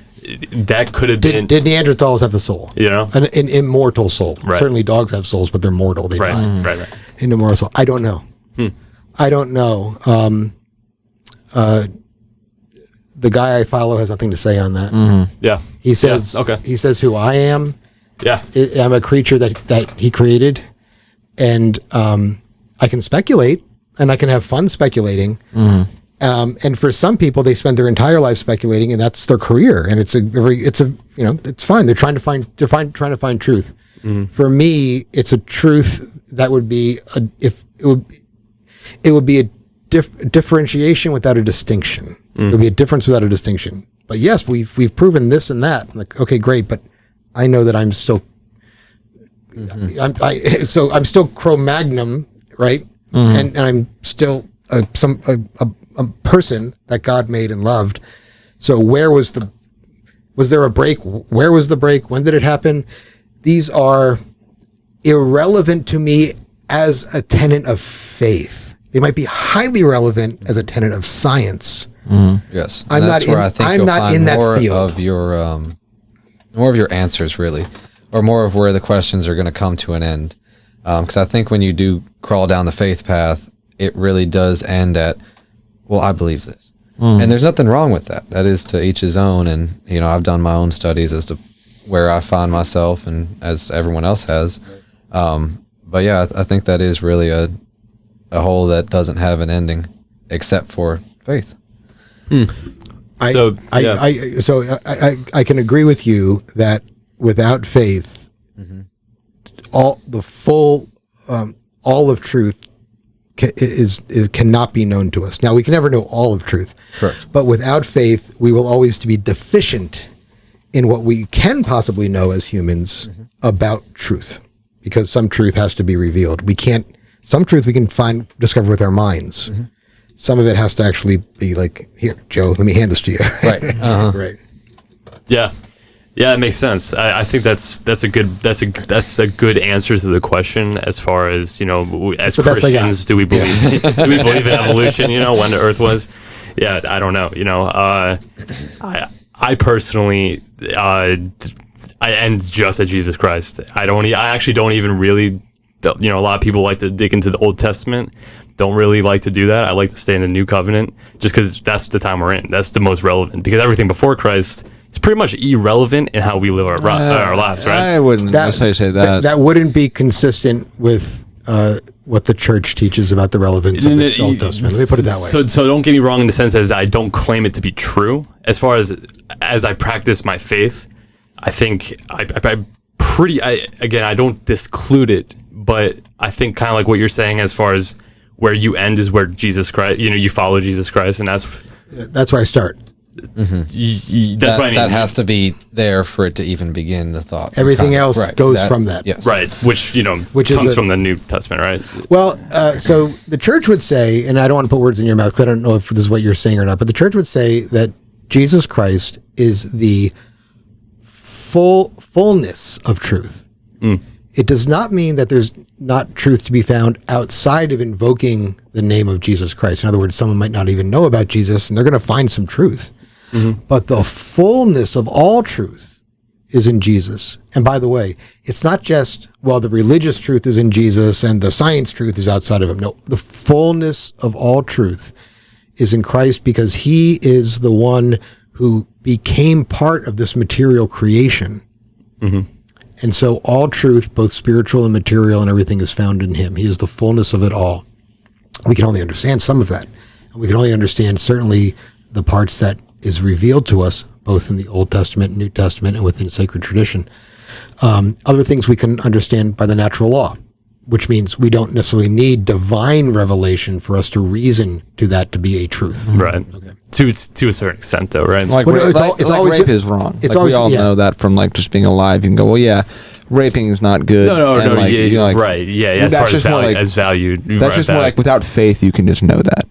That could have been. Did Neanderthals have a soul? You know, an immortal soul. Right. Certainly, dogs have souls, but they're mortal. They die. Right. An immortal soul. I don't know. I don't know. The guy I follow has nothing to say on that. Yeah. He says. Okay. He says who I am. Yeah. I'm a creature that he created, and I can speculate, and I can have fun speculating. And for some people, they spend their entire life speculating, and that's their career. And it's fine. They're trying to find truth. For me, it's a truth that would be it would be a differentiation without a distinction. It would be a difference without a distinction. But yes, we've proven this and that. I'm like, okay, great, but I know that I'm still, I'm still Cro-Magnon, right? And I'm still a person that God made and loved. So was there a break? Where was the break? When did it happen? These are irrelevant to me as a tenet of faith. They might be highly relevant as a tenet of science. Yes, I'm not in that field. More of your answers, really, or more of where the questions are going to come to an end. Because I think when you do crawl down the faith path, it really does end at, well, I believe this. And there's nothing wrong with that. That is to each his own. And, I've done my own studies as to where I find myself, and as everyone else has. But yeah, I think that is really a hole that doesn't have an ending, except for faith. I can agree with you that without faith, all of truth cannot be known to us. Now, we can never know all of truth, Correct. but without faith, we will always be deficient in what we can possibly know as humans about truth, because some truth has to be revealed. Some truth we can discover with our minds. Some of it has to actually be like, here, Joe, let me hand this to you. Right. Right. Yeah, it makes sense. I think that's a good answer to the question. As far as as Christians, do we believe in evolution? When the Earth was? Yeah, I don't know. I personally, I end just at Jesus Christ. I actually don't even really. A lot of people like to dig into the Old Testament. Don't really like to do that. I like to stay in the New Covenant just because that's the time we're in. That's the most relevant, because everything before Christ is pretty much irrelevant in how we live our lives, right? I wouldn't necessarily say that. That wouldn't be consistent with what the church teaches about the relevance of the Old Testament. Let me put it that way. So don't get me wrong in the sense as I don't claim it to be true. As far as I practice my faith, I think I don't disclude it, but I think kind of like what you're saying as far as where you end is where Jesus Christ, you follow Jesus Christ, and that's where I start. That's what I mean. That has to be there for it to even begin the thought. Everything else goes from that. Yes. Right, which comes from the New Testament, right? Well, so the church would say, and I don't want to put words in your mouth because I don't know if this is what you're saying or not, but the church would say that Jesus Christ is the fullness of truth. It does not mean that there's not truth to be found outside of invoking the name of Jesus Christ. In other words, someone might not even know about Jesus, and they're going to find some truth. But the fullness of all truth is in Jesus. And by the way, it's not just, the religious truth is in Jesus and the science truth is outside of him. No, the fullness of all truth is in Christ, because he is the one who became part of this material creation. And so all truth, both spiritual and material and everything, is found in him. He is the fullness of it all. We can only understand some of that. And we can only understand certainly the parts that is revealed to us, both in the Old Testament, New Testament, and within sacred tradition. Other things we can understand by the natural law, which means we don't necessarily need divine revelation for us to reason to that to be a truth. Right. Okay. To a certain extent, though, right? Like, rape is wrong. We all know that from just being alive. You can go, raping is not good. No. Right. Yeah. As far as valued. That's just more like without faith, you can just know that.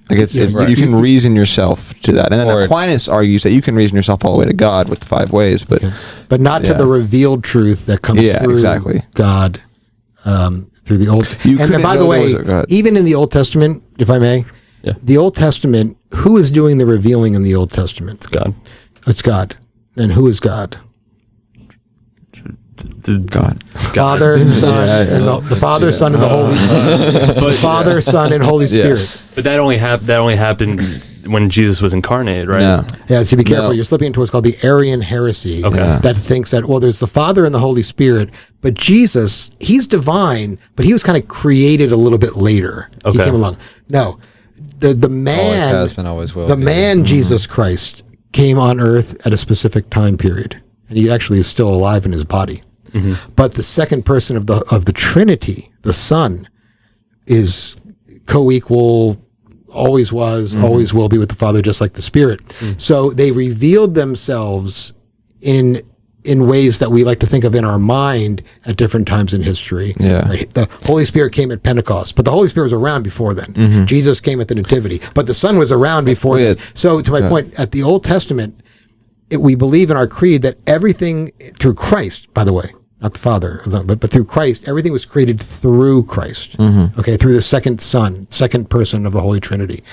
You can reason yourself to that. And then Aquinas argues that you can reason yourself all the way to God with the 5 ways, but not to the revealed truth that comes through God. Through the Old. And by the way, even in the Old Testament, if I may, the Old Testament, who is doing the revealing in the Old Testament? It's God. It's God. And who is God? God. Father, Son, and the Father, Son, and the Holy Father, Son, and Holy Spirit. But that only happened when Jesus was incarnated, right? Yeah, so be careful. You're slipping into what's called the Arian heresy that thinks that, there's the Father and the Holy Spirit, but Jesus, he's divine, but he was kind of created a little bit later. He came along. No, the man, always has been, always will the man Jesus Christ came on earth at a specific time period, and he actually is still alive in his body. But the second person of the Trinity, the Son, is co-equal, always was, always will be with the Father, just like the Spirit. So they revealed themselves in ways that we like to think of in our mind at different times in history. Right? The Holy Spirit came at Pentecost, but the Holy Spirit was around before then. Jesus came at the Nativity, but the Son was around before then. So to my point, at the Old Testament, we believe in our creed that everything through Christ, by the way, not the Father, but through Christ. Everything was created through Christ, okay, through the second Son, second person of the Holy Trinity,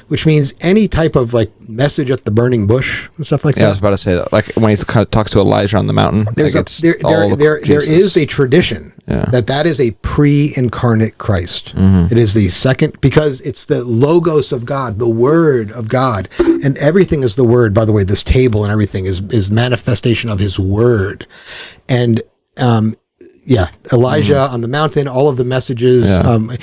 which means any type of like message at the burning bush and stuff like that. I was about to say that. Like when he kind of talks to Elijah on the mountain. There is a tradition that is a pre-incarnate Christ. It is the second, because it's the logos of God, the Word of God, and everything is the Word. By the way, this table and everything is manifestation of His Word, and Elijah on the mountain, all of the messages.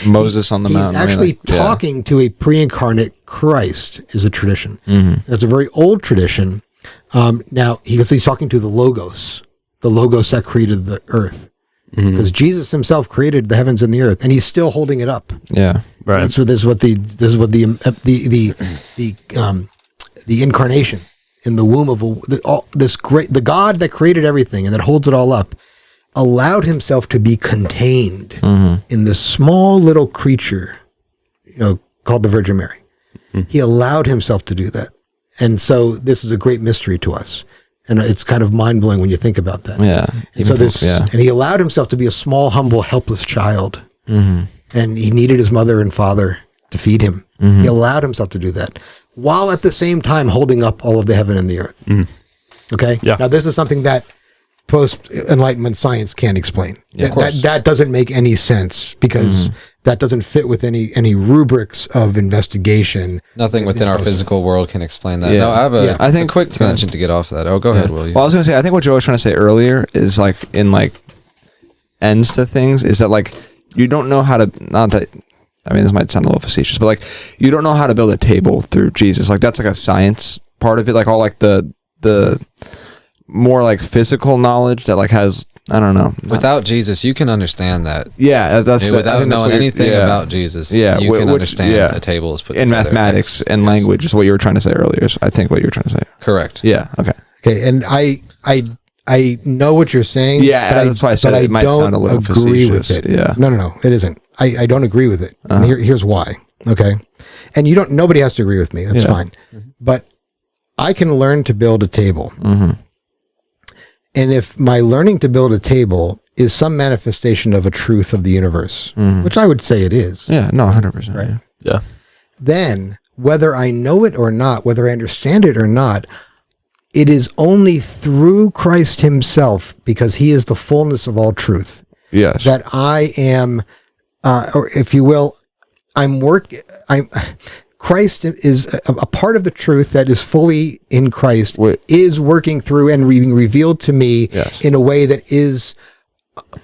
Moses on the mountain. He's actually talking to a pre-incarnate Christ is a tradition. That's a very old tradition. Now, he's talking to the Logos that created the earth. Because Jesus himself created the heavens and the earth, and he's still holding it up. Yeah. Right. This is what the incarnation in the womb of the God that created everything and that holds it all up, allowed himself to be contained in this small little creature, called the Virgin Mary. He allowed himself to do that. And so this is a great mystery to us. And it's kind of mind blowing when you think about that. Yeah. And so and he allowed himself to be a small, humble, helpless child. And he needed his mother and father to feed him. He allowed himself to do that while at the same time holding up all of the heaven and the earth. Okay. Yeah. Now this is something that post-Enlightenment science can't explain. That doesn't make any sense because that doesn't fit with any rubrics of investigation. Nothing within our physical world can explain that. Yeah. No, I have I think a quick tangent to get off of that. Oh, go ahead, Will. Well, I was going to say, I think what Joe was trying to say earlier is like in like ends to things is that like you don't know how to, not that, I mean, this might sound a little facetious, but like you don't know how to build a table through Jesus. Like that's like a science part of it, like all like the more like physical knowledge that like has, I don't know. Without Jesus, you can understand that. Yeah, without knowing anything about Jesus, you can understand a table is put in together. Mathematics and language is what you were trying to say earlier. I think what you were trying to say. Correct. Yeah. Okay. Okay, and I know what you're saying. Yeah, but that's why I said it might sound a little agree facetious. with it. Yeah. No, it isn't. I don't agree with it. And here's why. Okay, and nobody has to agree with me. That's fine. But I can learn to build a table. And if my learning to build a table is some manifestation of a truth of the universe, which I would say it is. Yeah, no, 100%. Right. Yeah. Then, whether I know it or not, whether I understand it or not, it is only through Christ himself, because he is the fullness of all truth. Yes. That I am, or if you will, Christ is a part of the truth that is fully in Christ, is working through and being revealed to me in a way that is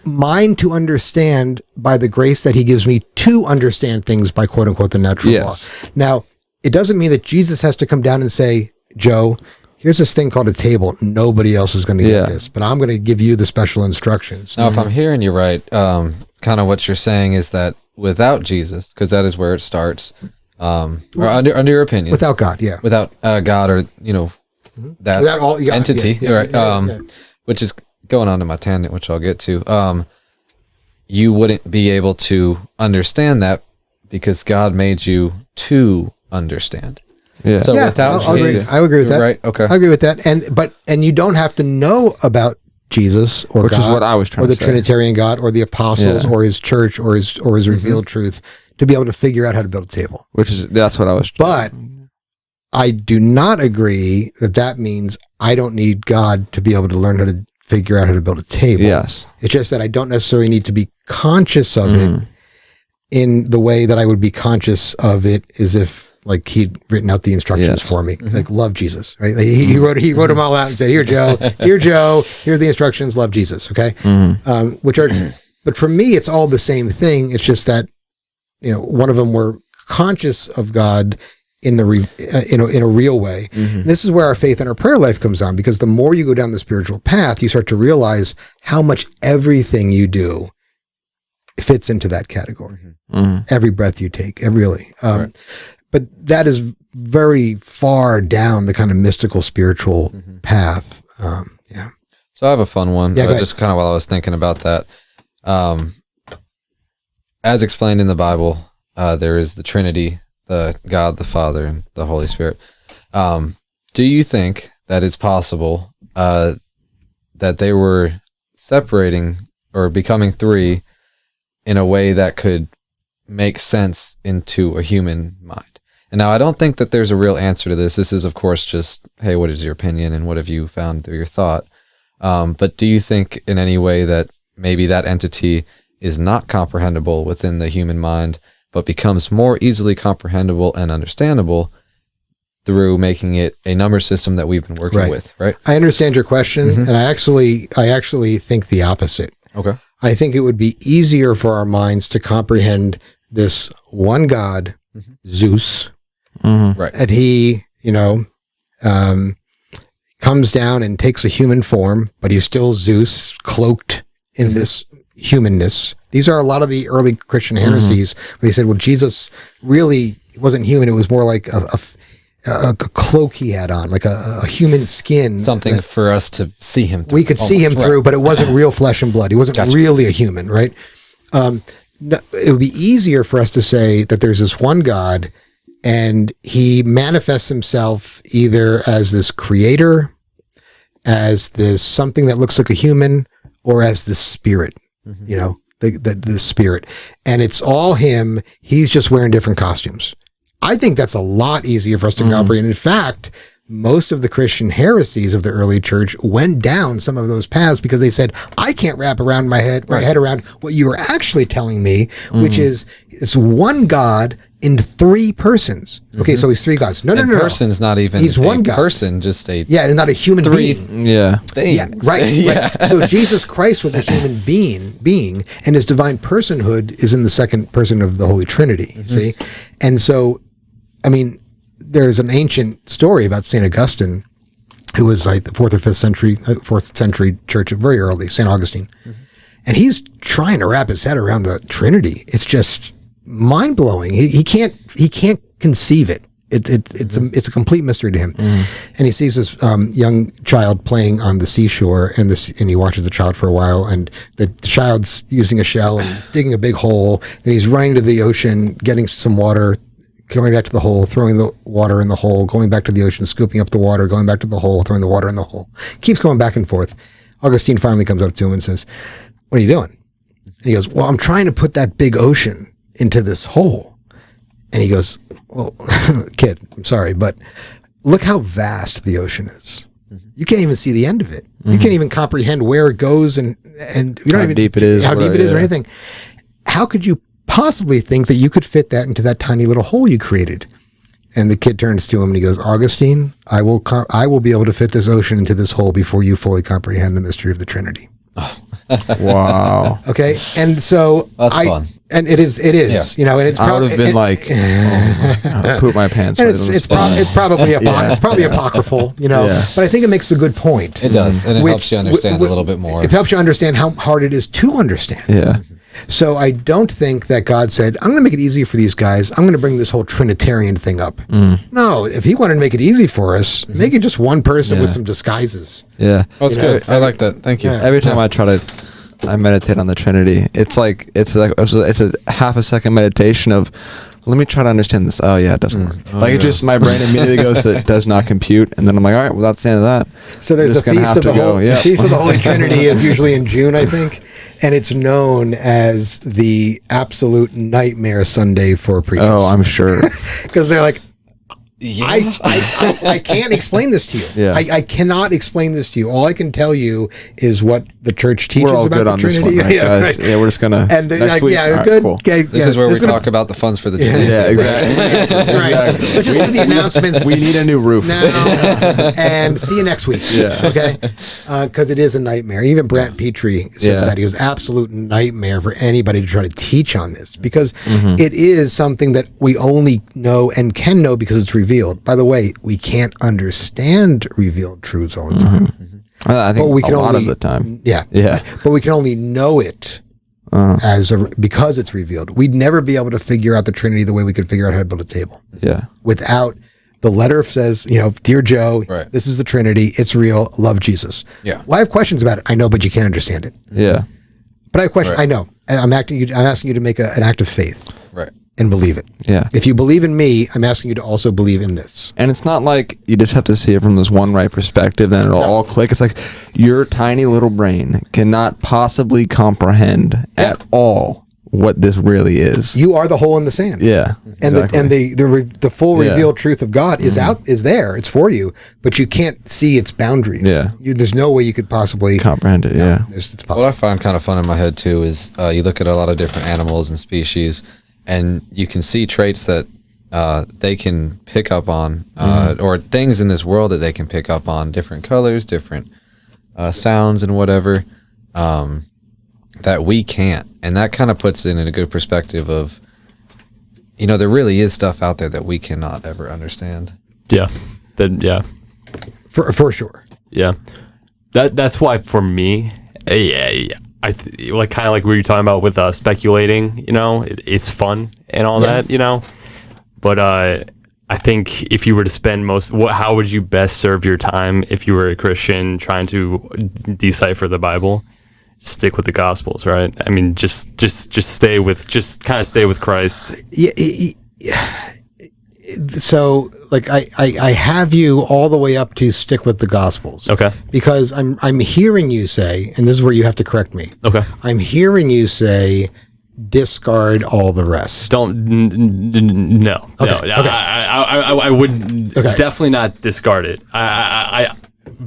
mine to understand by the grace that he gives me to understand things by quote unquote the natural law. Now, it doesn't mean that Jesus has to come down and say, Joe, here's this thing called a table. Nobody else is going to get this, but I'm going to give you the special instructions. Now, if I'm hearing you right, kind of what you're saying is that without Jesus, because that is where it starts, or under your opinion, without God, without God, or that without all entity, which is going on to my tangent, which I'll get to. You wouldn't be able to understand that because God made you to understand. Yeah. So without Jesus, I agree with that. Right. Okay. I agree with that. And you don't have to know about Jesus or which God, is what I was trying or to the say. Trinitarian God, or the apostles, or his church, or his revealed truth, to be able to figure out how to build a table. That's what I was. But I do not agree that means I don't need God to be able to learn how to figure out how to build a table. Yes. It's just that I don't necessarily need to be conscious of it in the way that I would be conscious of it as if like he'd written out the instructions for me. Like, love Jesus, right? Like he wrote them all out and said, here, Joe, here's the instructions, love Jesus. Okay. But for me, it's all the same thing. It's just that, one of them we're conscious of God in a real way. This is where our faith and our prayer life comes on, because the more you go down the spiritual path, you start to realize how much everything you do fits into that category. Every breath you take, really. But that is very far down the kind of mystical spiritual path. So I have a fun one. Just kind of while I was thinking about that. As explained in the Bible, there is the Trinity, the God, the Father, and the Holy Spirit. Do you think that it's possible that they were separating or becoming three in a way that could make sense into a human mind. And now I don't think that there's a real answer to this. This is, of course, just, hey, what is your opinion and what have you found through your thought? But do you think in any way that maybe that entity is not comprehensible within the human mind, but becomes more easily comprehensible and understandable through making it a number system that we've been working with, right? I understand your question, and I actually think the opposite. Okay. I think it would be easier for our minds to comprehend this one God, Zeus, Right. and he, comes down and takes a human form, but he's still Zeus, cloaked in this humanness. These are a lot of the early Christian heresies where they said, well, Jesus really wasn't human. It was more like a cloak he had on, like a human skin. Something for us to see him through. We could see him through, but it wasn't real flesh and blood. He wasn't really a human, right? It would be easier for us to say that there's this one God and he manifests himself either as this creator, as this something that looks like a human, or as the spirit, the spirit. And it's all him. He's just wearing different costumes. I think that's a lot easier for us to comprehend. In fact, most of the Christian heresies of the early church went down some of those paths because they said, I can't wrap around my head around what you are actually telling me, which is it's one God in three persons. Okay, so he's three gods. No. Person's not even he's one God. Person, just a and not a human being. Yeah. thing. Yeah, right. So Jesus Christ was a human being, and his divine personhood is in the second person of the Holy Trinity. See, and so, I mean, there's an ancient story about St. Augustine, who was like the 4th or 5th century church, very early, St. Augustine. And he's trying to wrap his head around the Trinity. It's just mind blowing. He can't conceive it. It's a complete mystery to him. And he sees this young child playing on the seashore, and he watches the child for a while, and the child's using a shell and he's digging a big hole. Then he's running to the ocean, getting some water, coming back to the hole, throwing the water in the hole, going back to the ocean, scooping up the water, going back to the hole, throwing the water in the hole. Keeps going back and forth. Augustine finally comes up to him and says, what are you doing? And he goes, well, I'm trying to put that big ocean into this hole. And he goes, well, kid, I'm sorry, but look how vast the ocean is. You can't even see the end of it. You can't even comprehend where it goes and you don't how deep it is, or anything. How could you possibly think that you could fit that into that tiny little hole you created? And the kid turns to him and he goes, Augustine, I will be able to fit this ocean into this hole before you fully comprehend the mystery of the Trinity. Wow. Okay. And so that's fun. And it is, and it's I would have been I'll poop my pants. And it's probably apocryphal, but I think it makes a good point. It does. And it helps you understand a little bit more. It helps you understand how hard it is to understand. Yeah. So I don't think that God said, I'm going to make it easy for these guys. I'm going to bring this whole Trinitarian thing up. No, if he wanted to make it easy for us, make it just one person with some disguises. Yeah. Oh, that's good. I like that. Thank you. Yeah. Every time I meditate on the Trinity, it's a half a second meditation of, let me try to understand this. Oh yeah, it doesn't work. It just, my brain immediately goes to, does not compute, and then I'm like, all right, well, that's the end of that. So there's the Feast of the Feast of the Holy Trinity is usually in June, I think, and it's known as the absolute nightmare Sunday for preachers. Oh, I'm sure. Because they're like, I can't explain this to you. Yeah. I cannot explain this to you. All I can tell you is what the church teaches We're all about good the on Trinity. this one, right, guys? Yeah, we're just gonna. And they're next like, week. yeah, All right, good. Cool. Okay, This is where we talk about the funds for the Trinity. Yeah, exactly. Right. Let's just do the announcements. We need a new roof now, and see you next week. Yeah. Okay. Because it is a nightmare. Even BrantPitre says that. He goes, absolute nightmare for anybody to try to teach on this, because it is something that we only know and can know because it's revealed. By the way, we can't understand revealed truths all the time. I think we can a lot only, of the time. Yeah. But we can only know it because it's revealed. We'd never be able to figure out the Trinity the way we could figure out how to build a table. Yeah. Without the letter says, Dear Joe, this is the Trinity. It's real. Love Jesus. Yeah. Well, I have questions about it. I know, but you can't understand it. Yeah. But I have questions. I know. I'm asking you to make an act of faith. Right. and believe it. Yeah. If you believe in me, I'm asking you to also believe in this. And it's not like you just have to see it from this one right perspective, then it'll all click. It's like your tiny little brain cannot possibly comprehend at all what this really is. You are the hole in the sand. Yeah. And Exactly. the full Yeah. revealed truth of God is is there. It's for you, but you can't see its boundaries. Yeah. There's no way you could possibly comprehend it. Yeah. It's What possible. I find kind of fun in my head too is you look at a lot of different animals and species, and you can see traits that they can pick up on, or things in this world that they can pick up on, different colors, different sounds, and whatever, that we can't. And that kind of puts it in a good perspective of, there really is stuff out there that we cannot ever understand. Yeah. For sure. Yeah. That's why for me, like kind of like we were talking about with speculating, it's fun and all that, but I think if you were to spend how would you best serve your time if you were a Christian trying to decipher the Bible? Stick with the Gospels, right? I mean, just stay with Christ. Yeah. So, like, I have you all the way up to stick with the Gospels. Okay. Because I'm hearing you say, and this is where you have to correct me. Okay. I'm hearing you say, discard all the rest. No. Okay. I would definitely not discard it.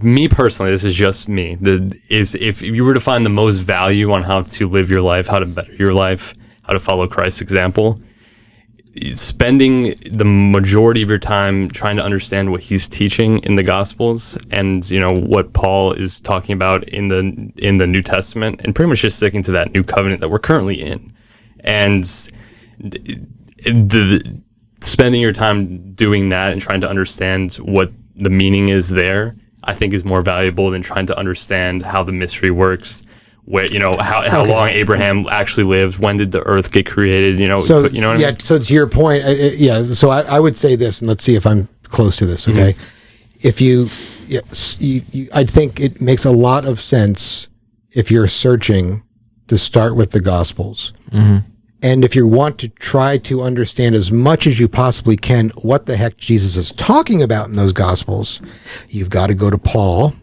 Me personally, this is just me. If you were to find the most value on how to live your life, how to better your life, how to follow Christ's example, spending the majority of your time trying to understand what he's teaching in the Gospels and what Paul is talking about in the New Testament, and pretty much just sticking to that new covenant that we're currently in, and spending your time doing that and trying to understand what the meaning is there, I think is more valuable than trying to understand how the mystery works, where how long Abraham actually lived, when did the earth get created, So, what I mean? So to your point, so I would say this, and let's see if I'm close to this, okay? If you I think it makes a lot of sense if you're searching to start with the Gospels. And if you want to try to understand as much as you possibly can what the heck Jesus is talking about in those Gospels, you've got to go to Paul.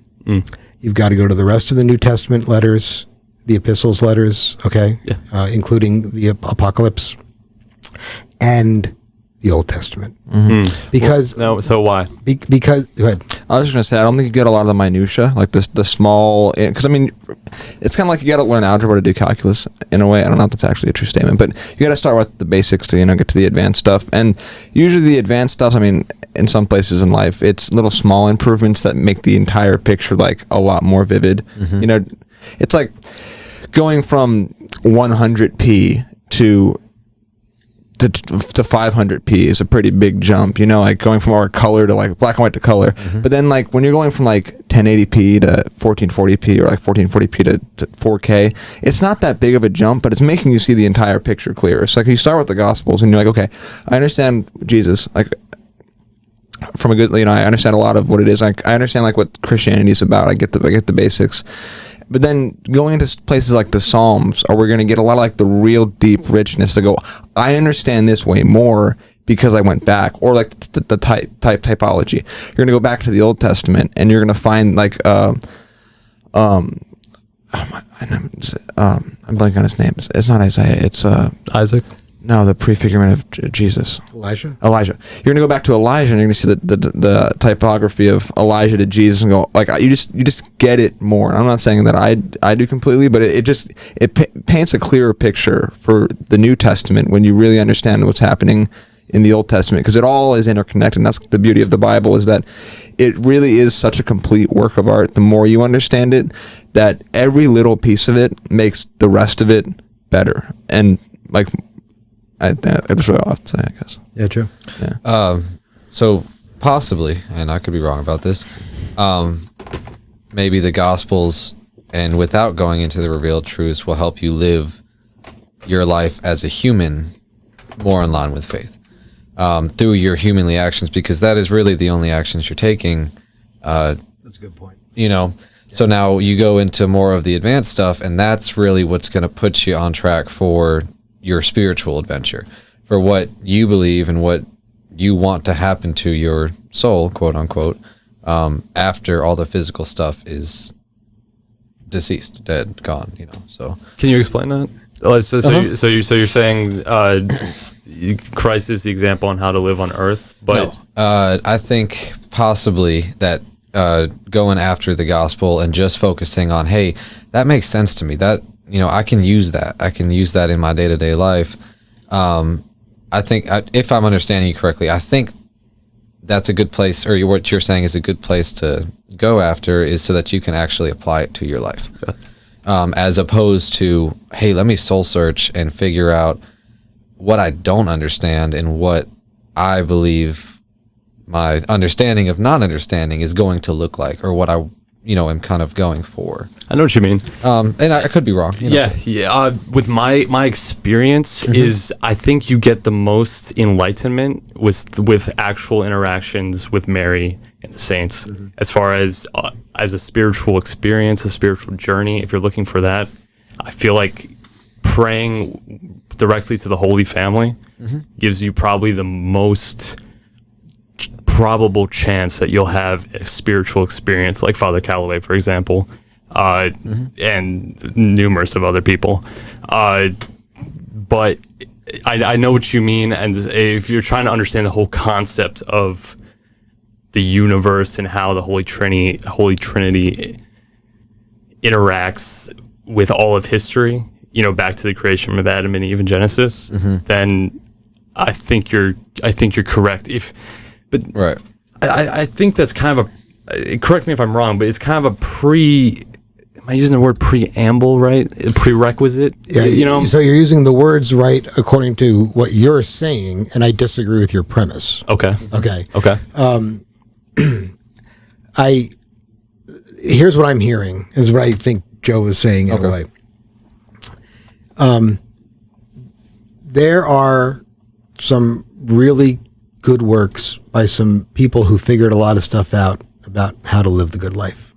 You've got to go to the rest of the New Testament letters, the epistles letters, okay, including the Apocalypse and the Old Testament. Because so why? Because go ahead. I was just gonna say, I don't think you get a lot of the minutia, like the small, because I mean, it's kind of like you got to learn algebra to do calculus in a way. I don't know if that's actually a true statement, but you got to start with the basics to get to the advanced stuff. And usually the advanced stuff, I mean, in some places in life, it's little small improvements that make the entire picture like a lot more vivid. It's like going from 100p to 500p is a pretty big jump, like going from our color to like black and white to color. But then like when you're going from like 1080p to 1440p or like 1440p to 4K, it's not that big of a jump, but it's making you see the entire picture clearer. So like you start with the Gospels and you're like, okay, I understand Jesus, like from a good, I understand a lot of what it is. Like I understand like what Christianity is about. I get the basics. But then going into places like the Psalms, we're going to get a lot of like the real deep richness to go, I understand this way more because I went back, or like the typology. You're going to go back to the Old Testament and you're going to find like, I'm blanking on his name. It's not Isaiah. It's Isaac. No, the prefigurement of Jesus. Elijah. You're gonna go back to Elijah, and you're gonna see the typography of Elijah to Jesus, and go like you just get it more. I'm not saying that I do completely, but it paints a clearer picture for the New Testament when you really understand what's happening in the Old Testament, because it all is interconnected. And that's the beauty of the Bible, is that it really is such a complete work of art. The more you understand it, that every little piece of it makes the rest of it better. And like. I just really off to say, I guess. Yeah, true. Yeah. So possibly, and I could be wrong about this, maybe the Gospels, and without going into the revealed truths, will help you live your life as a human more in line with faith through your humanly actions, because that is really the only actions you're taking. That's a good point. So now you go into more of the advanced stuff, and that's really what's going to put you on track for your spiritual adventure, for what you believe and what you want to happen to your soul, quote unquote, after all the physical stuff is deceased, dead, gone, so. Can you explain that? So you're saying Christ is the example on how to live on earth, but no, I think possibly that going after the gospel and just focusing on, hey, that makes sense to me, that I can use that in my day-to-day life. I think if I'm understanding you correctly, I think that's a good place, or what you're saying is a good place to go after, is so that you can actually apply it to your life. Yeah. As opposed to, hey, let me soul search and figure out what I don't understand and what I believe my understanding of non-understanding is going to look like, or what I, am kind of going for. I know what you mean. And I could be wrong. Yeah. With my experience is, I think you get the most enlightenment with actual interactions with Mary and the saints, as far as a spiritual experience, a spiritual journey. If you're looking for that, I feel like praying directly to the Holy Family gives you probably the most probable chance that you'll have a spiritual experience, like Father Calloway, for example, and numerous of other people. But I know what you mean, and if you're trying to understand the whole concept of the universe and how the Holy Trinity interacts with all of history, back to the creation of Adam and Eve in Genesis, then I think you're correct. Right. I think that's kind of correct me if I'm wrong, but it's kind of am I using the word preamble right? A prerequisite? Yeah, So you're using the words right according to what you're saying, and I disagree with your premise. Okay. Here's what I'm hearing, is what I think Joe was saying in a way. There are some really good works by some people who figured a lot of stuff out about how to live the good life.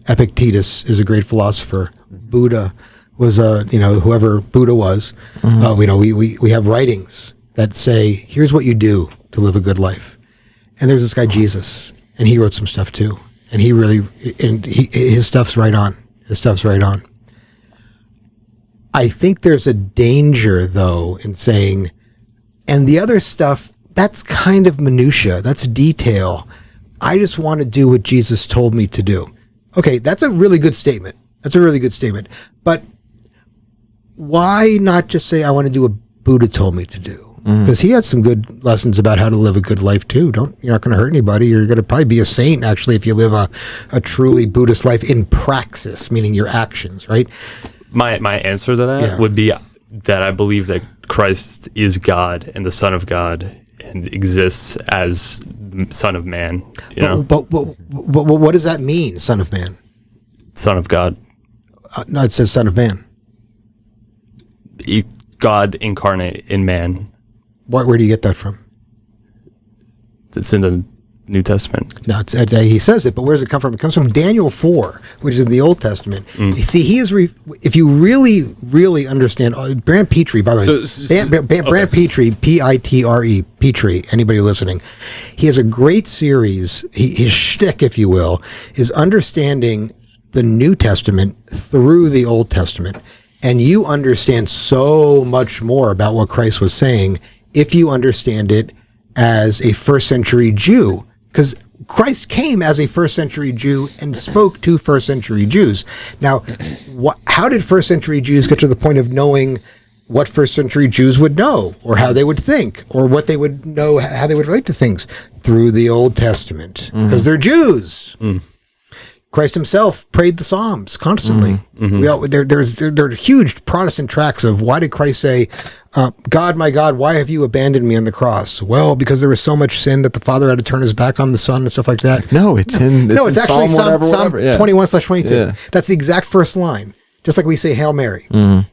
Epictetus is a great philosopher. Buddha was whoever Buddha was. We have writings that say, here's what you do to live a good life. And there's this guy Jesus, and he wrote some stuff too. And his stuff's right on. I think there's a danger, though, in saying, and the other stuff, that's kind of minutia. That's detail. I just want to do what Jesus told me to do. Okay, that's a really good statement. But why not just say, I want to do what Buddha told me to do? Because he had some good lessons about how to live a good life too. You're not going to hurt anybody. You're going to probably be a saint, actually, if you live a truly Buddhist life in praxis, meaning your actions, right? My answer to that would be that I believe that Christ is God and the Son of God and exists as Son of Man. But what does that mean, Son of Man? Son of God. No, it says Son of Man. God incarnate in man. Where do you get that from? It's in the New Testament. No, he says it, but where does it come from? It comes from Daniel 4, which is in the Old Testament. You see, he is, if you really, really understand, BrantPitre, by the way, BrantPitre, Pitre, Pitre, anybody listening, he has a great series, his shtick, if you will, is understanding the New Testament through the Old Testament. And you understand so much more about what Christ was saying if you understand it as a first century Jew. Because Christ came as a first century Jew and spoke to first century Jews. Now, how did first century Jews get to the point of knowing what first century Jews would know, or how they would think, or what they would know, how they would relate to things? Through the Old Testament, because they're Jews. Christ himself prayed the Psalms constantly. There are huge Protestant tracts of, why did Christ say, God, my God, why have you abandoned me on the cross? Well, because there was so much sin that the Father had to turn his back on the Son and stuff like that. It's actually Psalm yeah. 21/22. Yeah. That's the exact first line. Just like we say Hail Mary. I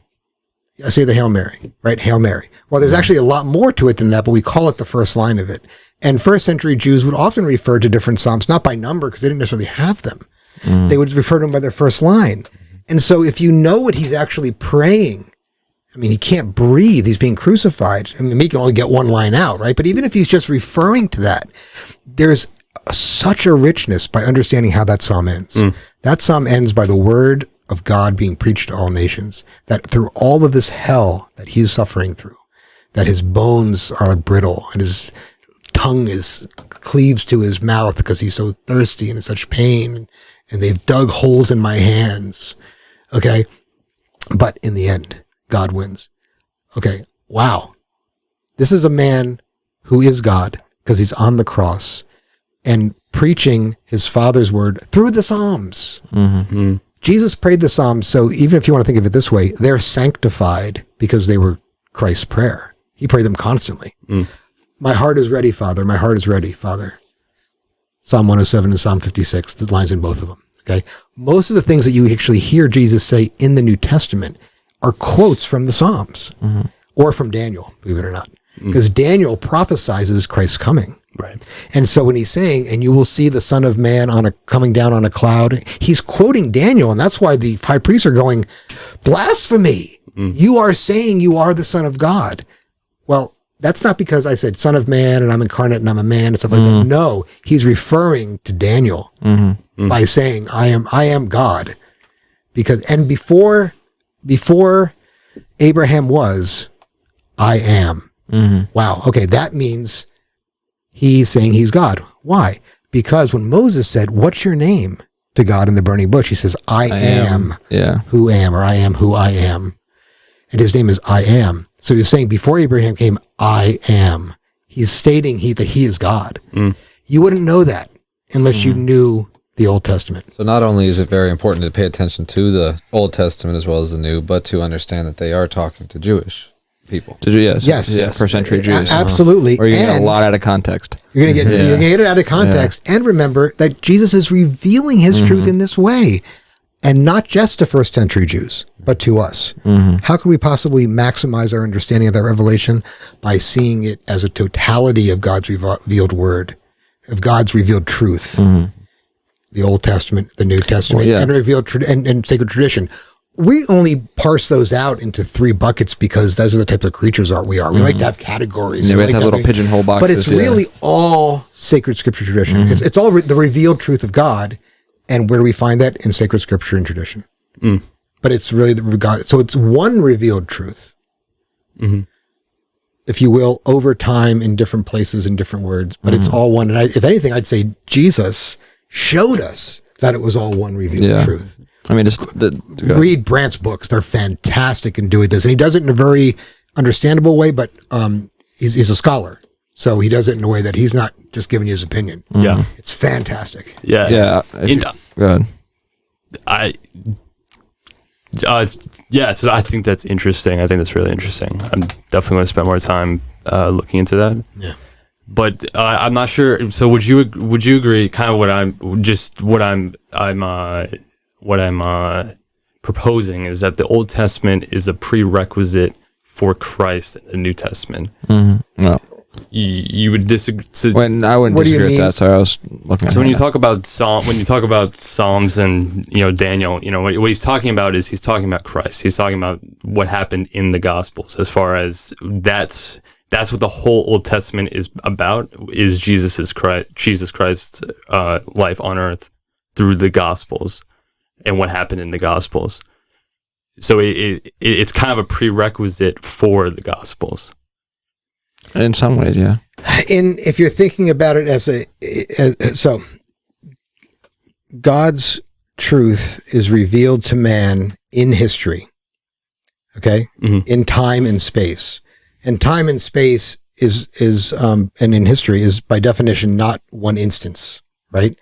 say the Hail Mary, right? Hail Mary. Well, there's actually a lot more to it than that, but we call it the first line of it. And first century Jews would often refer to different Psalms, not by number, because they didn't necessarily have them. They would refer to them by their first line. And so if you know what he's actually praying, I mean, he can't breathe. He's being crucified. I mean, he can only get one line out, right? But even if he's just referring to that, there's such a richness by understanding how that psalm ends. That psalm ends by the word of God being preached to all nations, that through all of this hell that he's suffering through, that his bones are brittle and his tongue cleaves to his mouth because he's so thirsty and in such pain, and they've dug holes in my hands. Okay. But in the end, God wins. Okay. Wow. This is a man who is God because he's on the cross and preaching his Father's word through the Psalms. Jesus prayed the Psalms. So even if you want to think of it this way, they're sanctified because they were Christ's prayer. He prayed them constantly. My heart is ready, Father. My heart is ready, Father. Psalm 107 and Psalm 56, the lines in both of them. Okay. Most of the things that you actually hear Jesus say in the New Testament are quotes from the Psalms or from Daniel, believe it or not, because Daniel prophesizes Christ's coming. Right. And so when he's saying, and you will see the Son of Man coming down on a cloud, he's quoting Daniel. And that's why the high priests are going, blasphemy. You are saying you are the Son of God. Well, that's not because I said Son of Man and I'm incarnate and I'm a man and stuff like that. No, he's referring to Daniel by saying, I am God. And before Abraham was, I am. Wow. Okay. That means he's saying he's God. Why? Because when Moses said, what's your name to God in the burning bush? He says, I am who am, or I am who I am. And his name is I am. So he's saying before Abraham came, I am. He's stating that he is God. You wouldn't know that unless you knew the Old Testament. So not only is it very important to pay attention to the Old Testament as well as the New, but to understand that they are talking to Jewish people. Yes. First century Jews. Absolutely. Or you get a lot out of context. You're going to get it out of context. And remember that Jesus is revealing his truth in this way. And not just to first century Jews, but to us. How can we possibly maximize our understanding of that revelation? By seeing it as a totality of God's revealed word, of God's revealed truth. The Old Testament, the New Testament, and revealed and sacred tradition. We only parse those out into three buckets because those are the types of creatures we are. We like to have categories. We like to have little pigeonhole boxes. But it's really all sacred scripture tradition. It's all the revealed truth of God. And where do we find that? In sacred scripture and tradition. But it's really God. So it's one revealed truth, if you will, over time in different places in different words. But it's all one. And if anything, I'd say Jesus showed us that it was all one revealed truth. I mean, read Brant's books. They're fantastic in doing this. And he does it in a very understandable way, but he's a scholar. So he does it in a way that he's not just giving you his opinion. Yeah. It's fantastic. Yeah. Go ahead. So I think that's interesting. I think that's really interesting. I'm definitely going to spend more time looking into that. Yeah. But I'm not sure. So would you agree? Kind of what I'm proposing is that the Old Testament is a prerequisite for Christ in the New Testament. Well, you would disagree. So I wouldn't disagree with that. Sorry, I was looking. So when you talk about Psalms and Daniel, what he's talking about is he's talking about Christ. He's talking about what happened in the Gospels. As far as that's what the whole Old Testament is about. Is Jesus Christ's life on earth through the Gospels and what happened in the Gospels. So it's kind of a prerequisite for the Gospels. In some ways, yeah. If you're thinking about it so God's truth is revealed to man in history, okay, in time and space, and time and space is and in history is by definition not one instance, right?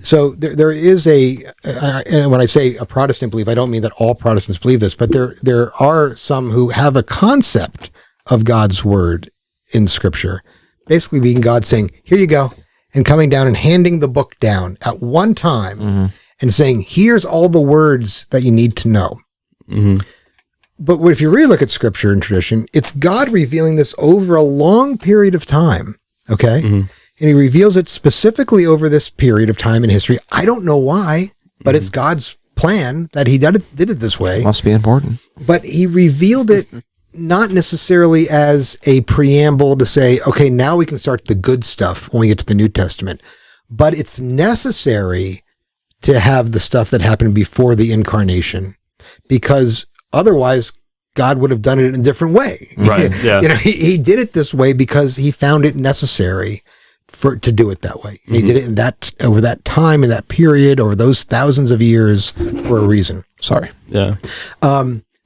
So there is and when I say a Protestant belief, I don't mean that all Protestants believe this, but there are some who have a concept of God's word in Scripture, basically being God saying, here you go, and coming down and handing the book down at one time and saying, here's all the words that you need to know. But if you really look at Scripture and tradition, it's God revealing this over a long period of time, okay? And he reveals it specifically over this period of time in history. I don't know why, but it's God's plan that he did it this way. Must be important. But he revealed it not necessarily as a preamble to say, okay, now we can start the good stuff when we get to the New Testament. But it's necessary to have the stuff that happened before the incarnation, because otherwise God would have done it in a different way. Right. Yeah. He did it this way because he found it necessary to do it that way. And he did it over that time, in that period, over those thousands of years, for a reason. Sorry. Yeah.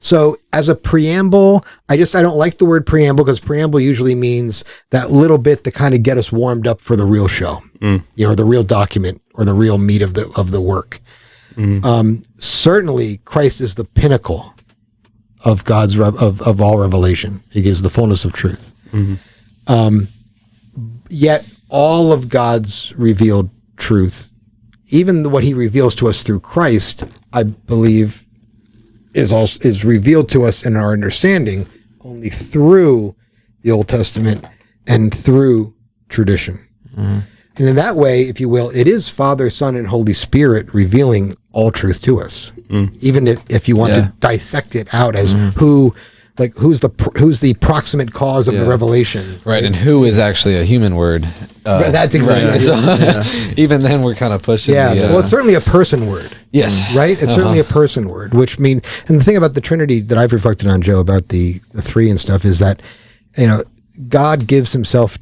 So as a preamble, I don't like the word preamble, because preamble usually means that little bit to kind of get us warmed up for the real show, the real document or the real meat of the work. Certainly Christ is the pinnacle of God's, of all revelation. He gives the fullness of truth. Yet all of God's revealed truth, even what he reveals to us through Christ, I believe is revealed to us in our understanding only through the Old Testament and through tradition. And in that way, if you will, it is Father, Son, and Holy Spirit revealing all truth to us. Even if you want to dissect it out as who's the proximate cause of the revelation. Right, and who is actually a human word. That's exactly right. So even then we're kind of pushing well, it's certainly a person word. Yes. Right? It's certainly a person word, which and the thing about the Trinity that I've reflected on, Joe, about the three and stuff, is that, God gives himself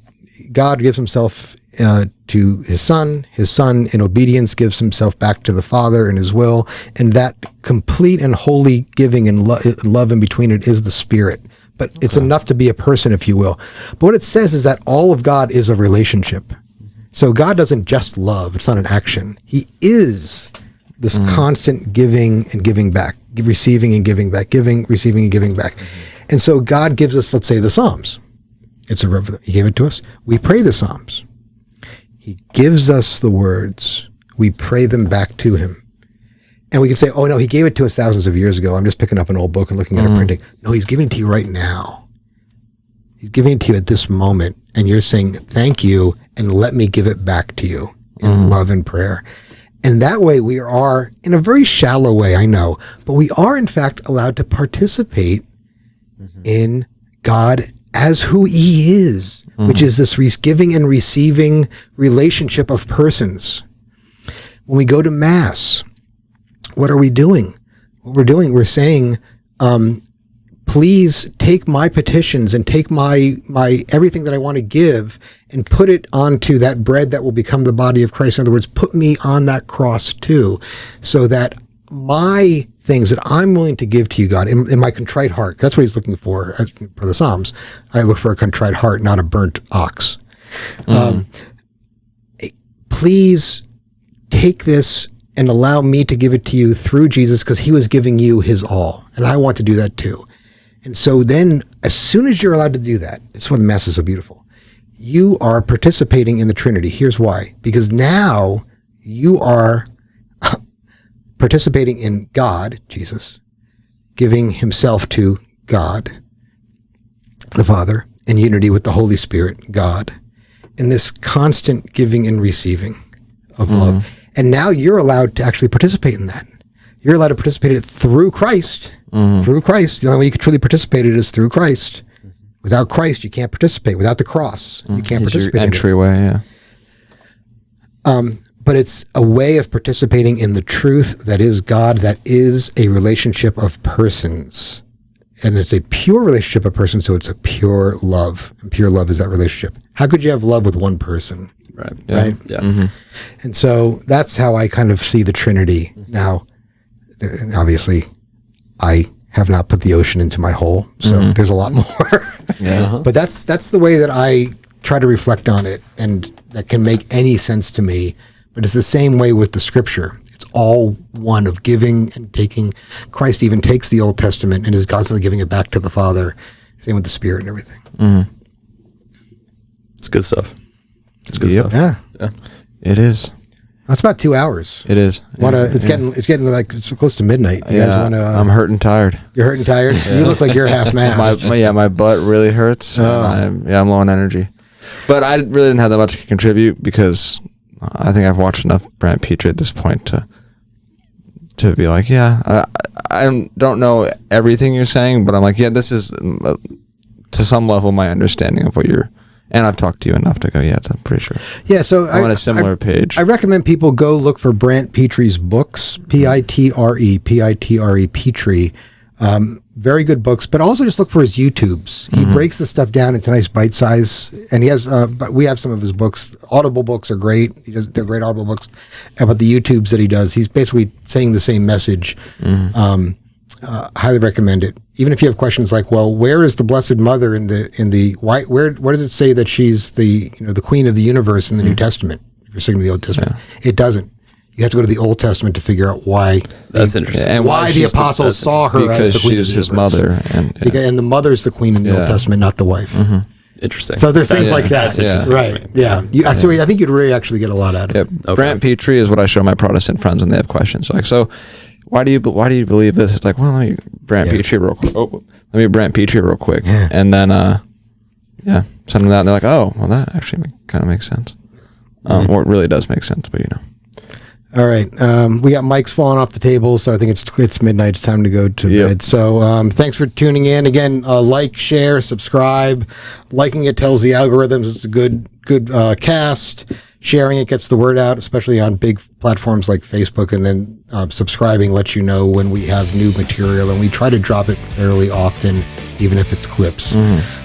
to his Son in obedience gives himself back to the Father in his will, and that complete and holy giving and love in between it is the Spirit. But it's enough to be a person, if you will. But what it says is that all of God is a relationship. So God doesn't just love. It's not an action. He is this constant giving and giving back, receiving and giving back, giving, receiving and giving back. And so God gives us, let's say, the Psalms. He gave it to us. We pray the Psalms. He gives us the words. We pray them back to him. And we can say, oh no, he gave it to us thousands of years ago. I'm just picking up an old book and looking at a printing. No, he's giving it to you right now. He's giving it to you at this moment. And you're saying, thank you, and let me give it back to you in love and prayer. And that way we are, in a very shallow way, I know, but we are in fact allowed to participate in God as who he is, which is this giving and receiving relationship of persons. When we go to Mass, what are we doing? What we're saying, please take my petitions and take my everything that I want to give and put it onto that bread that will become the body of Christ. In other words, put me on that cross too, so that my things that I'm willing to give to you, God, in my contrite heart. That's what he's looking for the Psalms. I look for a contrite heart, not a burnt ox. Please take this and allow me to give it to you through Jesus, because he was giving you his all. And I want to do that too. And so then, as soon as you're allowed to do that, it's when the Mass is so beautiful. You are participating in the Trinity. Here's why. Because now you are participating in God, Jesus, giving himself to God, the Father, in unity with the Holy Spirit, God, in this constant giving and receiving of love. And now you're allowed to actually participate in that. You're allowed to participate in it through Christ. Through Christ. The only way you can truly participate in it is through Christ. Without Christ, you can't participate. Without the cross, you can't participate in it. Entryway, yeah. But it's a way of participating in the truth that is God, that is a relationship of persons. And it's a pure relationship of persons, so it's a pure love. And pure love is that relationship. How could you have love with one person? Right. Yeah. Right? Yeah. And so that's how I kind of see the Trinity. Now, obviously, I have not put the ocean into my hole, so there's a lot more. But that's the way that I try to reflect on it, and that can make any sense to me. But it's the same way with the Scripture. It's all one of giving and taking. Christ even takes the Old Testament and is constantly giving it back to the Father. Same with the Spirit and everything. It's good stuff. It's good stuff. Yeah. It is. That's about 2 hours. It is. It's getting like it's close to midnight. You guys want to? I'm hurting tired. You're hurting tired. You look like you're half mast. My butt really hurts. I'm low on energy. But I really didn't have that much to contribute, because I think I've watched enough BrantPitre at this point to to be like, yeah, I don't know everything you're saying, but I'm like, yeah, this is to some level my understanding of what you're. And I've talked to you enough to go, yeah, I'm pretty sure. Yeah, so I'm on a similar page. I recommend people go look for BrantPitre's books, Pitre, Pitre. Very good books, but also just look for his YouTubes. He breaks the stuff down into nice bite size, and he has. But we have some of his books. Audible books are great. They're great Audible books. But the YouTubes that he does, he's basically saying the same message. Highly recommend it. Even if you have questions like, well, where is the Blessed Mother why? Where does it say that she's the Queen of the universe in the New Testament? If you're sticking to the Old Testament, it doesn't. You have to go to the Old Testament to figure out why. That's interesting. And why the apostles saw her as the Queen of the universe. His mother, and the mother's the queen in the Old Testament, not the wife. Interesting. So there's things like that. That's interesting. Right. Yeah. I think you'd really actually get a lot out of it. BrantPitre is what I show my Protestant friends when they have questions. Like, so why do you believe this? It's like, well, let me BrantPitre real quick. Let me BrantPitre real quick. Yeah. And then, send them that, and they're like, oh, well, that actually kind of makes sense. Or it really does make sense, but All right. We got mics falling off the table, so I think it's midnight. It's time to go to bed. So thanks for tuning in. Again, like, share, subscribe. Liking it tells the algorithms it's a good cast. Sharing it gets the word out, especially on big platforms like Facebook. And then subscribing lets you know when we have new material. And we try to drop it fairly often, even if it's clips.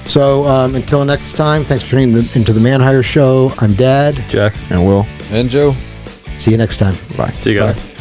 So until next time, thanks for tuning into the Manhires Show. I'm Dad. Jack. And Will. And Joe. See you next time. Bye. See you guys. Bye.